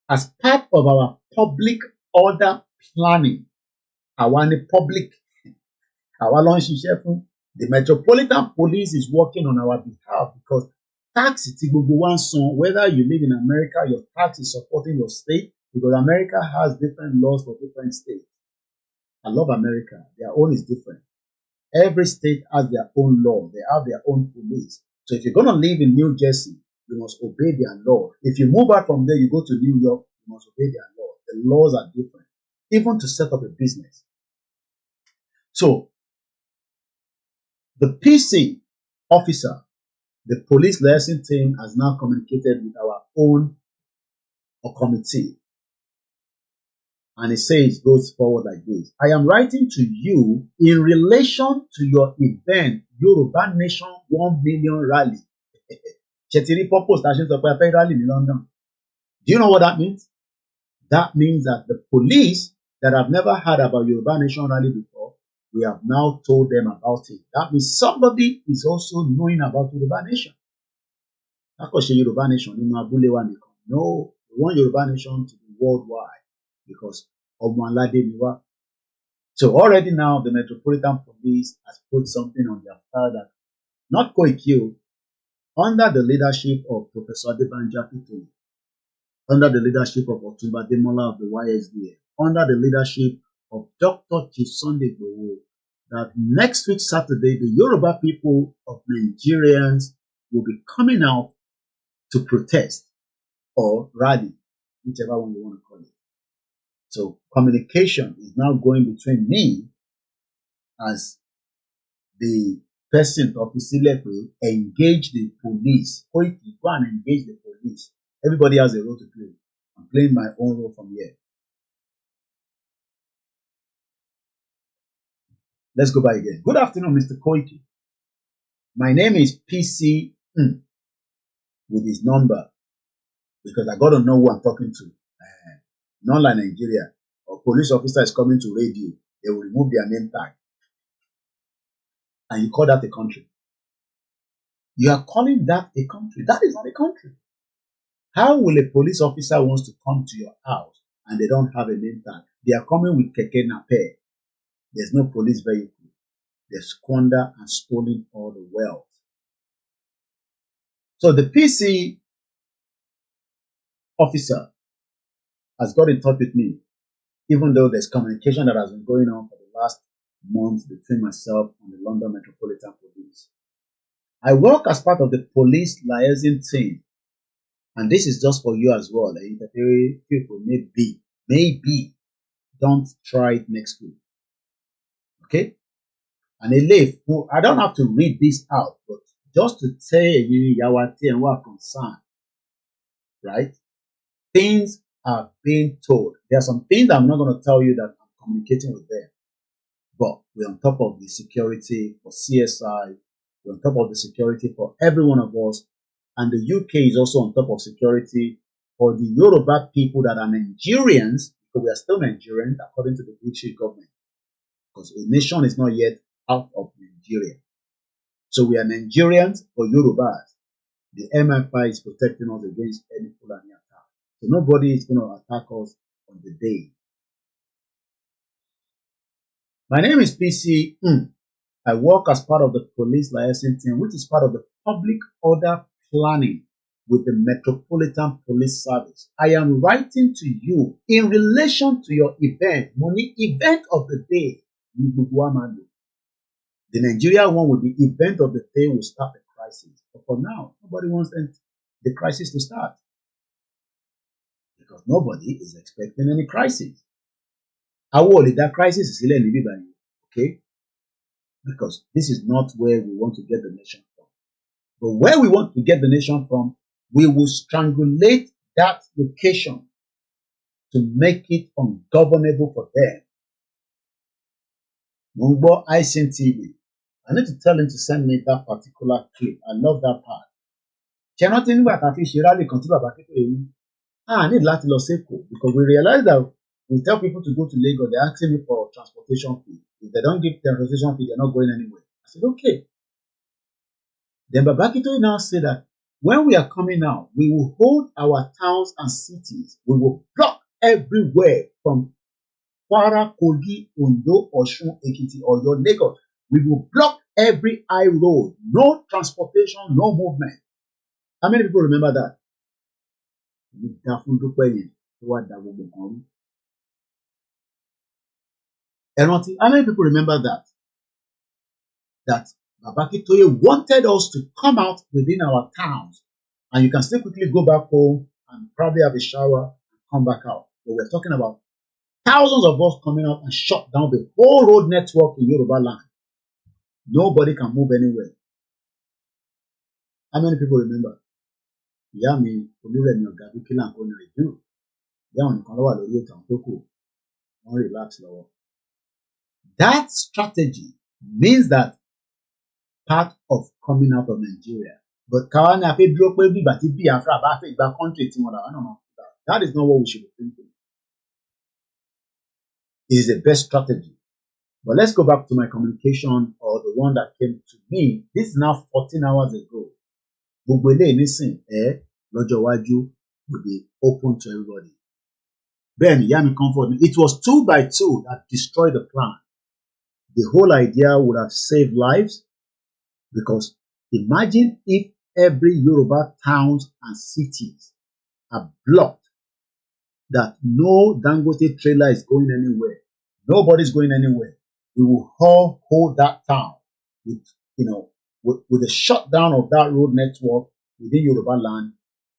as part of our public order planning. Our public, our launch the Metropolitan Police is working on our behalf because tax is one son. Whether you live in America, your tax is supporting your state because America has different laws for different states. I love America. Their own is different. Every state has their own law. They have their own police. So if you're going to live in New Jersey, you must obey their law. If you move out from there, you go to New York, you must obey their law. The laws are different, even to set up a business. So the PC officer, the police liaison team, has now communicated with our own committee. And it says, goes forward like this. I am writing to you in relation to your event, Yoruba Nation 1 million rally. Chetiri purpose rally in London. Do you know what that means? That means that the police that have never heard about Yoruba Nation rally before, we have now told them about it. That means somebody is also knowing about Yoruba Nation. Yoruba Nation, no, we want Yoruba Nation to be worldwide. Because of Omoalade Niwa. So already now the Metropolitan Police has put something on their file that not Koiki, under the leadership of Professor ADEBANJI Akintoye, under the leadership of Otumba Demola of the YSDA, under the leadership of Dr. Chief Sunday Igboho, that next week Saturday the Yoruba people of Nigerians will be coming out to protest or rally, whichever one you want to call it. So communication is now going between me as the person of the engage the police. Koiki, go and engage the police. Everybody has a role to play. I'm playing my own role from here. Let's go by again. Good afternoon, Mr. Koiki. My name is PC with his number because I got to know who I'm talking to. Not like Nigeria, or police officer is coming to radio, they will remove their name tag. And you call that a country. You are calling that a country. That is not a country. How will a police officer wants to come to your house and they don't have a name tag? They are coming with keke nape. There's no police vehicle. They squander and stolen all the wealth. So the PC officer has got in touch with me, even though there's communication that has been going on for the last month between myself and the London Metropolitan Police. I work as part of the police liaison team, and this is just for you as well. The people maybe don't try it next week. Okay? And I don't have to read this out, but just to tell you, Yawati and what concerned, right? Things are being told. There are some things that I'm not going to tell you that I'm communicating with them. But we're on top of the security for CSI. We're on top of the security for every one of us. And the UK is also on top of security for the Yoruba people that are Nigerians, because we are still Nigerians according to the British government. Because a nation is not yet out of Nigeria. So we are Nigerians for Yorubas. The MFI is protecting us against any Fulani attack. So nobody is going to attack us on the day. My name is PC. I work as part of the police liaison team, which is part of the public order planning with the Metropolitan Police Service. I am writing to you in relation to your event, money event of the day. The Nigeria one will be event of the day will start the crisis. But for now, nobody wants the crisis to start. Because nobody is expecting any crisis. That crisis is still in okay? Because this is not where we want to get the nation from. But where we want to get the nation from, we will strangulate that location to make it ungovernable for them. Mungbo Icing TV. I need to tell him to send me that particular clip. I love that part. Ṣé rántí nígbà tá a fi ṣe rally kan tí bàbá Akintoye ní? I need láti lọ sẹ́kọ̀ọ́ because we realize that we tell people to go to Lagos, they're asking me for transportation fee. If they don't give transportation fee, they're not going anywhere. I said, okay. Then Baba Akintoye now said that when we are coming out, we will hold our towns and cities. We will block everywhere from Kwara, Kogi, Ondo, Osun, Ekiti, Oyo, Lagos. We will block every high road. No transportation, no movement. How many people remember that? How many people remember that? That Baba Akintoye wanted us to come out within our towns. And you can still quickly go back home and probably have a shower and come back out. But we're talking about thousands of us coming out and shut down the whole road network in Yoruba land. Nobody can move anywhere. How many people remember? Yami, Oluwole, Ogabi, Kila, and I do. Relax. That strategy means that part of coming out of Nigeria. But that is not what we should be thinking. It is the best strategy. But let's go back to my communication or the one that came to me. This is now 14 hours ago. Lọ́jọ́ iwájú will be open to everybody. Ben, Yami comfort me. It was 2 by 2 that destroyed the plan. The whole idea would have saved lives because imagine if every Yoruba towns and cities are blocked, that no Dangote trailer is going anywhere. Nobody's going anywhere. We will all hold that town with, with the shutdown of that road network within Yoruba land.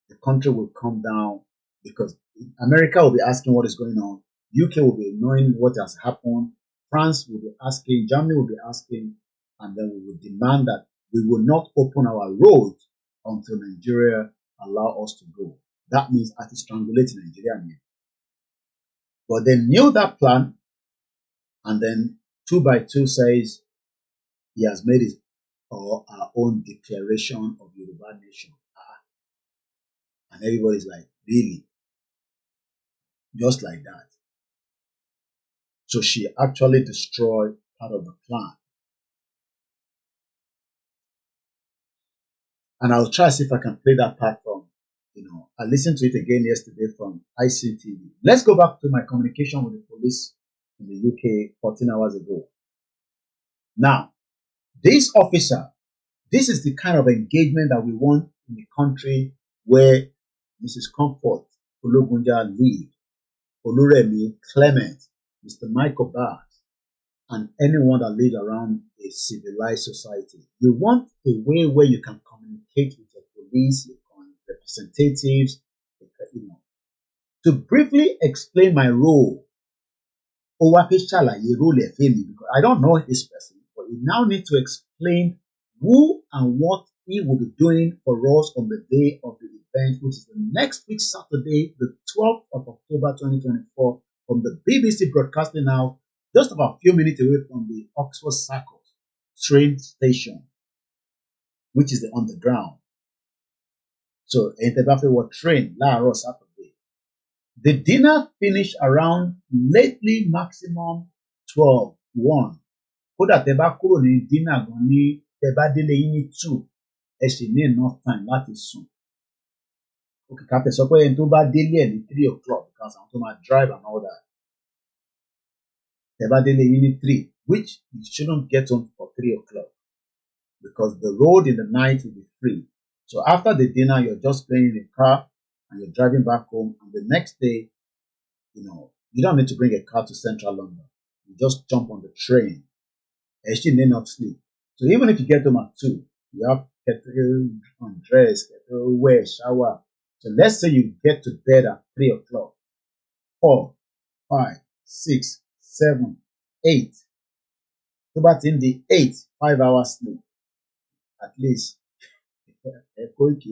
The country will come down because America will be asking what is going on. UK will be knowing what has happened. France will be asking. Germany will be asking. And then we will demand that we will not open our roads until Nigeria allow us to go. That means at strangulating Nigeria. But they knew that plan. And then 2 by 2 says he has made his or our own declaration of Yoruba nation. And everybody's like, really? Just like that. So she actually destroyed part of the plan. And I'll try to see if I can play that part from, I listened to it again yesterday from ICTV. Let's go back to my communication with the police in the UK 14 hours ago. Now, this officer, this is the kind of engagement that we want in a country where Mrs. Comfort, Ologunja lead, Oluremi, Clement, Mr. Michael Bass, and anyone that lives around a civilized society. You want a way where you can communicate with your police, your representatives, To briefly explain my role, because I don't know this person, but you now need to explain who and what he will be doing for us on the day of the event, which is the next week, Saturday, the 12th of October 2024, from the BBC Broadcasting House, just about a few minutes away from the Oxford Circus train station, which is the underground. So, Entebafe was trained Lara Saturday. The dinner finished around lately maximum 12:1. Kódà tẹ́ bá kúrò ní dinner gan ní tẹ́ bá délé yín ní 2, ẹ sì ní enough time láti sùn. Okay, ká tẹ̀ sọ pé ẹni tó bá délé ẹ̀ ní 3 o'clock because àwọn tó máa drive and all that. Tẹ́ bá délé yín ní 3, which you shouldn't get home for 3 o'clock because the road in the night will be free. So after the dinner, you're just playing in the car and you're driving back home. And the next day, you don't need to bring a car to central London. You just jump on the train. You actually need not sleep. So even if you get home at 2, you have to undress, wear, shower. So let's say you get to bed at 3 o'clock, 4, 5, 6, 7, 8. So that's in the 8, 5 hours sleep. At least. Koiki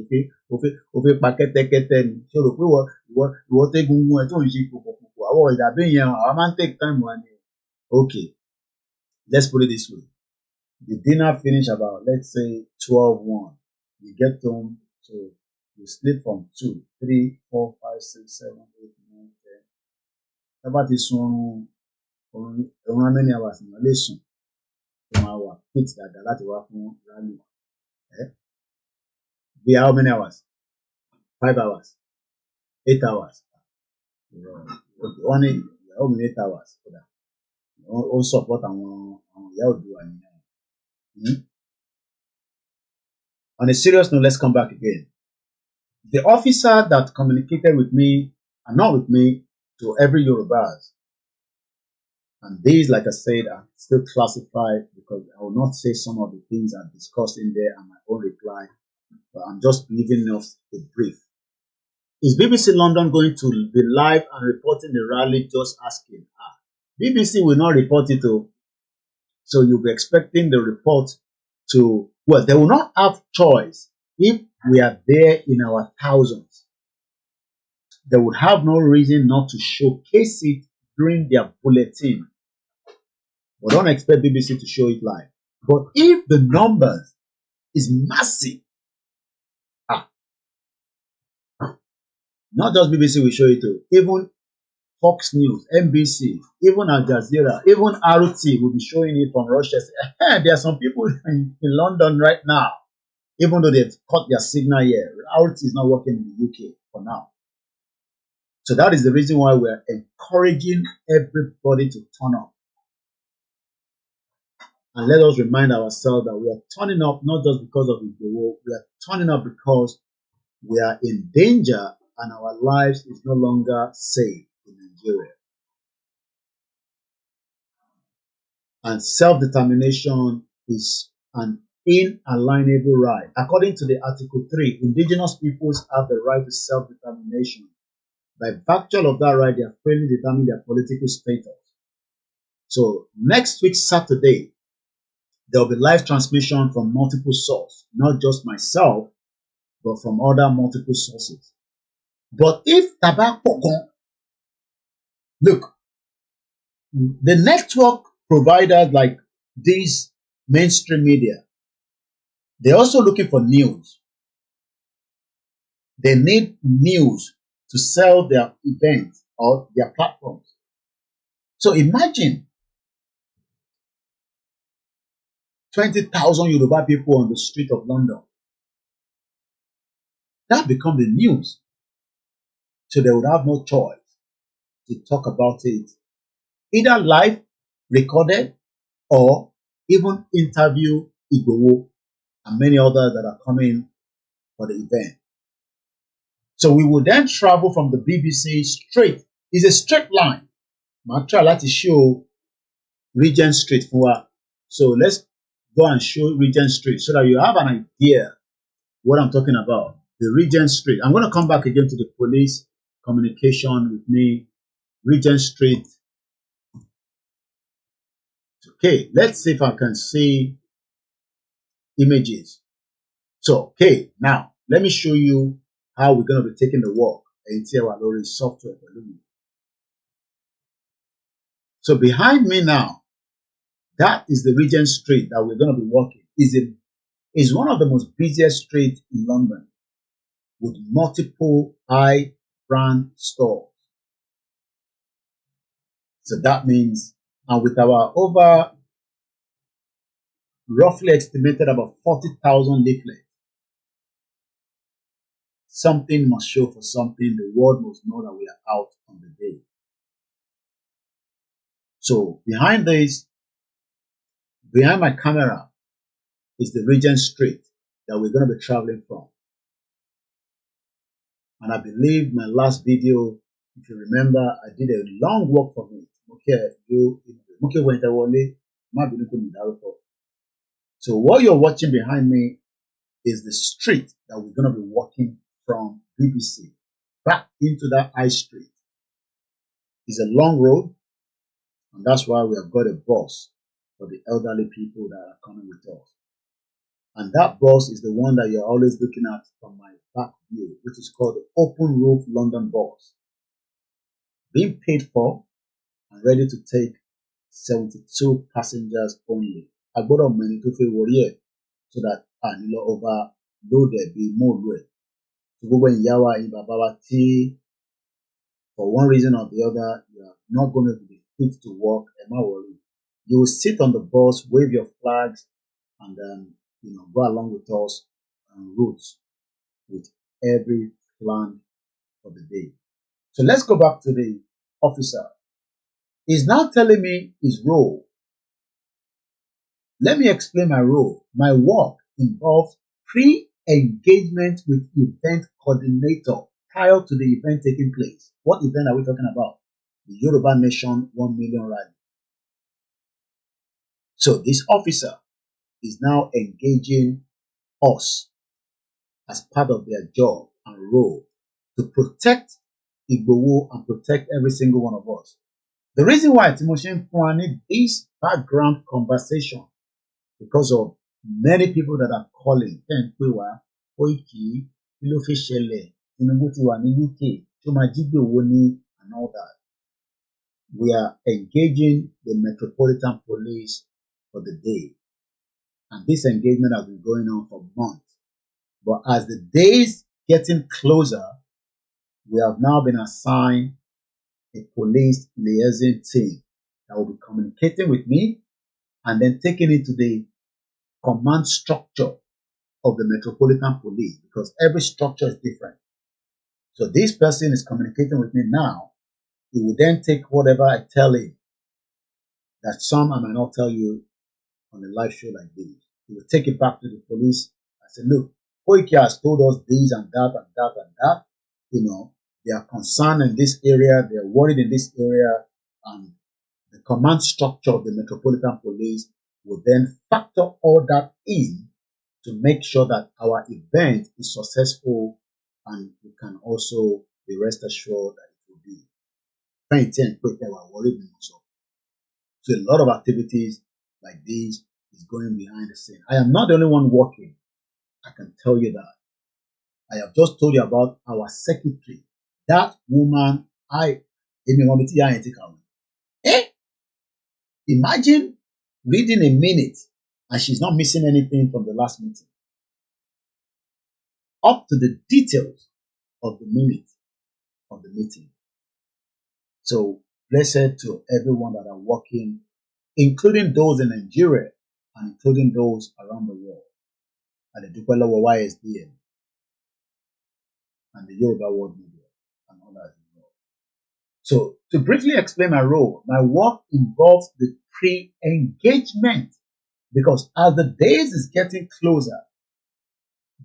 ó fi pa kẹ́tẹ́kẹ́tẹ́ ni. Ṣé o rò pé ìwọ tẹ́gungun ẹ̀ tó ń ṣe pòpòpòpò àwọn ìdàbí yẹn àwọn máa ń take time wa ni. Okay, let's put it this way. The dinner finish about, let's say, 12:01. You get home, so you sleep from 2, 3, 4, 5, 6, 7, 8, 9, 10. About this one, how many hours in relation to our kids that láti wá fún rally? Be how many hours? 5 hours, 8 hours. Only how many 8 hours for that? All support àwọn ìyá Oòduà nìyẹn. On a serious note, let's come back again. The officer that communicated with me, and not with me, to every Yorubas, and these, like I said, are still classified because I will not say some of the things I've discussed in there and my own reply, but I'm just leaving off the brief. Is BBC London going to be live and reporting the rally? Just asking. BBC will not report it, so you'll be expecting the report to, well, they will not have choice if we are there in our thousands. They would have no reason not to showcase it during their bulletin. But don't expect BBC to show it live. But if the numbers is massive, not just BBC will show it to, even Fox News, NBC, even Al Jazeera, even RT will be showing it from Russia. There are some people in London right now, even though they've cut their signal here. RT is not working in the UK for now. So that is the reason why we're encouraging everybody to turn up. And let us remind ourselves that we are turning up not just because of Igboho, we are turning up because we are in danger and our lives is no longer safe in Nigeria. And self-determination is an inalienable right. According to the Article 3, indigenous peoples have the right to self-determination. By virtue of that right, they are freely determine their political status. So next week, Saturday, there will be live transmission from multiple sources, not just myself, but from other multiple sources. But if tobacco, look, the network providers like these mainstream media, they're also looking for news. They need news to sell their events or their platforms. So imagine 20,000 Yoruba people on the street of London. That becomes the news. So they would have no choice to talk about it, either live, recorded, or even interview Igboho and many others that are coming for the event. So we will then travel from the BBC straight. It's a straight line. I'll try to show Regent Street for us. So let's go and show Regent Street so that you have an idea what I'm talking about. The Regent Street. I'm going to come back again to the police communication with me. Regent Street. Okay, let's see if I can see images. So, okay, now let me show you how we're going to be taking the walk into our lorry software. So behind me now, that is the Regent Street that we're going to be walking. Is one of the most busiest streets in London with multiple high brand stores. So that means, and with our over roughly estimated about 40,000 leaflets, something must show for something. The world must know that we are out on the day. So behind this, behind my camera is the Regent Street that we're going to be traveling from. And I believe my last video, if you remember, I did a long walk from it. So what you're watching behind me is the street that we're going to be walking from BBC back into that high street. It's a long road, and that's why we have got a bus for the elderly people that are coming with us. And that bus is the one that you're always looking at from my back view, which is called the Open Roof London Bus. Being paid for and ready to take 72 passengers only. I got on many to feel worried so that I no overloaded be more way. So go when Yawa in Babawa T, for one reason or the other, you are not going to be fit to walk. Am I worried? You will sit on the bus, wave your flags, and go along with us and routes with every plan for the day. So let's go back to the officer. He's now telling me his role. Let me explain my role. My work involves pre-engagement with event coordinator prior to the event taking place. What event are we talking about? The Yoruba Nation 1 million rally. So this officer is now engaging us as part of their job and role to protect Igboho and protect every single one of us. The reason why Timoshin need this background conversation because of many people that are calling Koiki, Tinubu UK, and all that. We are engaging the Metropolitan Police for the day. And this engagement has been going on for months. But as the days getting closer, we have now been assigned a police liaison team that will be communicating with me and then taking it to the command structure of the Metropolitan Police because every structure is different. So this person is communicating with me now. He will then take whatever I tell him that some I might not tell you on a live show like this. He will take it back to the police and say, look, Koiki has told us this and that and that and that. They are concerned in this area, they are worried in this area, and the command structure of the Metropolitan Police will then factor all that in to make sure that our event is successful and we can also be rest assured that it will be. So a lot of activities like these is going behind the scene. I am not the only one working. I can tell you that. I have just told you about our secretary. That woman, imagine reading a minute and she's not missing anything from the last meeting. Up to the details of the minute of the meeting. So blessed to everyone that are working, including those in Nigeria and including those around the world. And the Dukwela YSDM and the Yoruba World Media and others involved. So to briefly explain my role, my work involves the pre-engagement because as the days is getting closer,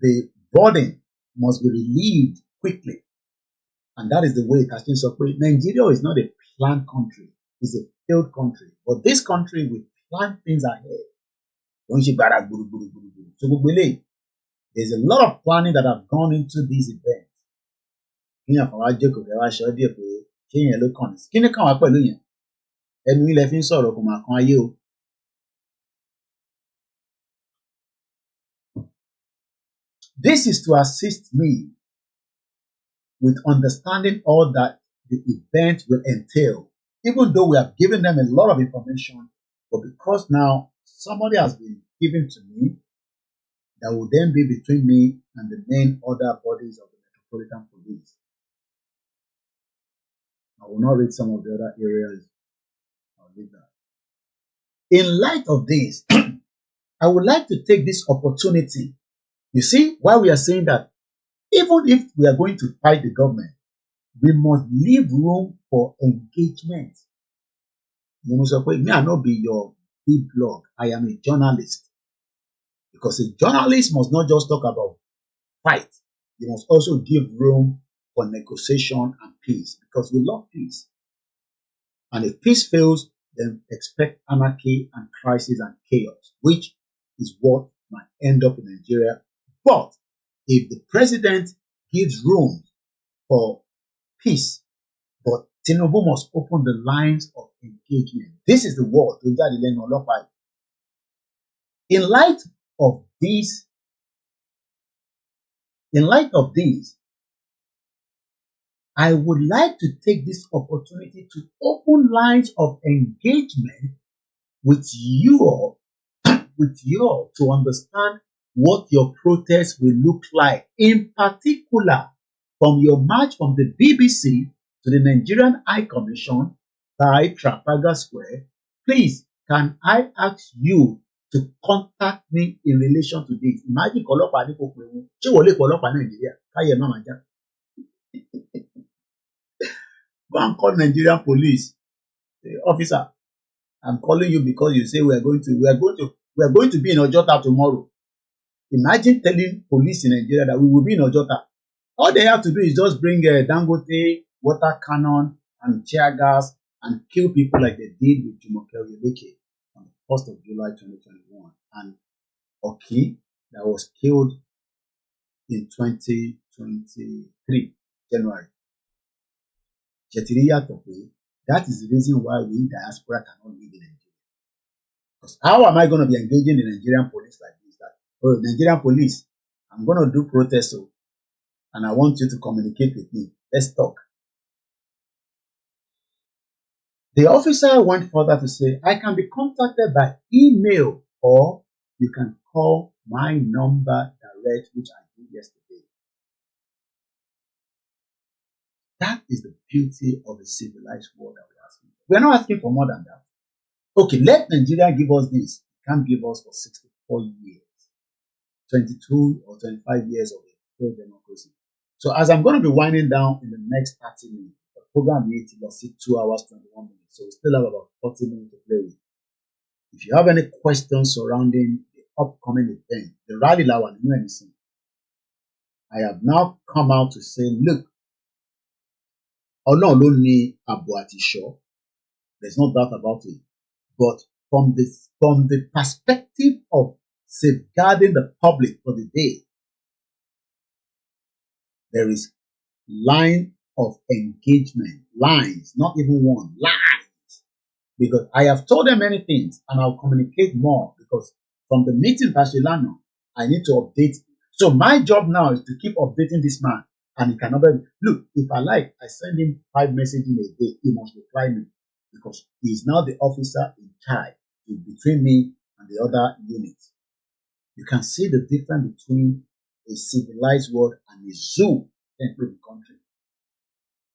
the burden must be relieved quickly. And that is the way it has been separated. Nigeria is not a planned country. It's a failed country. But this country will plan things ahead. So there's a lot of planning that have gone into these events. This is to assist me with understanding all that the event will entail, even though we have given them a lot of information, but because now somebody has been given to me that will then be between me and the main other bodies of the Metropolitan Police. I will not read some of the other areas. I'll leave that. In light of this, I would like to take this opportunity. You see, why we are saying that even if we are going to fight the government, we must leave room for engagement. Me, I not be your big blog. I am a journalist. Because a journalist must not just talk about fight. They must also give room for negotiation and peace. Because we love peace. And if peace fails, then expect anarchy and crisis and chaos, which is what might end up in Nigeria. But if the president gives room for peace, but Tinubu must open the lines of engagement. This is the word. In light of this, I would like to take this opportunity to open lines of engagement with you all to understand what your protest will look like. In particular, from your march from the BBC to the Nigerian High Commission by Trafalgar Square, please, can I ask you to contact me in relation to this? Imagine ọlọ́pàá ní kò pé wọn. Ṣé wọlé pọ̀ ọlọ́pàá Nàìjíríà? Káyẹ̀ má máa já. Go and call Nigerian police. Say, officer, I'm calling you because you say we are going to be in Ojota tomorrow. Imagine telling police in Nigeria that we will be in Ojota. All they have to do is just bring a Dangote, water cannon, and tear gas and kill people like they did with Jumoke Oyeleke on the 1st of July 2021. And Oki, that was killed in 2023, January. That is the reason why we in diaspora cannot live in Nigeria. Because how am I going to be engaging the Nigerian police like this? That, oh, Nigerian police, I'm going to do protest, and I want you to communicate with me. Let's talk. The officer went further to say, I can be contacted by email, or you can call my number direct, which I did yesterday. That is the beauty of a civilized world that we're asking for. We're not asking for more than that. Okay, let Nigeria give us this. It can't give us for 64 years, 22 or 25 years of a full democracy. So as I'm going to be winding down in the next 30 minutes, the program will see 2 hours, 21 minutes. So we still have about 40 minutes to play with. If you have any questions surrounding the upcoming event, the rally law and anything, I have now come out to say, look, Ọlọ́run ló ní ààbò àti ìṣọ́. There's no doubt about it. But from the perspective of safeguarding the public for the day, there is line of engagement, lines, not even one, lines. Because I have told them many things, and I'll communicate more, because from the meeting Bashilano, I need to update. So my job now is to keep updating this man. And he cannot look, if I like, I send him 5 messages in a day, he must reply me, because he is now the officer in charge between me and the other units. You can see the difference between a civilized world and a zoo in the country.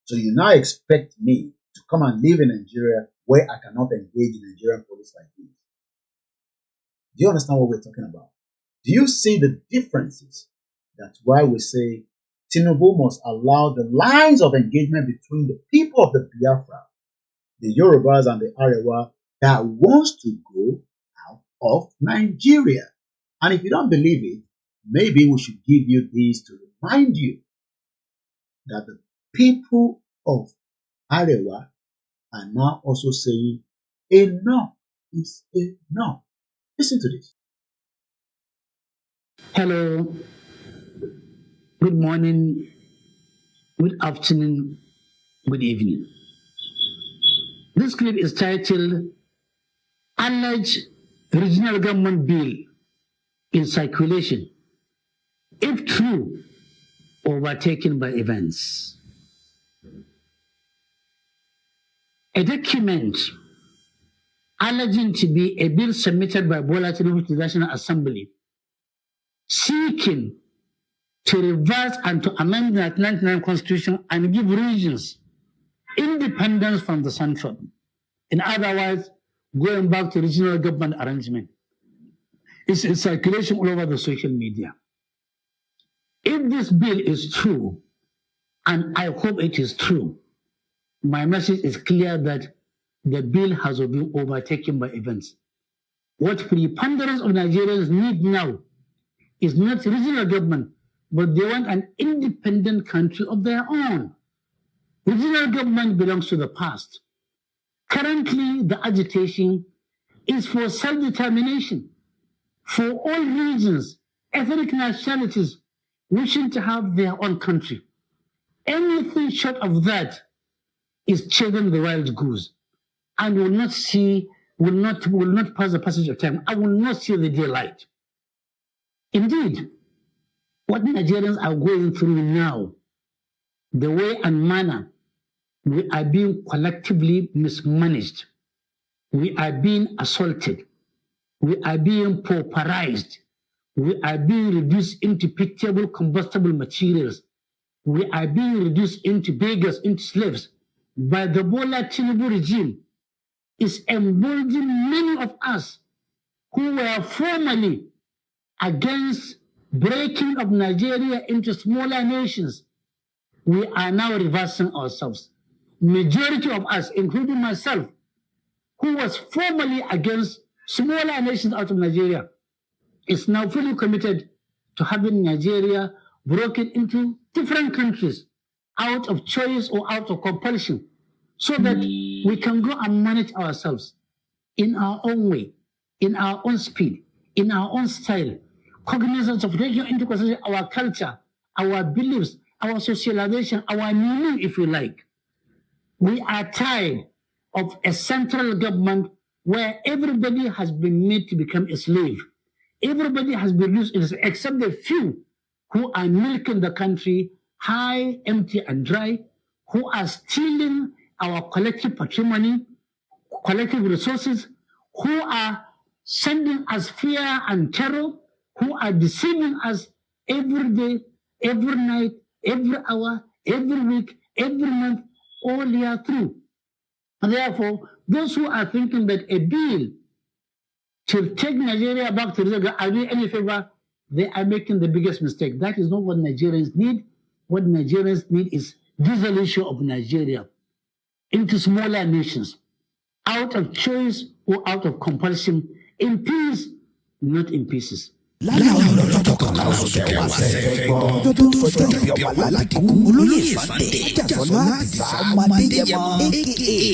So you now expect me to come and live in Nigeria where I cannot engage the Nigerian police like this. Do you understand what we're talking about? Do you see the differences? That's why we say Tinubu must allow the lines of engagement between the people of the Biafra, the Yorubas and the Arewa that wants to go out of Nigeria. And if you don't believe it, maybe we should give you this to remind you that the people of Arewa are now also saying enough is enough. Listen to this. Hello. Good morning, good afternoon, good evening. This clip is titled Alleged Regional Government Bill in Circulation, if true, overtaken by events. A document alleging to be a bill submitted by Bola Tinubu to the National Assembly seeking to reverse and to amend the 1999 Constitution and give regions independence from the central. In other words, going back to regional government arrangement. It's in circulation all over the social media. If this bill is true, and I hope it is true, my message is clear that the bill has been overtaken by events. What preponderance of Nigerians need now is not regional government, but they want an independent country of their own. Regional government belongs to the past. Currently, the agitation is for self-determination, for all regions, ethnic nationalities wishing to have their own country. Anything short of that is chasing the wild goose and will not pass the passage of time. I will not see the daylight. Indeed, what Nigerians are going through now, the way and manner we are being collectively mismanaged, we are being assaulted, we are being pauperized, we are being reduced into pitiable combustible materials, we are being reduced into beggars, into slaves by the Bola Tinubu regime is emboldening many of us who were formerly against breaking of Nigeria into smaller nations. We are now reversing ourselves. Majority of us, including myself, who was formerly against smaller nations out of Nigeria, is now fully committed to having Nigeria broken into different countries out of choice or out of compulsion, so that we can go and manage ourselves in our own way, in our own speed, in our own style, cognizance of taking into consideration our culture, our beliefs, our socialization, our meaning, if you like. We are tired of a central government where everybody has been made to become a slave. Everybody has been reduced, except the few who are milking the country high, empty, and dry, who are stealing our collective patrimony, collective resources, who are sending us fear and terror, who are deceiving us every day, every night, every hour, every week, every month, all year through. And therefore, those who are thinking that a bill to take Nigeria back to the are doing any favor, they are making the biggest mistake. That is not what Nigerians need. What Nigerians need is dissolution of Nigeria into smaller nations, out of choice or out of compulsion, in peace, not in pieces. láwọn ọlọ́jọ́ kan náà oṣù kẹwàá sẹ́fẹ̀ gbọ́ ọjọ́ tó ń sọjọ́ ìbí ọmọ aládìkú olóyè Sunday Ajásọlá Àdìsá ọmọ Adéyẹmọ aka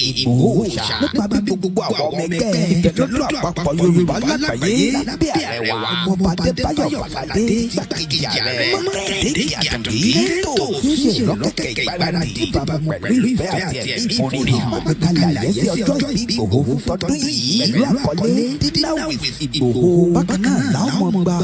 Igboho ṣá nípa bí gbogbo àwọn ọmọ ẹgbẹ́ ìfẹ́lọ́dún àpapọ̀ Yorùbá lágbàáyé lábẹ́ ààrẹ wa ọmọ Adébáyọ̀ Fáládé gbàkejì ààrẹ Mọ́kàndé Àdùnní tó ń ṣe ìrọ́kẹ̀kẹ̀ ìgbáradì bàbá pẹ̀lú ìfẹ́ àti ẹ̀mí ìforí àgbékalẹ̀ àyẹ̀sí ọjọ́ ìbí Igboho fún tọdún yìí pẹ̀lú àkọlé Dinner with Igboho bákan náà láwọn ọmọ ọba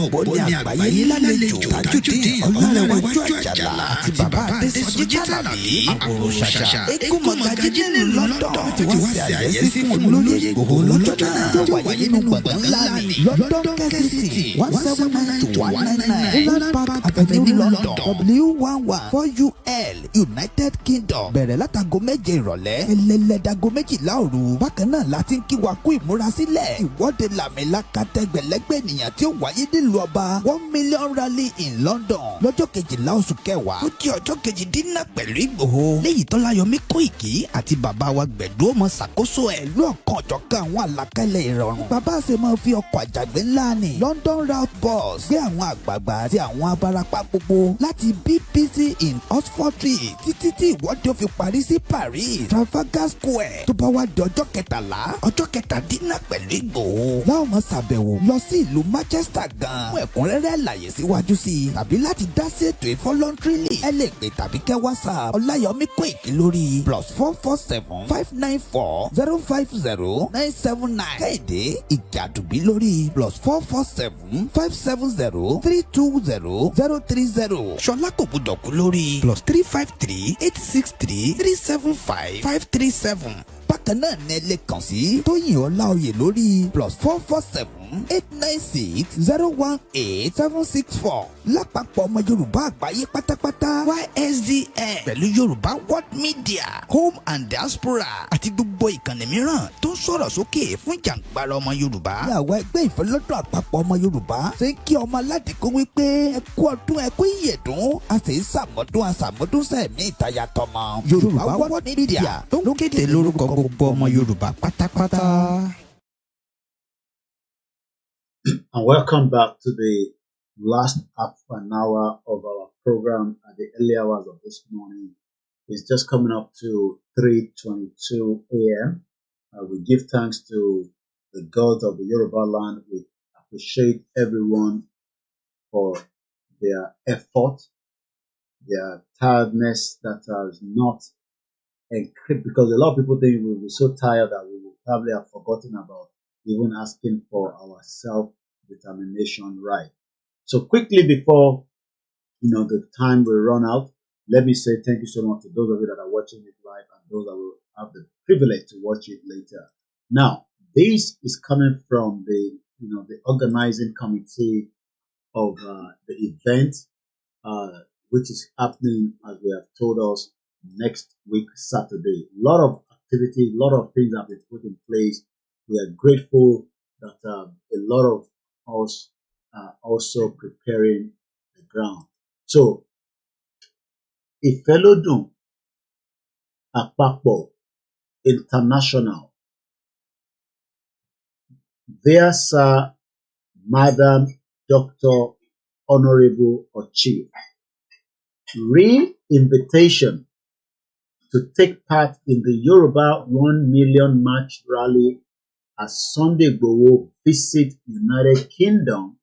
ọ̀pọ̀ ní àgbáyé lálejò Tajudeen Ọlárẹ̀wájú Àjàlá àti bàbá Adésọjí Jálàbí àkòrò ṣàṣà eégún mọ̀gájí nínú London ti wá sí àyẹ́sí fún olóyè Igboho lọ́jọ́ náà tó wáyé nínú gbọ̀ngàn ńlá ní London Kensington 179-199 Holland Park Avenue London W11 United Kingdom bẹ̀rẹ̀ látago 7 ìrọ̀lẹ́ ẹlẹ́lẹ́dago 12 òru bákan náà láti ń kí wa kú ìmúrasílẹ̀ ìwọ́de làmìlaka tẹgbẹ̀lẹ́gbẹ̀ ènìyàn tí ó wáyé nílùú ọba 1 million rally in London lọ́jọ́ 12 oṣù kẹwàá ó jẹ́ ọjọ́ kejì dínà pẹ̀lú Igboho léyìí tọ́láyọmí Koiki àti bàbá wa gbẹ̀dú ọmọ ṣàkóso ẹ̀ lọ́ọ̀kan ọ̀jọ̀kan àwọn àlàkalẹ̀ ìrọ̀rùn bàbá ṣe máa fi ọkọ̀ àjàgbé ńlá ní London route bus gbé àwọn àgbààgbà àti àwọn abarapá gbogbo láti BBC in Oxford Street títí tí ìwọ́de ó fi parí sí Paris Trafalgar Square tó bá wá di ọjọ́ 13 ọjọ́ kẹtàdínà pẹ̀lú Igboho láwọn máa ṣàbẹ̀wò lọ sí ìlú Manchester gan fún ẹ̀kúnrẹ́rẹ́ àlàyé síwájú sí i tàbí láti dá sí ètò ìfọlọ́ntìrìlì ẹ lè pè tàbí kẹ́ WhatsApp Ọláyọmí Koiki lórí +447-594-050-979 Kẹ́hìndé Ìjàdùbí lórí +447-570-320-030 Ṣọlá Kòbúdọ̀kú lórí +353-863-375-537 bákan náà ní ẹ lè kàn sí Tóyìn Ọláoyè lórí +447-896-018-764 lápapọ̀ ọmọ Yorùbá àgbáyé pátápátá YSDN pẹ̀lú Yorùbá World Media Home and Diaspora àti gbogbo ìkànnì mìíràn tó ń sọ̀rọ̀ sókè fún jàǹgbara ọmọ Yorùbá. ní àwọn ẹgbẹ́ ìfẹ́lọ́dún àpapọ̀ ọmọ Yorùbá ṣe ń kí ọmọ aládìkú wípé ẹ kú ọdún ẹ kú ìyẹ̀dún a sì ń ṣàmọ́dún sẹ́ẹ̀mí ìtayà tọmọ. Yorùbá World Media tó ń kéde lórúkọ gbogbo ọmọ Yorùbá pátápátá. And welcome back to the last half an hour of our program at the early hours of this morning. It's just coming up to 3:22 a.m. We give thanks to the gods of the Yoruba land. We appreciate everyone for their effort, their tiredness that has not encrypted, because a lot of people think we will be so tired that we will probably have forgotten about even asking for our self-determination right. So quickly before the time will run out, let me say thank you so much to those of you that are watching it live and those that will have the privilege to watch it later. Now, this is coming from the organizing committee of the event, which is happening, as we have told us, next week Saturday. A lot of activity, a lot of things have been put in place. We are grateful that a lot of us are also preparing the ground. So, Ifelodun Apapo International, dear Sir, Madam, Dr. Honorable or Chief, re-invitation to take part in the Yoruba 1 million march rally as Sunday Igboho visit United Kingdom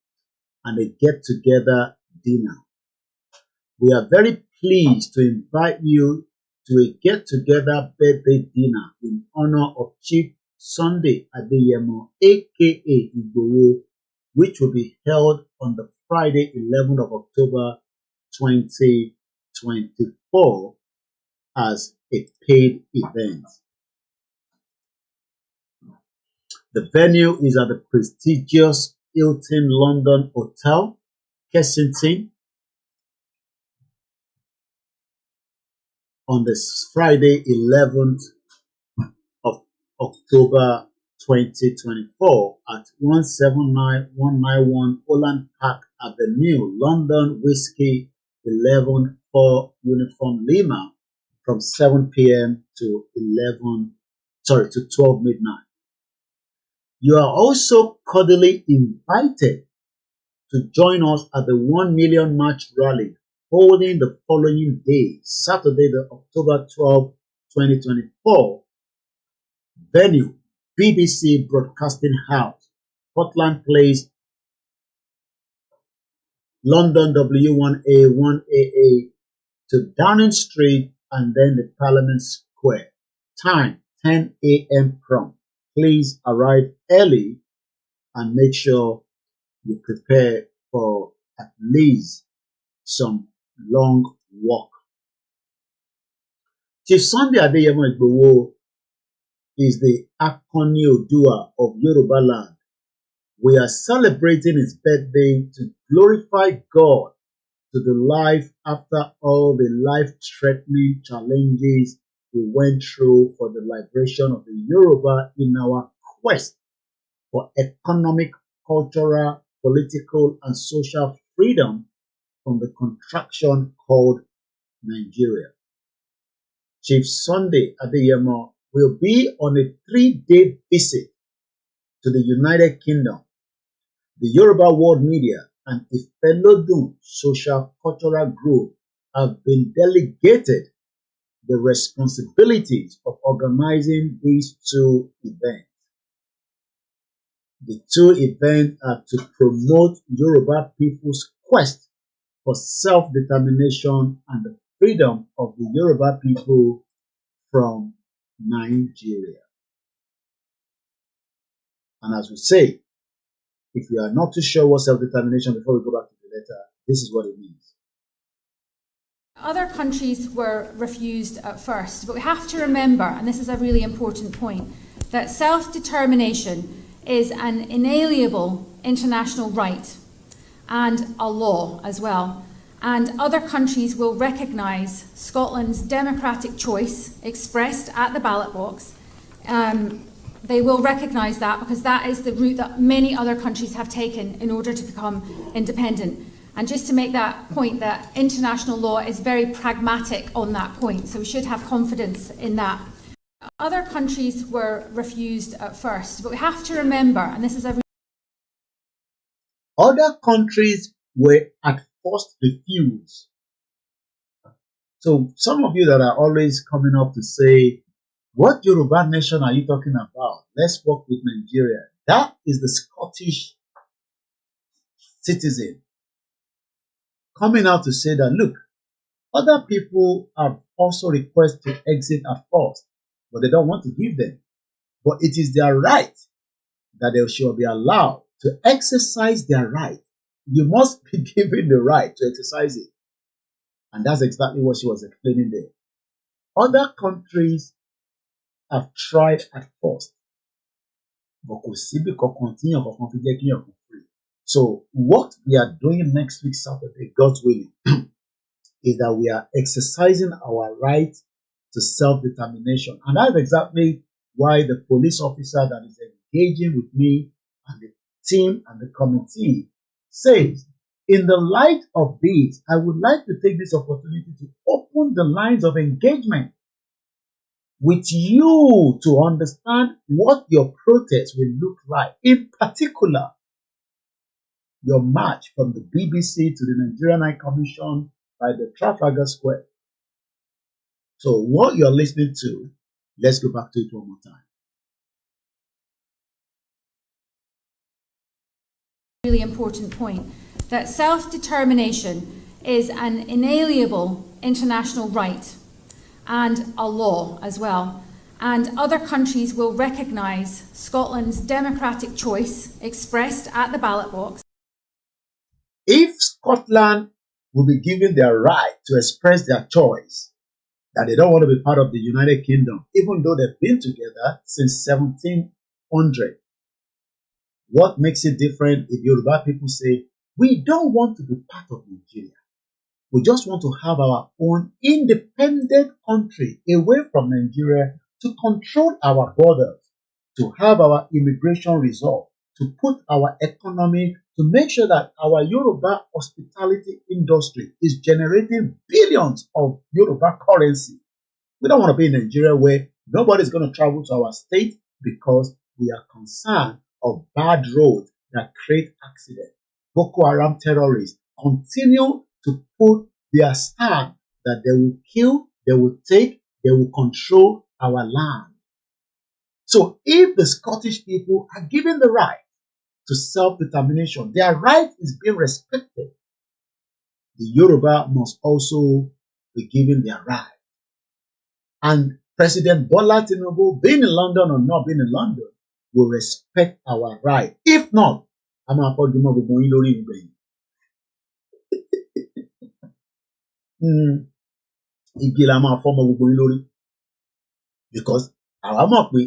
and a get-together dinner. We are very pleased to invite you to a get-together birthday dinner in honor of Chief Sunday Adeyemo, aka Igboho, which will be held on the Friday, 11th of October 2024 as a paid event. The venue is at the prestigious Hilton London Hotel, Kensington, on this Friday, 11th of October 2024 at 179191 Holland Park Avenue, London, Whiskey 114 Uniform Lima, from 7 p.m. to 12 midnight. You are also cordially invited to join us at the 1 million march rally holding the following day, Saturday, the October 12, 2024. Venue, BBC Broadcasting House, Portland Place, London W1A 1AA to Downing Street and then the Parliament Square. Time, 10 a.m. prompt. Please arrive early and make sure you prepare for at least some long walk. Chief Sunday Adeyemo Igboho is the Akoni Odua of Yoruba land. We are celebrating his birthday to glorify God to the life after all the life-threatening challenges we went through for the liberation of the Yoruba in our quest for economic, cultural, political, and social freedom from the contraction called Nigeria. Chief Sunday Adeyemo will be on a 3-day visit to the United Kingdom. The Yoruba World Media and Ifelodun Social Cultural Group have been delegated the responsibilities of organizing these two events. The two events are to promote Yoruba people's quest for self-determination and the freedom of the Yoruba people from Nigeria. And as we say, if you are not too sure what self-determination, before we go back to the letter, this is what it means. Other countries were refused at first, but we have to remember, and this is a really important point, that self-determination is an inalienable international right and a law as well. And other countries will recognise Scotland's democratic choice expressed at the ballot box. They will recognise that because that is the route that many other countries have taken in order to become independent. And just to make that point, that international law is very pragmatic on that point, so we should have confidence in that. Other countries were refused at first, but we have to remember, and this is a other countries were at first refused. So some of you that are always coming up to say, what Yoruba nation are you talking about? Let's work with Nigeria. That is the Scottish citizen coming out to say that, look, other people have also requested to exit at first, but they don't want to give them. But it is their right that they should be allowed to exercise their right you must be given the right to exercise it. And that's exactly what she was explaining there. Other countries have tried at first, but kò síbi kankan tí èèyàn kankan fi jẹ́ kí èèyàn kan free. So what we are doing next week Saturday, God's willing, is that we are exercising our right to self-determination. And that's exactly why the police officer that is engaging with me and the team and the committee says, in the light of this, I would like to take this opportunity to open the lines of engagement with you to understand what your protest will look like. In particular, your march from the BBC to the Nigerian High Commission by the Trafalgar Square. So what you're listening to, let's go back to it one more time. Really important point that self-determination is an inalienable international right and a law as well. And other countries will recognise Scotland's democratic choice expressed at the ballot box. If Scotland will be given their right to express their choice, that they don't want to be part of the United Kingdom, even though they've been together since 1700. What makes it different if Yoruba people say, we don't want to be part of Nigeria. We just want to have our own independent country away from Nigeria to control our borders, to have our immigration resolved, to put our economy, to make sure that our Yoruba hospitality industry is generating billions of Yoruba currency. We don't want to be in Nigeria where nobody's going to travel to our state because we are concerned of bad roads that create accidents. Boko Haram terrorists continue to put their stand that they will kill, they will take, they will control our land. So if the Scottish people are given the right to self-determination, their right is being respected, the Yoruba must also be given their right. And President Bola Tinubu, being in London or not being in London, will respect our right. If not, I'm going to put them igi la máa fọ́mọ gbogbo yín lórí, because àwa mọ̀ pé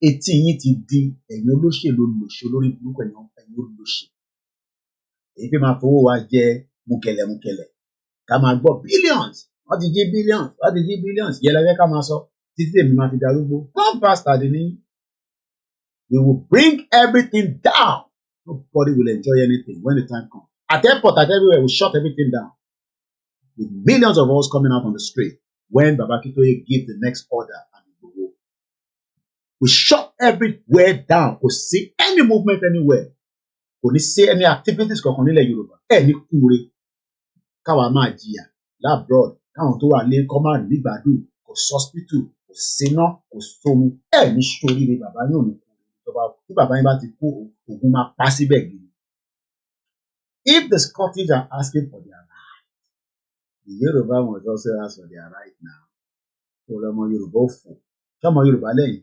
etí yín ti di ẹ̀yin olóṣèlú olùṣe lórí burúkú ẹ̀yin olùṣe èyí pé máa fowó wa jẹ mùkẹ̀lẹ̀mùkẹ̀lẹ̀ ká máa gbọ́ billions wọ́n ti jí billions yẹlẹ́fẹ́ ká máa sọ títí èmi máa fi darúgbó one bastard ni we will bring everything down. Nobody will enjoy anything when the time comes. At airport, at everywhere, we shut everything down. With millions of us coming out on the street when Akintoye gives the next order and Igboho. We shut everywhere down. Kò sí any movement anywhere. Kò ní sí any activities kankan nílẹ̀ Yorùbá. Ní kúre káwa máa jìyà labroad káwọn tó wà lé kọ́ máa ní gbádùn kò hospital kò síná kò sómi. Ní sórí ni bàbá yóò ní kúre. Tí bàbá yín bá ti kú ògùn máa pa síbẹ̀ gidi. If the Scottish are asking for their the Yoruba must also ask for their right now. So ọmọ Yorùbá fò. Ṣọmọ Yorùbá lẹ́yìn.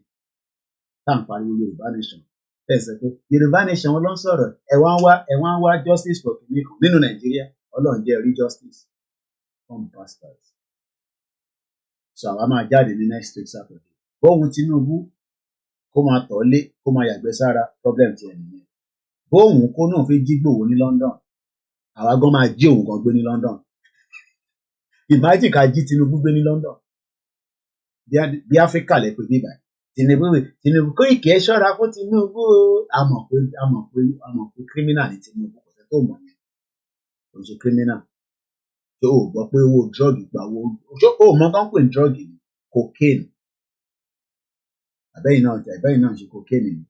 Tá à ń pariwo Yorùbá nation. Bẹ́ẹ̀ sọ pé Yorùbá nation wọn ló ń sọ̀rọ̀. Ẹ wá ń wá justice for kìnìkan nínú Nàìjíríà. Ọlọ́run jẹ́ rí justice. Come bastards. So àwa máa jáde ní next week Saturday. Bóun Tinubu kó máa tọ̀lé kó máa yàgbẹ́ sára problem ti ẹ̀ nìyẹn. Bóun kó náà fi jí Igboho ní London. Àwa gan máa jí òun gan gbé ní London. Imagine ká jí Tinubu gbé ní London. Bí Áfíríkà lẹ pé bíbá. Tinubu Koiki ẹ ṣọ́ra fún Tinubu. A mọ̀ pé criminal ni Tinubu kò sẹ́ tó mọ̀ yẹn. Kò ṣe criminal. Ṣé o gbọ́ pé owó drug gbà wo? Ṣé o mọ̀ tán pé drug ni? Cocaine. Àbẹ́yìn náà ṣe cocaine ni.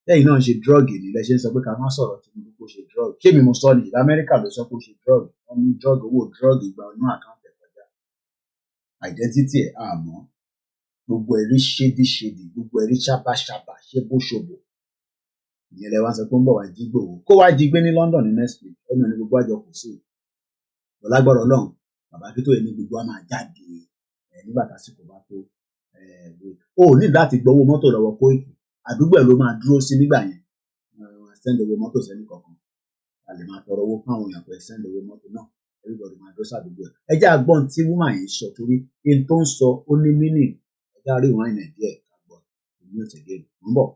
Lẹ́yìn náà ṣe drug ni lẹ ṣe ń sọ pé ká má sọ̀rọ̀ Tinubu kó ṣe drug. Ṣé mi mo sọ ni ìlú Amẹ́ríkà ló sọ pé ó ṣe drug? Wọ́n ní drug owó drug ìgbà ọ̀nà àkáǹtì ẹ̀kọ́jà. Identity ẹ̀ àmọ́. Gbogbo ẹ̀rí ṣédíṣédì, gbogbo ẹ̀rí ṣábàṣábà, ṣébóṣobò. Ìyẹn lẹ wá sọ pé ń bọ̀ wá jí Igboho. Kó wá jí gbé ní London ní next week. Ẹnu ní gbogbo àjọ kò sí. Ọlágbọ́rọ̀ Ọlọ́run, bàbá Akintoye ní gbogbo á máa jáde nígbà tásìkò bá tó. O ní láti gbowó mọ́tò lọ́wọ́ Koiki. Àdúgbò ẹ̀ ló máa dúró sí nígbà yẹn. Send owó mọ́tò sẹ́ni kankan. a lè máa tọrọ owó fún àwọn èèyàn pé send owó mọ́tò náà everybody máa dó sàdúgbò ẹ̀. ẹ jẹ́ àgbọ̀n tí woman yìí sọ torí in tó ń sọ ó ní meaning ẹ jẹ́ àrí ìwọ̀n ìnà díẹ̀ àgbọ̀n ìlú òtẹ̀gẹ́ ń bọ̀.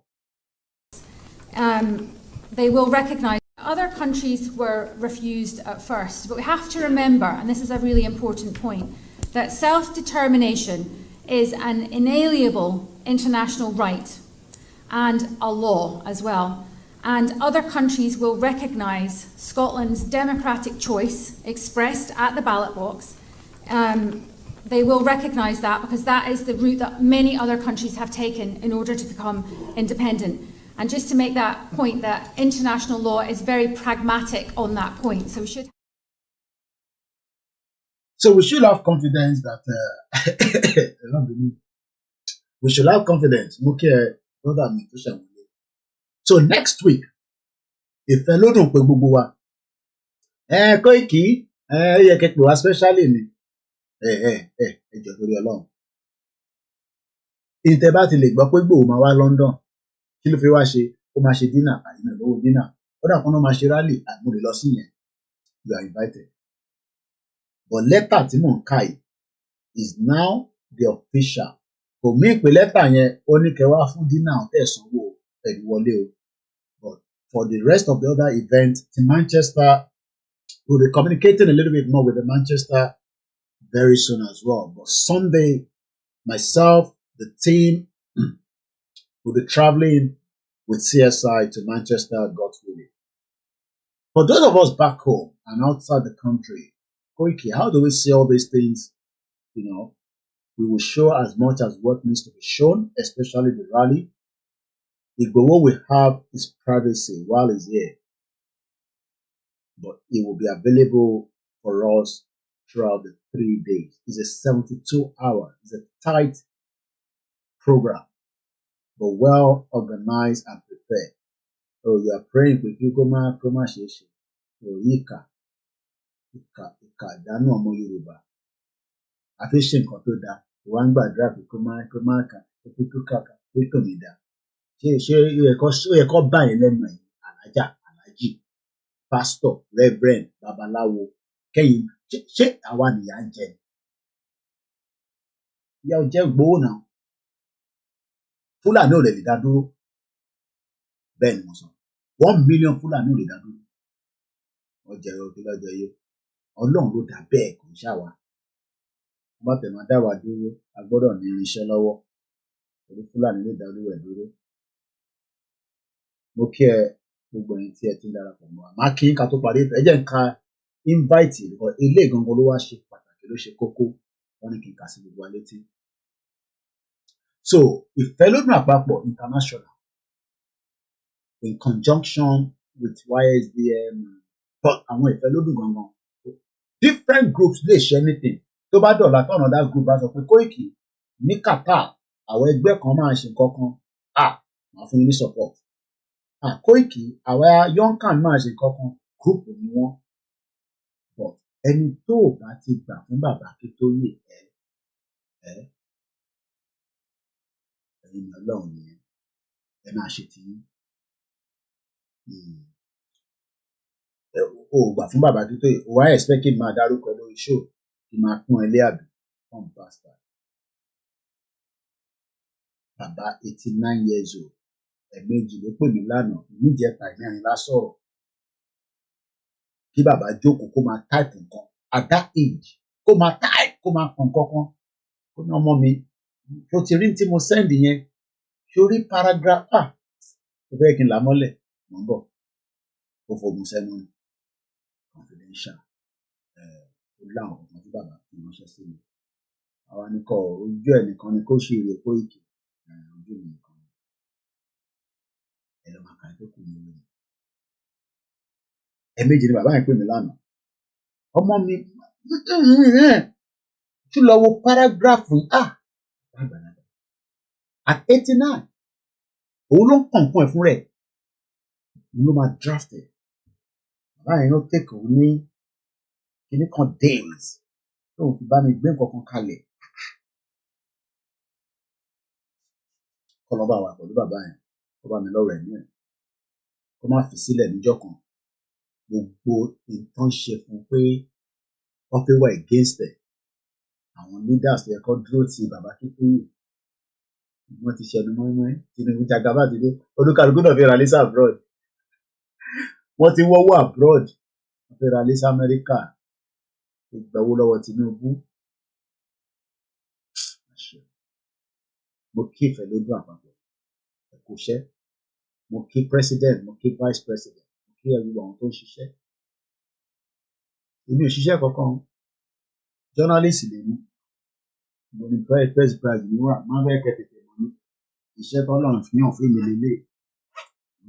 They will recognise other countries were refused at first, but we have to remember, and this is a really important point, that self-determination is an inalienable international right and a law as well. And other countries will recognise Scotland's democratic choice expressed at the ballot box. They will recognise that because that is the route that many other countries have taken in order to become independent. And just to make that point, that international law is very pragmatic on that point. So we should have confidence that we should have confidence. So next week, ìfẹ́ ló dùn pé gbogbo wa. Koiki, yẹ kẹ́kẹ́ wá specially ni. Ẹ jọ̀ọ́ torí Ọlọ́run. Ìtẹ́ bá ti lè gbọ́ pé Igboho máa wá London, kí ló fi wá ṣe? Ó máa ṣe dinner, àyìnbó lówó dinner. Ó dà kan náà máa ṣe rally, àgbòrè lọ sí yẹn. You are invited. But letter tí mò ń kà yìí is now the official. Kò mí ìpè letter yẹn ó ní kẹ́ wá fún dinner tẹ̀sánwó pẹ̀lú wọlé o. But for the rest of the other events, in Manchester, we'll be communicating a little bit more with the Manchester very soon as well. But Sunday, myself, the team, will be traveling with CSI to Manchester, God's willing. For those of us back home and outside the country, Koiki, how do we see all these things? You know, we will show as much as what needs to be shown, especially the rally. Igboho will have his privacy while he's here, but it will be available for us throughout the 3 days. It's a 72-hour, it's a tight program, but well organized and prepared. Oh, you are praying with you, Koma Sheshe. Oh, Ika, Danu Omo Yoruba. Afishin Kotoda, one by drag, Komaka, Kutuka, Kutomida. Ṣé ó yẹ kó báyìí lẹ́nu ẹ̀ alájà alájì pásítọ̀ reverend babaláwo kẹ́yìn ṣé àwa nìyà ń jẹ ìyá ò jẹ́ Igboho náà Fúlàní ò lè dá dúró bẹ́ẹ̀ ni mo sọ 1 million Fúlàní ò lè dá dúró ọjà òkè lọ́jọ́ yìí Ọlọ́run ló dá bẹ́ẹ̀ kò ń ṣàwà wọ́n bá tẹ̀ máa dá wa dúró a gbọ́dọ̀ ní irinṣẹ́ lọ́wọ́ orí Fúlàní lè dá dúró ẹ̀ dúró. Mo kí ẹ gbogbo ẹ̀yin tí ẹ ti ń darapọ̀ mọ́ wa máa kí ká tó parí ẹ jẹ́ n ka invite because ilé ìgangan ló wá ṣe pàtàkì ló ṣe kókó wọ́n ní kí n kà sí gbogbo wa létí. So Ìfẹ́lódùn Àpapọ̀ International in conjunction with YSDM but àwọn Ìfẹ́lódùn gangan different groups lè ṣe anything tó bá dọ̀la tó another group bá sọ pé Koiki ní Qatar àwọn ẹgbẹ́ kan máa ṣe nǹkan kan máa fún yín ní support. Koiki àwa yonkan máa ṣe kankan gúrùpù ni wọ́n but ẹni tó bá ti gbà fún bàbá Akintoye ẹ̀yin Ọlọ́run nìyẹn ẹ máa ṣe tiyín o gbà fún bàbá Akintoye o wá expect kí n máa dárúkọ lórí show kí n máa pọ́n ilé àbí fún bastard bàbá 89 years old ẹ̀ẹ̀mejì ló pè mí lánàá níjẹta ìmẹ́rin lásọ̀rọ̀ kí bàbá jókòó kó máa type nǹkan at that age kó máa type kó máa kàn kankan ó ní ọmọ mi tó ti rí tí mo send yẹn sórí paragraph ó fẹ́ kí n là mọ́lẹ̀ mọ́ bọ̀ ó fogun sẹ́nu confidential ó láwọn ọ̀kan tí bàbá fi ránṣẹ́ sí mi àwa ní kọ́ ojú ẹ̀ nìkan ni kó ṣe èrè Koiki ojú mi nìkan ẹ̀rọ màkà tó kù ní ìlú ẹ̀ẹ̀mejì ni bàbá yẹn pè mí lánàá ọmọ mi tún lọ wo paragraph at 89 òun ló ń kàn fún ẹ fún rẹ̀ òun ló máa draft ẹ̀ bàbá yẹn ló take òun ní kíní kan days tóun fi bá mi gbé nǹkan kan kalẹ̀ kọ́ lọ́ bá wà pẹ̀lú bàbá yẹn kó bá mi lọ́rọ̀ ẹ̀mí ẹ̀ kó má fi sílẹ̀ níjọ́ kan gbogbo nǹkan ṣe fún pé wọ́n fẹ́ wà against ẹ̀ àwọn leaders yẹ kó dúró ti bàbá Akíntóyè wọ́n ti ṣẹnu mọ́ínmọ́ín Tinubu jagaba ti dé olúkàlùkù náà fi ra lẹ́sà abroad wọ́n ti wọ́wọ́ abroad wọ́n fi ra lẹ́sà Amẹ́ríkà ìgbàwó lọ́wọ́ Tinubu mo kí ìfẹ́ lójú àpapọ̀ ẹ̀kú iṣẹ́ mo kí president mo kí vice president mo kí ẹgbẹ́ àwọn tó ń ṣiṣẹ́ èmi ò ṣiṣẹ́ kankan journalist lè mú mo ní press prize ní wà máa fẹ́ kẹ́ tètè mọ́ ní iṣẹ́ tọ́lọ́run fi hàn fún mi lélẹ̀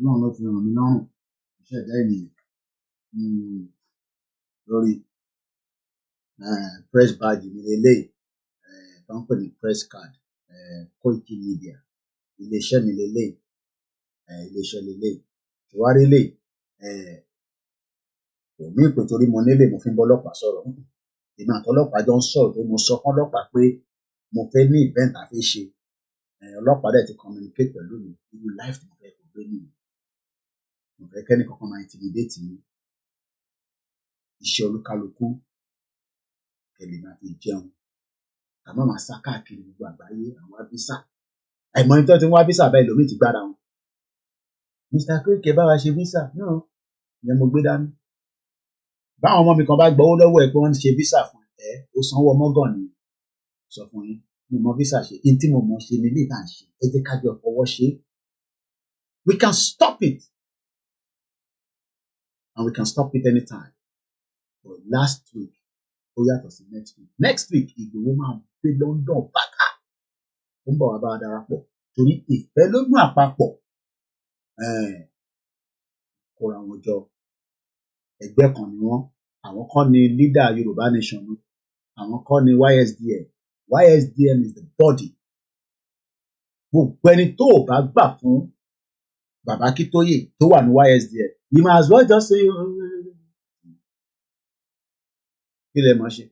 náà ló fi ràn mí lọ́rùn iṣẹ́ ẹ̀dá ènìyàn lórí press badge mi lélẹ̀ tó ń pè ní press card Koiki media iléeṣẹ́ mi lélẹ̀ iléeṣẹ́ lélẹ̀ ìwárí lè òmí ìpè torí mo nílé mo fi ń bọ́ ọlọ́pàá sọ̀rọ̀ èmi àtọlọ́pàá jọ ń sọ̀rọ̀ tó mo sọ fún ọlọ́pàá pé mo fẹ́ ní event àfi ṣe ọlọ́pàá dẹ̀ ti communicate pẹ̀lú mi irú life tí mo fẹ́ kó gbé nìyí mo fẹ́ kẹ́ni kankan máa intimidate mi iṣẹ́ olúkálukú kẹlẹ̀ máa fi jẹun àmọ́ màá sá káàkiri gbogbo àgbáyé àwọn abísà àìmọ̀ ní tó ti ń wá bísà báyìí lómi ti gbára wọn Mr. Koiki bá wa ṣe visa náà ìyẹn mo gbé dání báwọn ọmọ mi kan bá gbowó lọ́wọ́ ẹ̀ pé wọ́n ti ṣe visa fún ẹ ó sanwó ọmọgàn ni sọ fún yín mo mọ visa ṣe in tí mo mọ ṣe ní ilé ìta ṣe ẹ jẹ́ ká jọ fọwọ́ ṣe we can stop it and we can stop it anytime but last week ó yàtọ̀ sí next week Ìgbòho máa gbé London bàtà ó ń bọ̀ wá bá wa darapọ̀ torí ìfẹ́ lógún àpapọ̀ kóra wọn jọ ẹgbẹ́ kan ni wọ́n àwọn kan ni leader Yorùbá nation ni àwọn kan ni YSDM is the body gbogbo ẹni tó o bá gbà fún bàbá Akíntóyè tó wà ní YSDM you might as well just say kí lẹ mọ̀ ṣe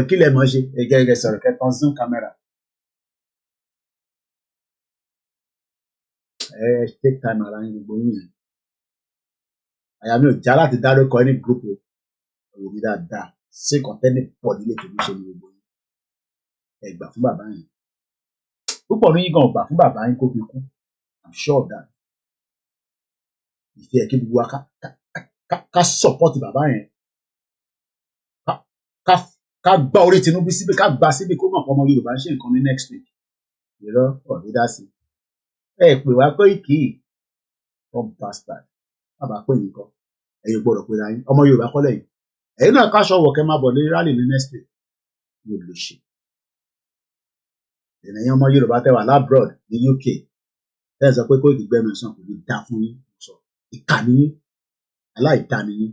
kí lẹ mọ̀ ṣe ẹgẹgẹ sọ̀rọ̀ kẹtàn zoom camera take time ara yín gbogbo yín àyà mi ò já láti dárúkọ ní gúrúùpù òwò mi dáadáa sí kọ̀tẹ́nì pọ̀ nílé tó ní ṣe ní gbogbo yín ẹ gbà fún bàbá yín púpọ̀ ní yín gan gbà fún bàbá yín kó fi kú I'm sure of that ìfẹ́ ẹ̀ kí gbogbo wa ká support bàbá yẹn ká gbá orí Tinubu síbi ká gbá síbi kó mọ̀ pé ọmọ Yorùbá ń ṣe nǹkan ní next week ìrọ́ ọ̀dídá sí ẹ pè wá Koiki one bastard bàbá pè nìkan ẹ̀yin gbọ́dọ̀ pé ra yín ọmọ Yorùbá kọ́ lẹ́yìn ẹ̀yin náà káṣọ wọ̀ kẹ́ máa bọ̀ ní rally ní next week yóò lè ṣe ẹ̀yin ọmọ Yorùbá tẹ́ wà labroad ní UK tẹ́ ẹ sọ pé Koiki gbẹ́nu ẹ̀sán kò ní dá fún yín sọ ìkànnì yín aláìdáni yín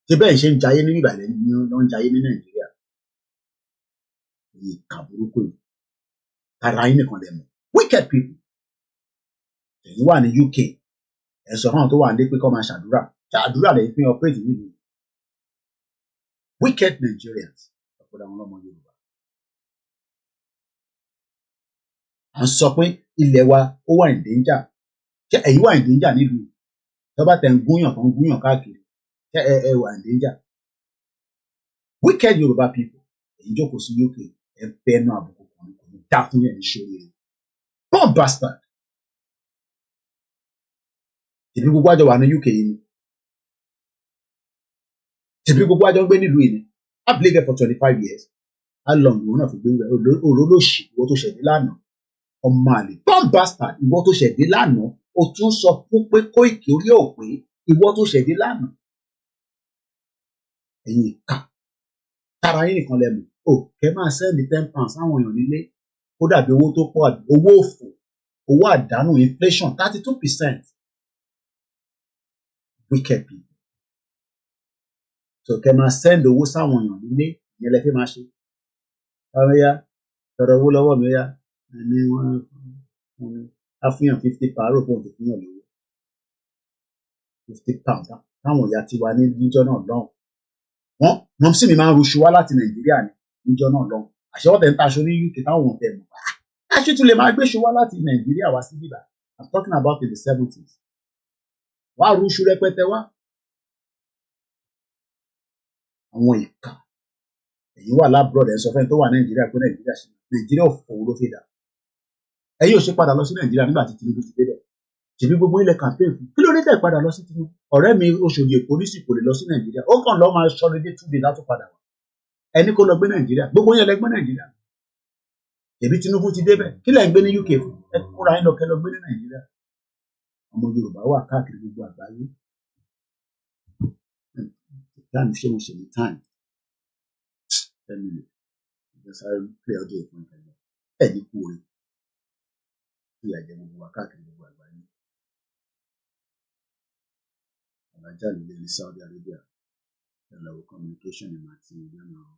ṣé bẹ́ẹ̀ ṣe ń jayé ní ìbàlẹ̀ ni wọ́n ń jayé ní Nàìjíríà èyí ìkà burúkú yìí tara yín nìkan lẹ̀ mọ̀ wicked people ẹ̀yin wà ní UK ẹ̀ sọ fún àwọn tó wà ní pé kọ́ máa ṣàdúrà lẹ́yìn pé operate nílùú wicked Nigerians ọ̀pọ̀lọpọ̀ àwọn ọmọ Yorùbá à ń sọ pé ilẹ̀ wa ó wà ní danger ṣé ẹ̀yin wà ní danger nílùú tó bá tẹ̀ ń gúnyàn tó ń gúnyàn káàkiri ṣé ẹ wà ní danger wicked Yorùbá people èyí jókòó sí UK ẹ fẹ́ ẹnu àbùkù kan kò ní dá fún yẹn ní ṣòro rẹ̀ born bastard tìbí gbogbo àjọ wà ní UK yìí ni tìbí gbogbo àjọ ń gbé nílùú yìí ni I've lived there for 25 years how long ìwọ náà fi gbé olólòṣì ìwọ tó ṣẹ̀dí lánàá ọmọ àlè born bastard ìwọ tó ṣẹ̀dí lánàá o tún sọ fún pé Koiki orí ò pé ìwọ tó ṣẹ̀dí lánàá ẹ̀yin ìka tara yín nìkan lẹ́mu o kẹ́ máa sẹ́ẹ̀lì £10 sáwọn èèyàn nílé ó dàbí owó tó pọ̀ owó òfò owó àdánù inflation 32%. Wicked people. So kẹ́ máa send owó sáwọn èèyàn nílé ìyẹn lẹ fẹ́ máa ṣe. Ọ̀rọ̀ ya tọrọ owó lọ́wọ́ mi ya ẹni wọ́n á fún yàn 50 pààrọ̀ fún òtún fún yàn lówó. £50 táwọn ìyá tiwa ní níjọ́ náà lọ́hùn. Wọ́n sì mi máa ń ruṣu wá láti Nàìjíríà ní níjọ́ náà lọ́hùn. Àṣẹ wọ́n tẹ̀ ń taṣọ ní UK táwọn ò tẹ̀ mọ̀. Aṣọ tún lè máa gbéṣu wá láti Nàìjíríà wá sí bíbá. I'm talking about in the 70s. Wá rúṣu rẹpẹtẹ wá. Àwọn ìka. Èyí wà lábúrọ̀dù ẹ̀ sọ fẹ́ni tó wà Nàìjíríà pé Nàìjíríà ò fowó ló fi dà. Ẹ̀yin ò ṣe padà lọ sí Nàìjíríà nígbà tí Tinubu ti débẹ̀. Ṣèbí gbogbo ilẹ̀ campaign fún. Kí ló dé tẹ̀ padà lọ sí Tinubu? Ọ̀rẹ́ mi Oṣòdì Èkó nísì kò lè lọ sí Nàìjíríà. Ó kàn lọ́ máa ṣọ́ni dé 2 days látó padà wá. Ẹni kó lọ gbé Nàìjíríà. Gbogbo yẹn lẹ gbé Nàìjíríà. Ṣèbí Tinubu ti débẹ̀. Kí lẹ̀ ń gbé ní UK fún? Ẹ kóra yín lọ kẹ́ lọ gbé ní Nàìjíríà. Ọmọ Yorùbá wà káàkiri gbogbo àgbáyé. Time ṣé mo ṣe ní time. 10 minutes. Ìjọsáré play ọdún ìpín ìkẹlẹ. Ẹni kú orin. Bí àjẹ gbogbo wà káàkiri gbogbo àgbáyé. Ajala ilé ní Saudi Arabia. Hello, communication and material now.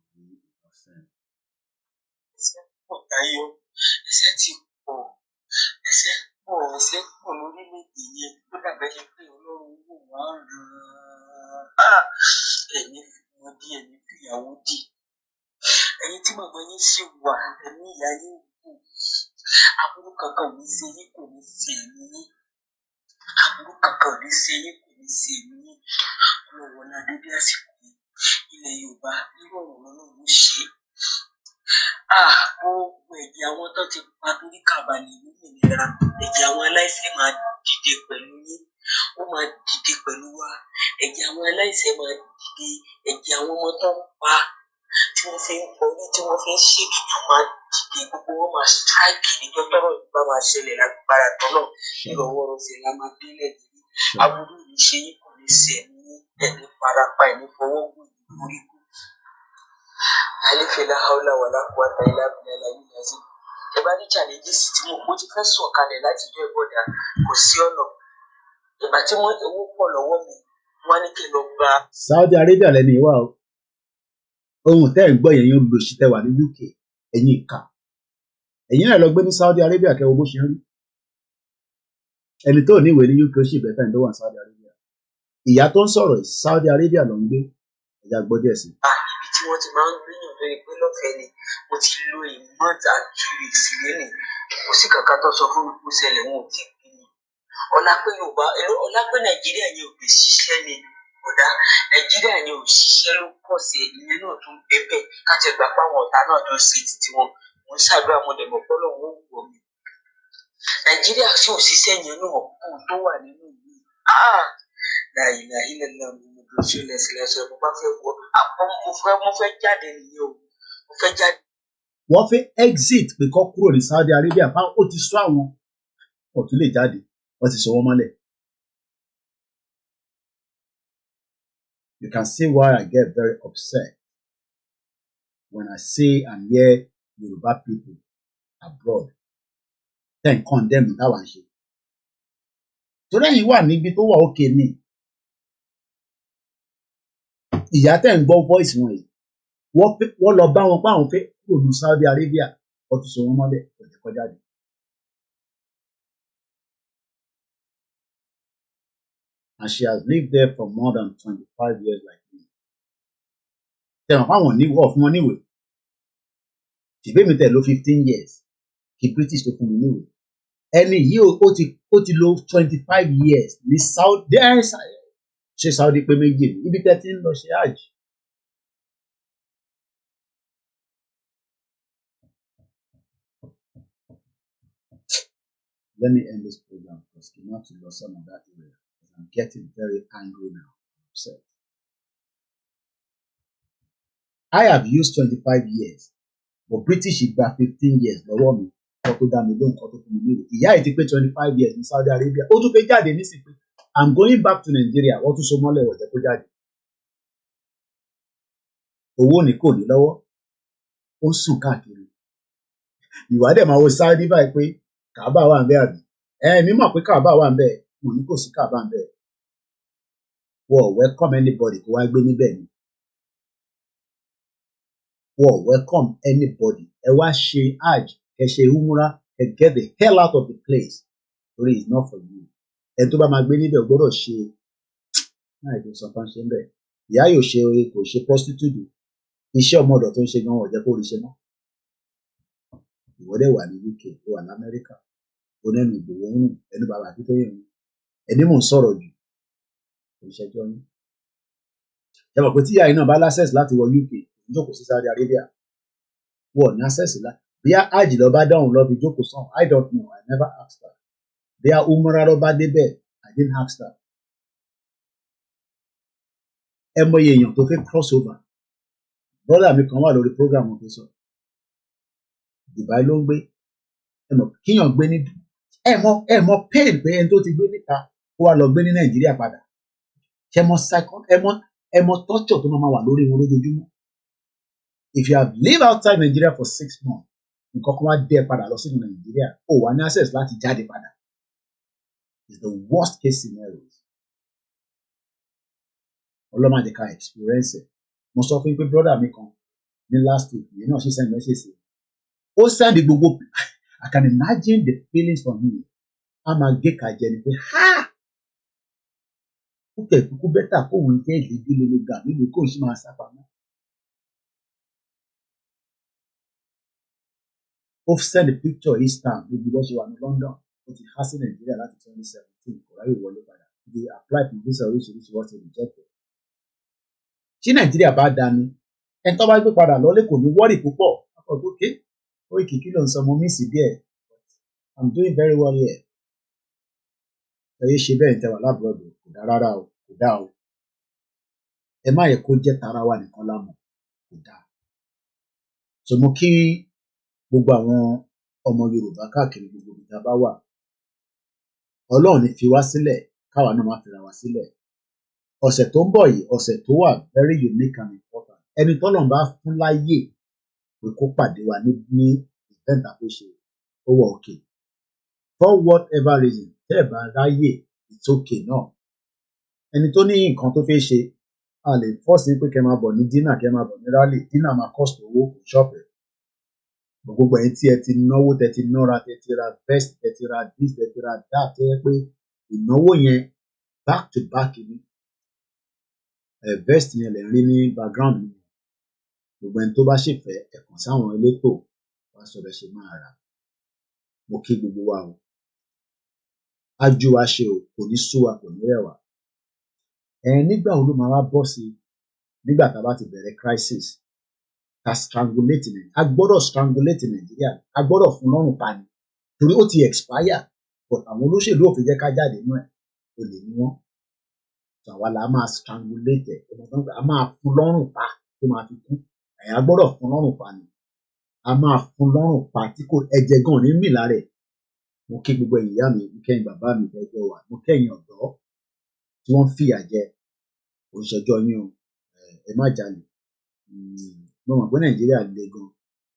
Ayọ̀ ẹsẹ̀ ti pọ̀ ẹsẹ̀ pọ̀ lórílẹ̀‐èdè yẹn tó dàbẹ́ ṣe pé Ọlọ́run wò wá ràn ẹ̀yin fún dí ẹ̀yin fìyàwó dì ẹ̀yin tí bàbá yín ṣì wà ẹ̀mí ìyá yín kù aburú kankan ò ní ṣe yín kò ní ṣe ẹ̀mí yín aburú kankan ò ní ṣe yín kò ní ṣe ẹ̀mí yín Ọlọ́run náà dédé àsìkò yìí ilẹ̀ Yorùbá nírọ̀rùn Ọlọ́run ṣe gbogbo ẹ̀jẹ̀ àwọn tó ti pa torí kàbàlì lómìnira ẹ̀jẹ̀ àwọn aláìsẹ̀ máa dìde pẹ̀lú yín ó máa dìde pẹ̀lú wa ẹ̀jẹ̀ àwọn aláìsẹ̀ máa dìde ẹ̀jẹ̀ àwọn ọmọ tó ń pa tí wọ́n fi ń kọrí tí wọ́n fi ń ṣètùtù máa dìde gbogbo wọn máa strike níjọ́ tọ́rọ̀ ìgbà máa ṣẹlẹ̀ lágbára tọ́lọ̀ ìrọ̀wọ́rọ̀sẹ̀ la máa délẹ̀ nìyí aburú yìí ṣe yín kò ní ṣe ẹ̀mí parapa ẹ̀mí fọwọ́ gùn ìgbórí kù. Alifela haula wala quwwata illa billahi lazim. Ẹ bá ní challenges tí mo ti fẹ́ sọ̀ kalẹ̀ láti jọ ìbọ̀dà kò sí ọ̀nà. Ìgbà tí wọ́n owó pọ̀ lọ́wọ́ mi, wọ́n ní kí n lọ gba. Saudi Arabia lẹ́nu ìwà o. Ohun tẹ́ ẹ̀ ń gbọ́ yẹn yóò lòṣì tẹ́ wà ní UK ẹ̀yin ìka. Ẹ̀yin náà lọ gbé ní Saudi Arabia kẹ́ wo bó ṣe ń rí. Ẹni tó ní ìwé ní UK ó sì bẹ́tà ní tó wà ní Saudi Arabia. Ìyá tó ń sọ̀rọ̀ Saudi Arabia ló ń gbé ẹ̀yà gbọ́ díẹ̀ sí. Ibi tí wọ́n ti máa ń gbìyànjú lórí pé lọ́fẹ̀ẹ́ ni mo ti lo a month and 2 weeks lẹ́nìí kò sí kankan tó sọ fún mi kó ṣẹlẹ̀ wọn ò tí ì gbìn mí. Ọlá pé Yorùbá ọlá pé Nàìjíríà yẹn ò lè ṣiṣẹ́ ni kódà Nàìjíríà yẹn ò ṣiṣẹ́ ló pọ̀ sí ìyẹn náà tó ń bẹ́bẹ̀ káti ẹgbà páwọn ọ̀tá náà tó ṣe títí wọn mo ń ṣàdúrà mo dẹ̀ mọ̀ pọ́lọ́ wọn ò wọ̀ mí. Nàìjíríà sì ò ṣiṣẹ́ yẹn náà kó tó wà nínú ìlú láìláìlẹ́lẹ́ mo fẹ́ jáde nìyẹn o mo fẹ́ jáde. Wọ́n fẹ́ exit pé kọ́ kúrò ní Saudi Arabia báwọn ó ti sọ àwọn ò tún lè jáde wọ́n ti sọ wọ́n mọ́lẹ̀. You can see why I get very upset when I see and hear Yoruba people abroad then condemn táwọn ṣe. Torí ẹ̀yin wà níbi tó wà òkè ní. Ìyá tẹ̀ ń gbọ́ voice wọn yìí wọ́n lọ bá wọn pé àwọn fẹ́ kúrò ní Saudi Arabia wọ́n tún sọ wọ́n mọ́lẹ̀ kọjá dé. And she has lived there for more than 25 years like me. Tẹ̀wọ̀n fáwọn oníwọ̀ fún wọn níwèé. Ṣègbè mi tẹ̀ ló 15 years kí British tó fún mi níwèé. Ẹni yìí ó ti lo 25 years ní Saudi ṣe Saudi pé méjì ibi tẹ́ ti ń lọ ṣe hajj. Let me end this program because we want to lose some of that area. I'm getting very angry now. I'm upset. I have used 25 years, but British gba 15 years lọ́wọ́ mi. Kọ́ tó dá mi lóhùn kọ́ tó fún mi nílò. Ìyá yìí ti pé 25 years ní Saudi Arabia. Ó tún fẹ́ jáde nísìnyí. I'm going back to Nigeria. Wọ́n tún so mọ́lẹ̀ wọ̀jẹ́ kó jáde. Owó ní kò ní lọ́wọ́. Ó sùn káàkiri. Ìwà dẹ̀ máa wo Saudi báyìí pé Kaaba wà ń bẹ̀ àbí. Èmi mọ̀ pé Kaaba wà ń bẹ̀. Mo ní kò sí Kaaba ń bẹ̀. Wọ́n welcome anybody kó wá gbé níbẹ̀ ni. Wọ́n welcome anybody. Ẹ wá ṣe hajj, ẹ ṣe umrah, ẹ get the hell out of the place. Torí it's not for you. Ẹ tó bá máa gbé níbẹ̀ gbọ́dọ̀ ṣe náà ìdí sọ̀kan ṣe ń bẹ̀. Ìyá yóò ṣe kò ṣe prostitute. Iṣẹ́ ọmọdọ̀ tó ń ṣe gan-an ọ̀jẹ́ kó rí ṣe mọ́. Ìwọ́dẹ̀ wà ní UK, ó wà ní Amẹ́ríkà. onẹ́nu Ìgbòho ń rùn ẹnu bàbá Akíntóyè ń rùn ẹni mò ń sọ̀rọ̀ jù kò ń ṣẹjọ́ yín. Ẹ mọ̀ pé tíyà yìí náà bá láṣẹ̀sì láti wọ UK jókòó sí Saudi Arabia wọ́n ní access lá bí àjì lọ bá dáhùn lọ fi jókòó sàn I don't know I never asked that bí umrah lọ bá débẹ̀ I didn't ask that. Ẹ mọ iye èèyàn tó fẹ́ cross over brother mi kan wà lórí program wọn fi sọ Dubai ló ń gbé ẹ mọ̀ kíyàn gbé ní ẹ mọ pain pé ẹni tó ti gbé níta kó wá lọ gbé ní Nàìjíríà padà ẹ mọ torture tó máa wà lórí wọn lójoojúmọ́. If you have lived outside Nigeria for 6 months nǹkan kan wá dé ẹ padà lọ sínú Nàìjíríà ó wà ní access láti jáde padà. It's the worst case scenario. Ọlọ́mọdé ká experience ẹ̀. Mo sọ fún yín pé brother mi kan ní last week yìí náà ṣe send message sí ó send gbogbo I can imagine the feelings for him. A máa gé kàjẹ ni pé ha ó kẹ̀ kúkú bẹ́tà kóun jẹ́ ìdílé lè gà níbi kóun sì máa sá pamọ́. Ó send picture each time níbi bó ṣe wà ní London ó ti há sí Nàìjíríà láti 2017 kò ráyè wọlé padà they apply for visa oríṣiríṣi wọ́n ti rejected. Tí Nàìjíríà bá dání ẹni tó bá gbé padà lọ́lé kò ní wọ́rì púpọ̀ àkọ́gbókè Koiki kí ló ń sọ mo mísì díẹ̀ I'm doing very well here. Ẹyẹ ṣe bẹ́ẹ̀ ń tẹwà lábúrọ̀dù kò dá rárá o kò dá o ẹ má yẹ kó jẹ́ tara wa nìkan lámọ̀ kò dá. So mo kí gbogbo àwọn ọmọ Yorùbá káàkiri gbogbo ibi tá a bá wà Ọlọ́run ní fi wá sílẹ̀ káwa náà má fira wá sílẹ̀. Ọ̀sẹ̀ tó ń bọ̀ yìí ọ̀sẹ̀ tó wà very unique and important ẹni tọ́lọ́run bá fún láyè pé kó pàdé wa ní event àpéṣe ó wà òkè for whatever reason tẹ́ ẹ̀ bá ráyè it's okay náà ẹni tó ní nǹkan tó fẹ́ ṣe a lè fọ́ọ̀sì pé kẹ́ máa bọ̀ ní dínà kẹ́ máa bọ̀ ní rally dínà máa cost owó kò ṣọ́ọ̀pẹ̀ gbogbo ẹ̀yin tí ẹ ti náwó tẹ́ ti nára tẹ́ ti ra vest tẹ́ ti ra this tẹ́ ti ra that tẹ́ yẹ pé ìnáwó yẹn back to back ni vest yẹn lè rí ní background mi gbogbo ẹni tó bá sì fẹ́ ẹ̀kan sáwọn elétò wá sọ bẹ́ẹ̀ ṣe máa rà mo kí gbogbo wa o ájú wa ṣe o kò ní sú wa kò ní rẹ̀ wá nígbà wo ló máa wá bọ́ sí nígbà tá a bá ti bẹ̀rẹ̀ crisis ta strangulate ni a gbọ́dọ̀ strangulate Nàìjíríà a gbọ́dọ̀ fún lọ́rùn pa ni torí ó ti expire but àwọn olóṣèlú ò fi jẹ́ ká jáde nínú ẹ̀ o lè ní wọ́n àwa la máa strangulate ẹ̀ a máa fún lọ́rùn pa tó máa fi kú a gbọ́dọ̀ fún lọ́rùn pa ni a máa fún lọ́rùn pa tí kò ẹ̀jẹ̀ gan ní mì lára ẹ̀ mo kí gbogbo ẹ̀yin ìyá mi mo kẹ́yìn bàbá mi ẹjọ́ wà mo kẹ́yìn ọ̀dọ́ tí wọ́n fìyà jẹ òṣèjọ́ yín o ẹ má jalè mo mọ̀ pé Nàìjíríà le gan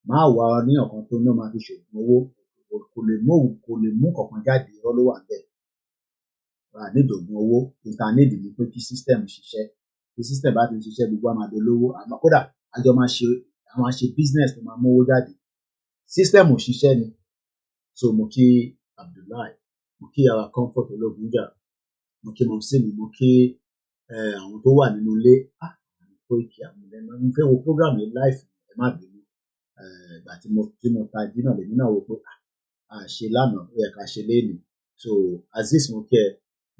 máa wà ní ọ̀kan tó náà máa fi ṣògùn owó kò lè mú kankan jáde irọ́ ló wà bẹ́ẹ̀ wà nídògùn owó ìtànídìí ni pé kí system ṣiṣẹ́ kí system bá ti ṣiṣẹ́ gbogbo àmàdé lówó àmọ́ kódà àjọ máa ṣe business tó máa mówó jáde system ò ṣiṣẹ́ ni so mo kí Abdullahi mo kí our comfort ológunjà mo kí mọ̀sílì mo kí àwọn tó wà nínú ilé Koiki àmúlẹ́nu mo fẹ́ wo program yìí live ẹ má bínú ìgbà tí mo ta dínà lèmi náà wò pé a ṣe lánàá ó yẹ ká ṣe léènì so Aziz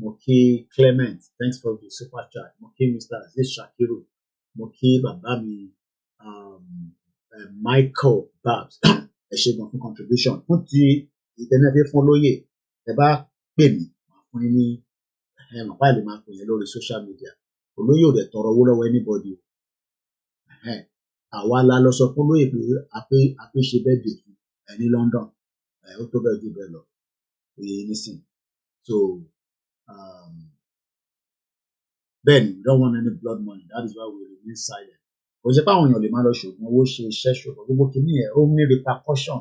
mo kí Clement thanks for the super chat mo kí Mr. Aziz Shakiru mo kí bàbá mi Michael Babs ẹ ṣé gan fún contribution fún ti ìtẹ́nẹ́fẹ́ fún lóye ẹ bá pè mí fún yín ní màpá ìlú máa pè yẹn lórí social media olóyè ò dẹ̀ tọrọ owó lọ́wọ́ anybody àwa la lọ sọ fún lóye pé àpéṣe bẹ́ẹ̀ dè fún ẹ ní London ó tó bẹ́ẹ̀ jù bẹ́ẹ̀ lọ òye nísìn so bẹ́ẹ̀ ni we don't want any blood money that is why we remain silent kò ṣe pé àwọn èèyàn lè máa lọ ṣògùn owó ṣe iṣẹ́ ṣògùn gbogbo kìíní yẹn ó ní repercussion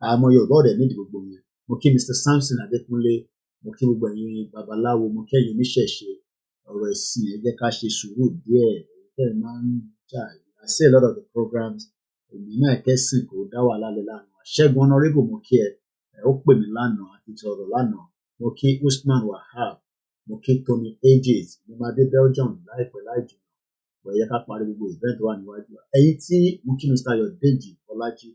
àmọ́ Yorùbá ọ̀dẹ̀ nídìí gbogbo yẹn mo kí Mr. Samson Adékúnlé mo kí gbogbo ẹ̀yin babaláwo mo kí ẹ̀yin oníṣẹ̀ṣe ọ̀rọ̀ ẹ̀sìn ẹ jẹ́ ká ṣe sùúrù díẹ̀ ẹ̀ máa ń jà I see a lot of the programs èmi náà kẹ́sìn kò dá wà lálẹ́ lánàá Ṣẹ́gun Honorable mo kí ẹ ó pè mí lánàá àti sọ̀rọ̀ lánàá mo kí Usman Wahab mo kí Tony Ages mo máa dé Belgium láìpẹ́ láì jìnnà bọ̀ ẹ̀yẹ ká parí gbogbo event wà níwájú wa ẹ̀yin tí mo kí Mr. Ayodeji Ọlájí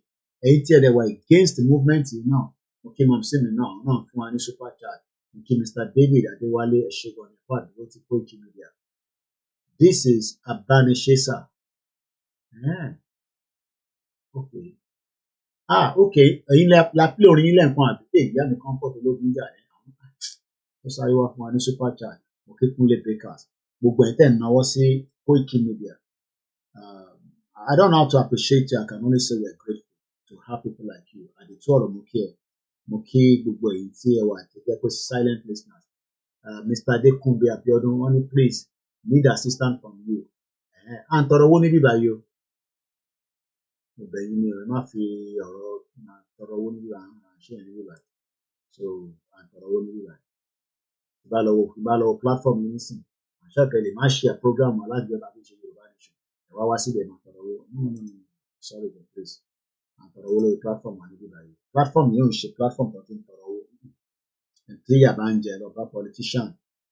ẹ̀yin tí ẹ̀rẹ̀ wà against the movement yìí náà mo kí mọ̀ sí mi náà fún wa ní super chat. Mo kí Mr. David Adéwálé Ẹ̀ṣẹ̀gun nípa àdúgbò tí Koiki Media. This is Abanishesa. Okay. Okay. Ẹ̀yin la pílẹ̀ orin yín lẹ́ẹ̀kan àbí pé ìyá mi kan pọ̀ tó lógún jà ẹ̀. Ó sáré wá fún wa ní super chat. Mo kí Kúnlé Bakers. Gbogbo ẹ̀ tẹ̀ ń náwó sí Koiki Media. I don't know how to appreciate you. I can only say we're grateful to have people like you. Àdètú ọ̀rọ̀ mo kí gbogbo èyí tí ẹ wà àti ẹgbẹ́ pé silent listeners. Mr. Adekunbi Abiodun wọ́n ní please need assistance from you. À ń tọrọ owó ní bíbá yìí o. Mo bẹ̀ yín ni ẹ má fi ọ̀rọ̀ tọrọ owó ní bíbá ṣe ẹ̀ ní bíbá. So à ń tọrọ owó ní bíbá. Ìbálòwò platform yìí nísìn. Àṣà kẹlẹ̀ má ṣe program alájọba tó ṣe Yorùbá nation. Ẹ wá síbẹ̀ máa tọrọ owó. Sorry but please. À ń tọrọ owó lórí platform wa ní bíbá yìí. Platform yìí ò ń ṣe platform tó ti ń tọrọ owó. Tí ìyà bá ń jẹ lọ bá politician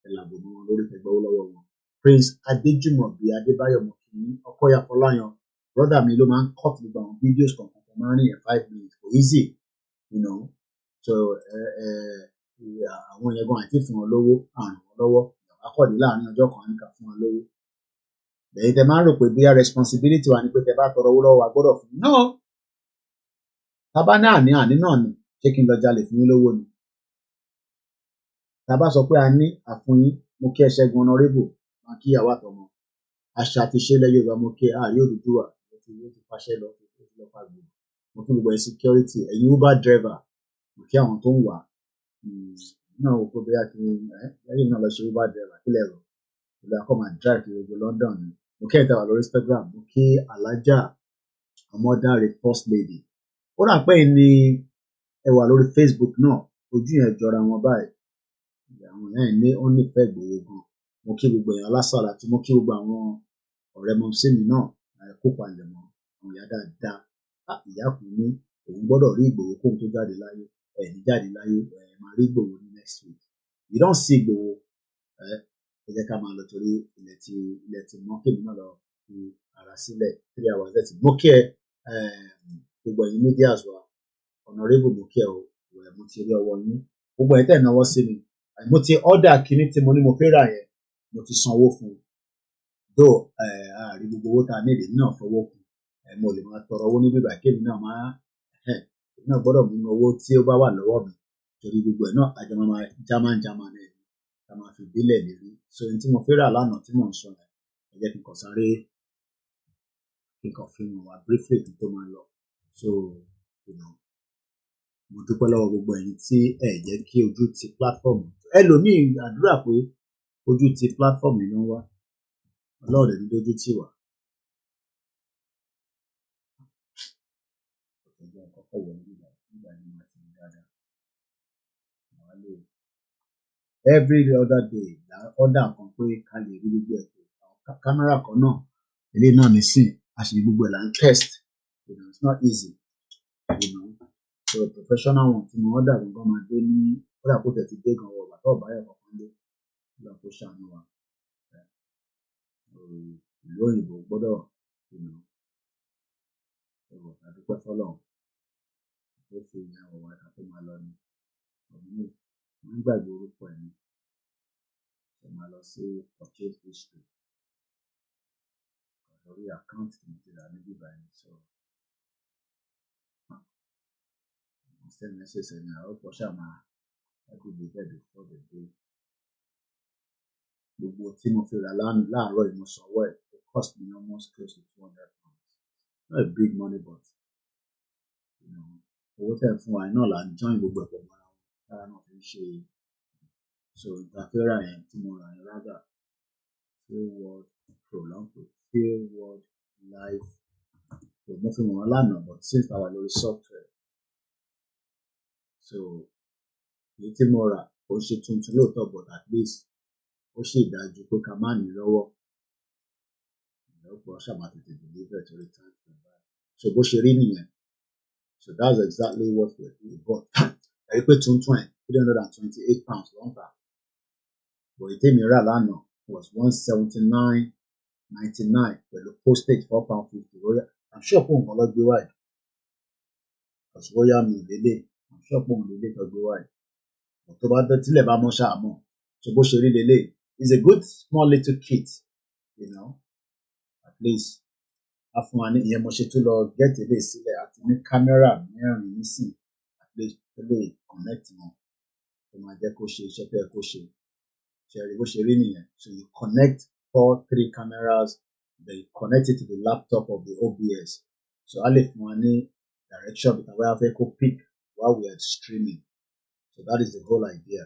ẹ̀làbò mọ́ wọn lórí tẹgbẹ́ owó lọ́wọ́ wọn. Prince Adéjùmọ̀bí Adébáyọ̀ Mọ̀kìní Ọkọ́yà Fọláyan brother mi ló máa ń cut gbogbo àwọn videos kankan tó máa ń rìn 5 minutes kò easy you know so àwọn yẹn gan àti fún wọn lówó àrùn wọn lọ́wọ́ akọ̀dé láàrin ọjọ́ kan níka fún wọn lówó. Lẹ́yìn tẹ máa ń rò pé bíi responsibility wa ni pé tẹ bá tọrọ owó lọ́wọ́ wa gbọ́dọ̀ fún no tábà náà ní àní náà ni ṣé kí n lọ jalè fún yín lówó ni. Tá bá sọ pé a ní àfúnyín mo kí ẹ Ṣẹ́gun honorable máa kí ìyàwó àtọmọ àṣà àti ṣe lẹ́yìn Yorùbá mo kí ààrẹ Odùduwà ó ti fàṣẹ lọ pàgbò mo kí gbogbo ẹ security ẹ̀yin Uber driver mo kí àwọn tó ń wà náà wò pé bóyá kí lẹ́yìn náà lọ ṣe Uber driver kílẹ̀ rọ̀ ìlú akọ́ máa drive kiri gbogbo London ni mo kí ẹ̀ta wà lórí Instagram mo kí Alájà Amọ́dáre first lady ó rà pé ní ẹ wà lórí Facebook náà ojú yẹn jọra wọn báyìí àwọn èèyàn ní ó nífẹ̀ẹ́ Ìgbòho gan mo kí gbogbo èèyàn lásàrà tí mo kí gbogbo àwọn ọ̀rẹ́ mọ sí mi náà kópa lẹ̀ mọ́ àwọn ìyá dáadáa ìyá kù ní òun gbọ́dọ̀ rí Ìgbòho kóhun tó jáde láyé ní jáde láyé máa rí Ìgbòho ní next week you don see Ìgbòho ẹ jẹ́ ká máa lọ torí ilẹ̀ ti mọ́ kébì náà lọ fi ara sílẹ̀ 3 hours lẹ́tì mo kí ẹ gbogbo ẹ̀yin medias wa honorable mo kí ẹ o mo ti rí ọwọ́ yín gbogbo ẹ̀ tẹ̀ náwó sí mi mo ti order kíní tí mo ní mo fẹ́ rà yẹn mo ti sanwó fún un though àárí gbogbo owó tá a ní èdè náà fọwọ́ kù mo lè máa tọrọ owó ní bíbá kébì náà máa èmi náà gbọ́dọ̀ mú owó tí ó bá wà lọ́wọ́ mi torí gbogbo ẹ̀ náà àjọ máa jámán náà ká máa fi bílẹ̀ lérí so ohun tí mo fẹ́ rà lánàá tí mò ń sọ yẹn ẹ jẹ́ kí n kàn sáré kí n kàn fi hàn wá briefly kí n tó máa lọ so mo dúpẹ́ lọ́wọ́ gbogbo ẹ̀yin tí ẹ jẹ́ kí ojú ti platform ẹlòmíì àdúrà pé ojú ti platform ló ń wá ọlọ́ọ̀dẹ̀ ní dójú tì wá. Every other day la order kan pé ká lè rí gbogbo ẹ̀kọ́ kámẹ́rà kan náà ilé náà ní sí àṣírí gbogbo ẹ̀ là ń test it's not easy so professional one tí mo order gangan máa dé ní order kó tẹ̀ ti dé gan wọ̀ bàtà ọ̀bá ẹ̀ kọ̀ọ̀kan dé lọ kó ṣàánú wa ìlú òyìnbó gbọ́dọ̀ àdúpẹ́ fọlọ́run ó fi ìyàwó wa ká tó máa lọ ní ọ̀gbìn wọ́n gbàgbé orúkọ ẹ̀ ní ẹ̀ máa lọ sí purchase history lórí àkáǹtì tí mo ti rà ní bíbá ẹni sọ send message ẹni àrọ́pọ̀ ṣàmà ẹgbẹ̀gbẹ̀ bẹ́ẹ̀ before the day gbogbo tí mo fi rà láàárọ̀ ìmọ̀sánwó ẹ̀ it cost me almost close to £200 not a big money but owó tẹ̀ fún wa náà là ń join gbogbo ẹ̀pọ̀ mọ́ra wọn lára náà fi ń ṣe so ìtafẹ́rà yẹn tí mo rà yẹn rábà Free World Prolong Free World Life mo fi wọ́n lánàá but since our lórí software so èyí tí mo rà ó ṣe tuntun lóòótọ́ but at least ó ṣe ìdájú pé ká má ní lọ́wọ́ ìlọ́pọ̀ ṣàmà tètè deliver torí time to buy so bó ṣe rí nìyẹn so that's exactly what we bought ẹ̀rí pé tuntun ẹ̀ £328 ló ń tà but èyí tèmi rà lánàá was £179.99 pẹ̀lú postage £4.50 royal I'm sure pé nǹkan lọ gbé wáyé because royal mi lélẹ̀ I'm ṣọ́pọ̀ òun lélẹ̀ tó gbé wáyé tó bá dé tílẹ̀ bá mọ́ ṣáàmọ́ tó bó ṣe rí lélẹ̀ is a good small little kit you know at least a fún wa ní ìyẹn mo ṣe tó lọ get ilé sílẹ̀ àti ní kámẹ́rà mẹ́rin nísìn at least tó lè connect wọn tó máa jẹ́ kó ṣe iṣẹ́ tó yẹ kó ṣe ṣẹ̀rí bó ṣe rí nìyẹn so you connect 3 cameras then you connect it to the laptop of the OBS so a lè fún wa ní direction bí tàbí a fẹ́ kó pick while we are streaming so that is the whole idea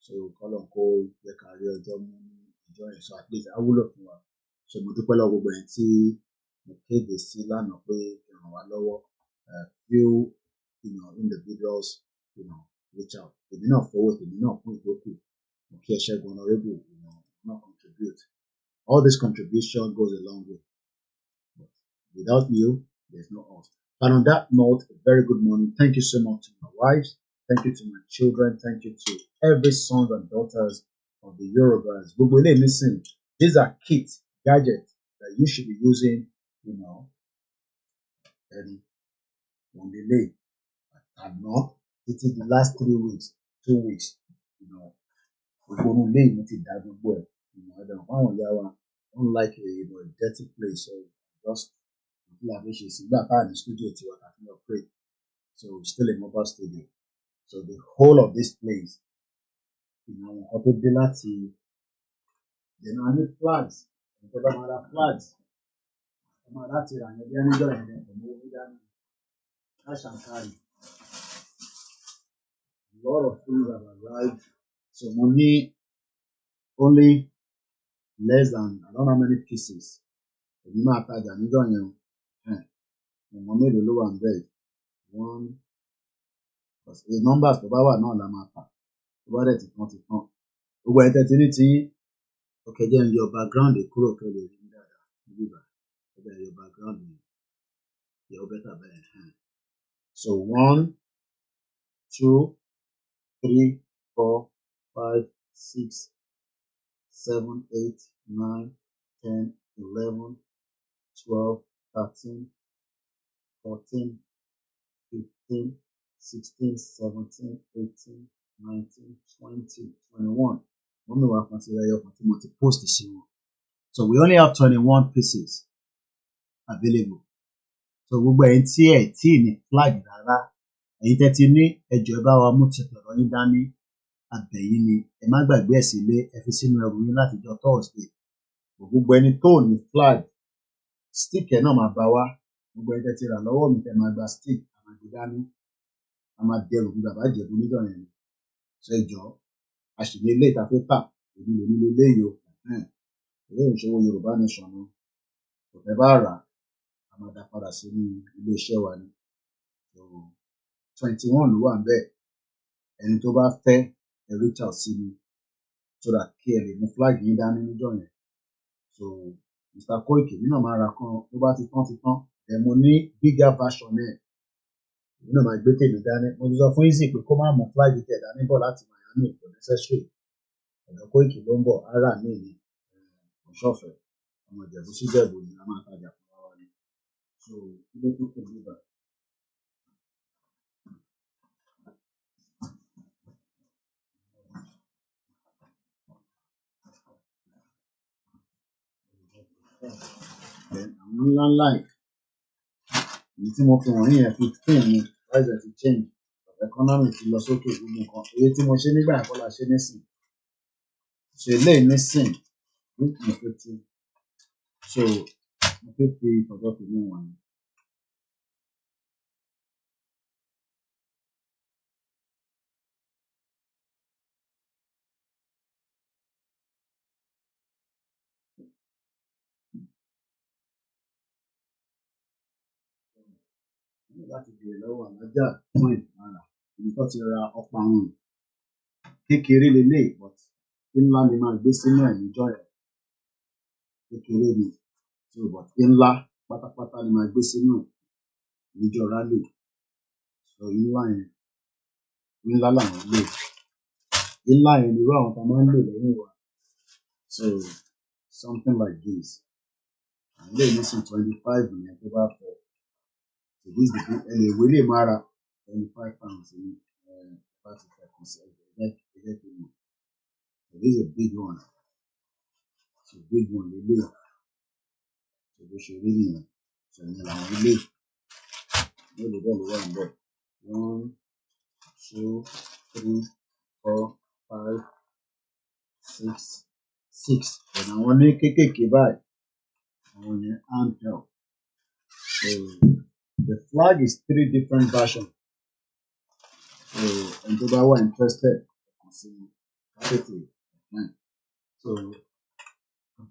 so kọ́lọ́n kó yẹ ká rí ọjọ́ mú ìjọ yẹn so at least á wúlò fún wa so mo dúpẹ́ lọ́wọ́ gbogbo ẹni tí mo kéde sí lánàá pé ràn wá lọ́wọ́ few individuals reach out èmi náà fọwọ́ tèmi náà fún ìdókù mo kí ẹ Ṣẹ́gun honourable náà contribute all this contribution goes a long way but without you there's no us and on that note a very good morning thank you so much to my wives thank you to my children thank you to every sons and daughters of the Yorubas gbogbo ilé nísìn these are kits gadgets that you should be using and on the day àná títí the last 3 weeks 2 weeks gbogbo inú ilé yìí ti dá gbogbo ẹ̀ ẹ̀dọ̀ fáwọn ìyá wa unlike a dirty place so just ìdí àbíṣe sígbà káà ní studio tiwa tàbí operate so still a mobile studio so the whole of this place àwọn nǹkan tó dé láti then a ní flags ìjọba máa ra flags ọmọ láti rà yẹn bí ẹnìjọ yẹn lẹ pẹ̀lú owó dání cash and carry a lot of things have arrived so mo ní only less than I don't know how many pieces èmi máa tajà níjọ yẹn ọmọ mélòó ló wà ń bẹ̀ one the numbers tó bá wà náà la máa tà tó bá dẹ̀ ti tán gbogbo ẹ̀ tẹ́tí ní tí okay jẹ́ ń yọ background kúrò kí o lè rí dáadáa níbí bá ẹgbẹ́ yọ background yẹn yẹ ó bẹ́tà bẹ́ẹ̀ so 1 2 3 4 5 6 7 8 9 10 11 12 13 14 15 16 17 18 19 20 21 wọ́n mi wá kan ti rẹ̀ yọ kan tí mo ti post sí wọn so we only have 21 pieces available so gbogbo ẹ̀yin tí ẹ̀ tí ní flag rárá ẹ̀yin tẹ́ ti ní ẹjọ́ ẹ bá wa mú tẹ̀tọ̀rọ̀ yín dání àbẹ̀yìn ni ẹ má gbàgbé ẹ̀ sílé ẹ fi sínú ẹrù yín láti jọ Thursday gbogbo ẹni tó ní flag stick ẹ̀ náà máa bá wá gbogbo ẹni tẹ́ ti rà lọ́wọ́ mi tẹ́ máa gba stick àmàgbé dání a máa dẹrù bí bàbá Ìjẹ̀bú níjọ́ yẹn ni so ẹjọ́ a sì ní ilé ìtafẹ́ tà èmi lè nílé ilé yìí o ilé ìṣòwò Yorùbá nation ni kò fẹ́ bá rà a máa dá padà sínú ilé iṣẹ́ wa ni 21 ló wà ń bẹ̀ ẹni tó bá fẹ́ ẹ reach out sí mi so that kí ẹ lè mú flag yín dání níjọ́ yẹn so Mr. Koiki nínú máa ra kan tó bá ti tán ẹ mo ní bigger version ẹ̀ nínú máa gbé tèmi dání mo ti sọ fún Easy pé kó má mú flag tẹ̀ dání bọ̀ láti Miami kò necessary ọ̀dọ̀ Koiki ló ń bọ̀ ara mi ní ọ̀ṣọ́fẹ̀ ọmọ Ìjẹ̀bú sí Ìjẹ̀bú ni a máa tajà fún wa ni so ilé tó kù níbà. àwọn ńláńlá èyí tí mo fi wọ̀nyí yẹn 15 ni price ti change economy ti lọ sókè gbogbo nǹkan èyí tí mo ṣe nígbà yẹn kọ́ la ṣe nísìn so eléyìí nísìn ní ìfẹ́tí so mo fẹ́ fi ọ̀dọ́ tèmi wọ̀nyí. láti béèrè lọ́wọ́ alájà fún ìpara ibi tó ti ra ọ̀pọ̀ àwọn kékeré lélẹ̀ but ńlá ni máa gbé sínú ẹ̀ níjọ́ ẹ̀ kékeré ni so but ńlá pátápátá ni máa gbé sínú ẹ̀ níjọ́ rálì so ńlá yẹn ńlá làwọn lò ńlá yẹn ni irú àwọn tá a máa ń lò lẹ́yìn wa so something like this àwọn ilé ìnísìn 25 yẹn tó bá fẹ́ so this is the ẹ lè wé lè máa ra £25 in about it is a big one. It's a big one. So really, so really, 1, 2, 3, 4, 5, 6, 6. And I want to kékèké báyìí. Àwọn yẹn handheld. So the flag is 3 different versions. So and tó bá wà interested, kàn sí tètè. So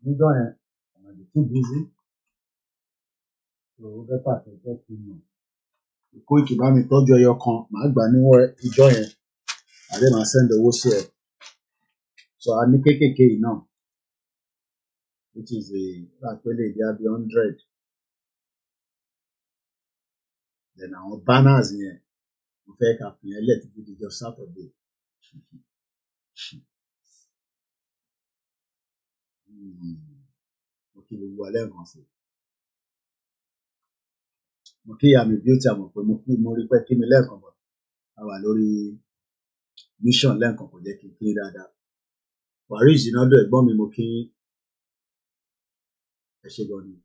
nígbà yẹn, I'm not too busy. So ó fẹ́ pàtó fẹ́ fi mọ̀. Koiki bá mi tọ́jú ẹyọ kan, màá gbà níwọ̀n ìjọ yẹn. Àdé màá send owó sí ẹ. So a ní kékèké yìí náà, which is lápẹ́lẹ̀ ìdí àbí 100. Then àwọn banners yẹn, mo fẹ́ ká fi yẹn lẹ̀ títí dijọ́ Saturday. Mo kí gbogbo alẹ́ kan sí. Mo kí ìyá mi beauty àmọ̀ pé mo rí pé kí mi lẹ́ẹ̀kan bọ̀. A wà lórí mission lẹ́ẹ̀kan kò jẹ́ kí n kí dáadáa. Paris ìnádọ́ ẹ̀gbọ́n mi mo kí ẹ ṣé gan ni.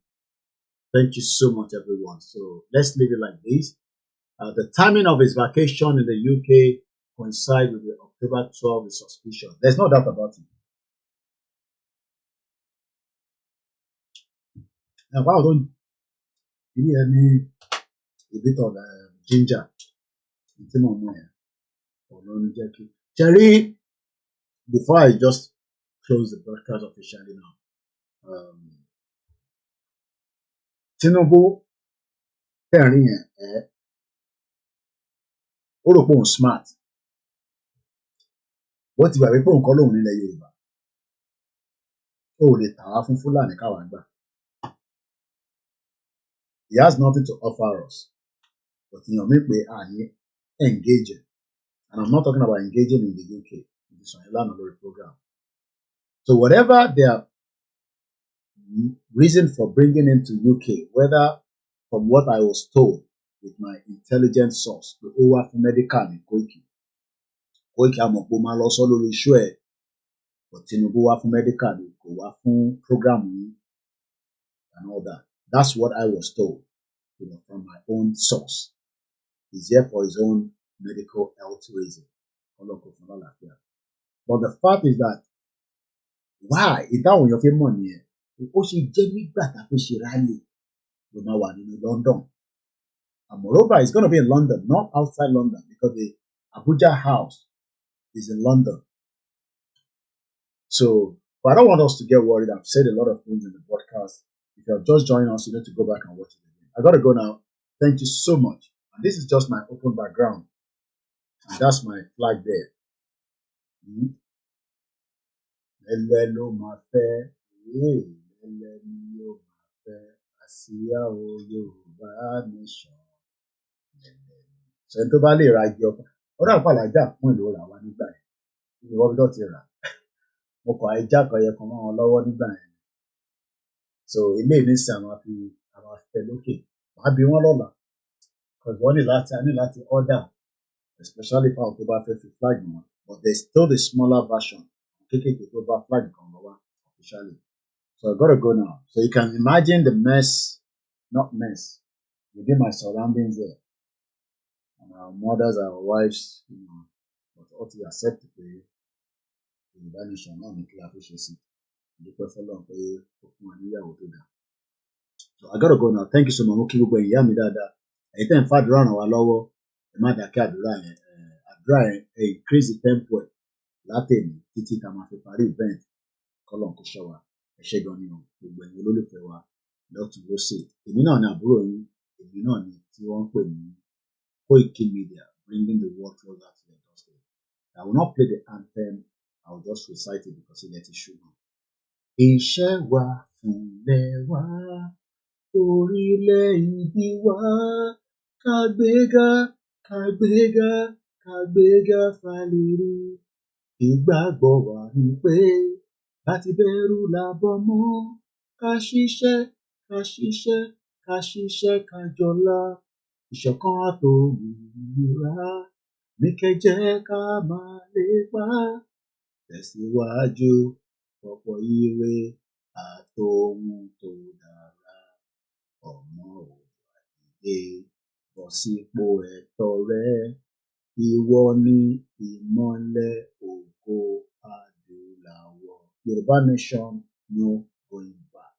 Thank you so much everyone. So let's leave it like this. The timing of his vacation in the UK coincide with the October 12 is suspicious. There's no doubt about it. Now, why don't you need a bit of ginger? Cherry, before I just close the broadcast officially now, Tinubu, ó rò pé òun smart. Wọ́n ti gbà pé òun kọ́ lòun nílẹ̀ Yorùbá. Ó lè tà wá fún Fúlàní káwa gbà. He has nothing to offer us. But èèyàn mi pé a ní engaging. And I'm not talking about engaging in the UK. It's on the program. So whatever their reason for bringing him to UK, whether from what I was told with my intelligence source, the over for medical in Koiki. Koiki amọ̀pọ̀ máa lọ sọ lórí iṣu ẹ̀, but Tinubu wá fún medical kò wá fún program yìí and all that. That's what I was told, from my own source. He's here for his own medical health reason. But the fact is that why ìdáhùn yẹn fi mọ̀ nìyẹn ó ṣe jẹ́ nígbà tá a fi ṣe rally ló máa wà nínú London. And moreover, it's going to be in London, not outside London, because the Abuja house is in London. So, but I don't want us to get worried. I've said a lot of things in the broadcast. If you're just joining us, you need to go back and watch it again. I got to go now. Thank you so much. And this is just my open background. And that's my flag there. Hello, my fair. Hello, my fair. Àsíá o Yorùbá nation. Ṣé tó bá lè ra igi ọkọ? Ó rà pàlàjà fún ìlú rà wá nígbà yẹn. Ìwọ bí tó ti rà. Mo kọ àìjà kan yẹ kan mọ́ wọn lọ́wọ́ nígbà yẹn. So ilé ìnísìn àwọn afẹ́ lókè. Màá bí wọ́n lọ́la. Because wọ́n ní láti order, especially for tó bá fẹ́ fi flag wọn. But there's still the smaller version. Kékèké tó bá flag kan lọ́wọ́ officially. So I gotta go now. So you can imagine the mess, not mess, within my surroundings there. And our mothers, our wives, but what we accept to pay, the nation, not make it appreciate. The prefer pay. So I gotta go now. Thank you so much. Okay, we're going. Me dada. Anytime far run our lower, the matter can't dry. Increase the tempo. Latin, títí tá máa fi parí event. Kọ́lọ́n kó ṣọ́ wa. Ẹ ṣé gan ni o. Gbogbo ẹ̀yin olólùfẹ́ wa lọ́tùn lósì. Èmi náà ni àbúrò yín. Èmi náà ni tí wọ́n ń pè ní Koiki Media, bringing the world closer to your doorstep. I will not play the anthem. I will just recite it because it lets it show me. Iṣẹ́ wa fúnlẹ̀ wa, orílẹ̀-èdè wa, kàgbéga, kàgbéga, kàgbéga fàlèrè. Ìgbàgbọ́ wa ni pé láti bẹ̀rù làbọ̀ mọ́, ká ṣiṣẹ́, ká ṣiṣẹ́, ká ṣiṣẹ́, ká jọlá. ìṣọ̀kan àtòmìnira ní kẹjẹ́ ká máa lépa tẹ̀síwájú ọ̀pọ̀ ire àtòhun tó dára ọmọ Oòduà dìde bọ́ sípò ẹ̀tọ́ rẹ ìwọ ni ìmọ́lẹ̀ ògo adúláwọ̀. Yoruba nation, no going back.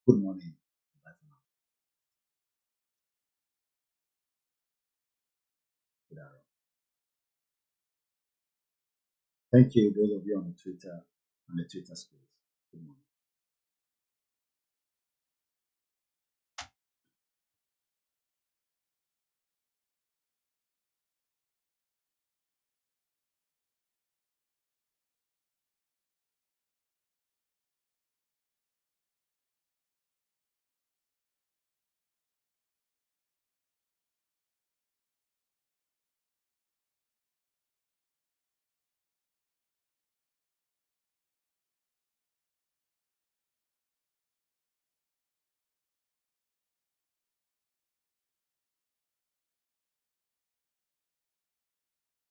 Good morning. Bye for now. Thank you, those of you on the Twitter space. Good morning.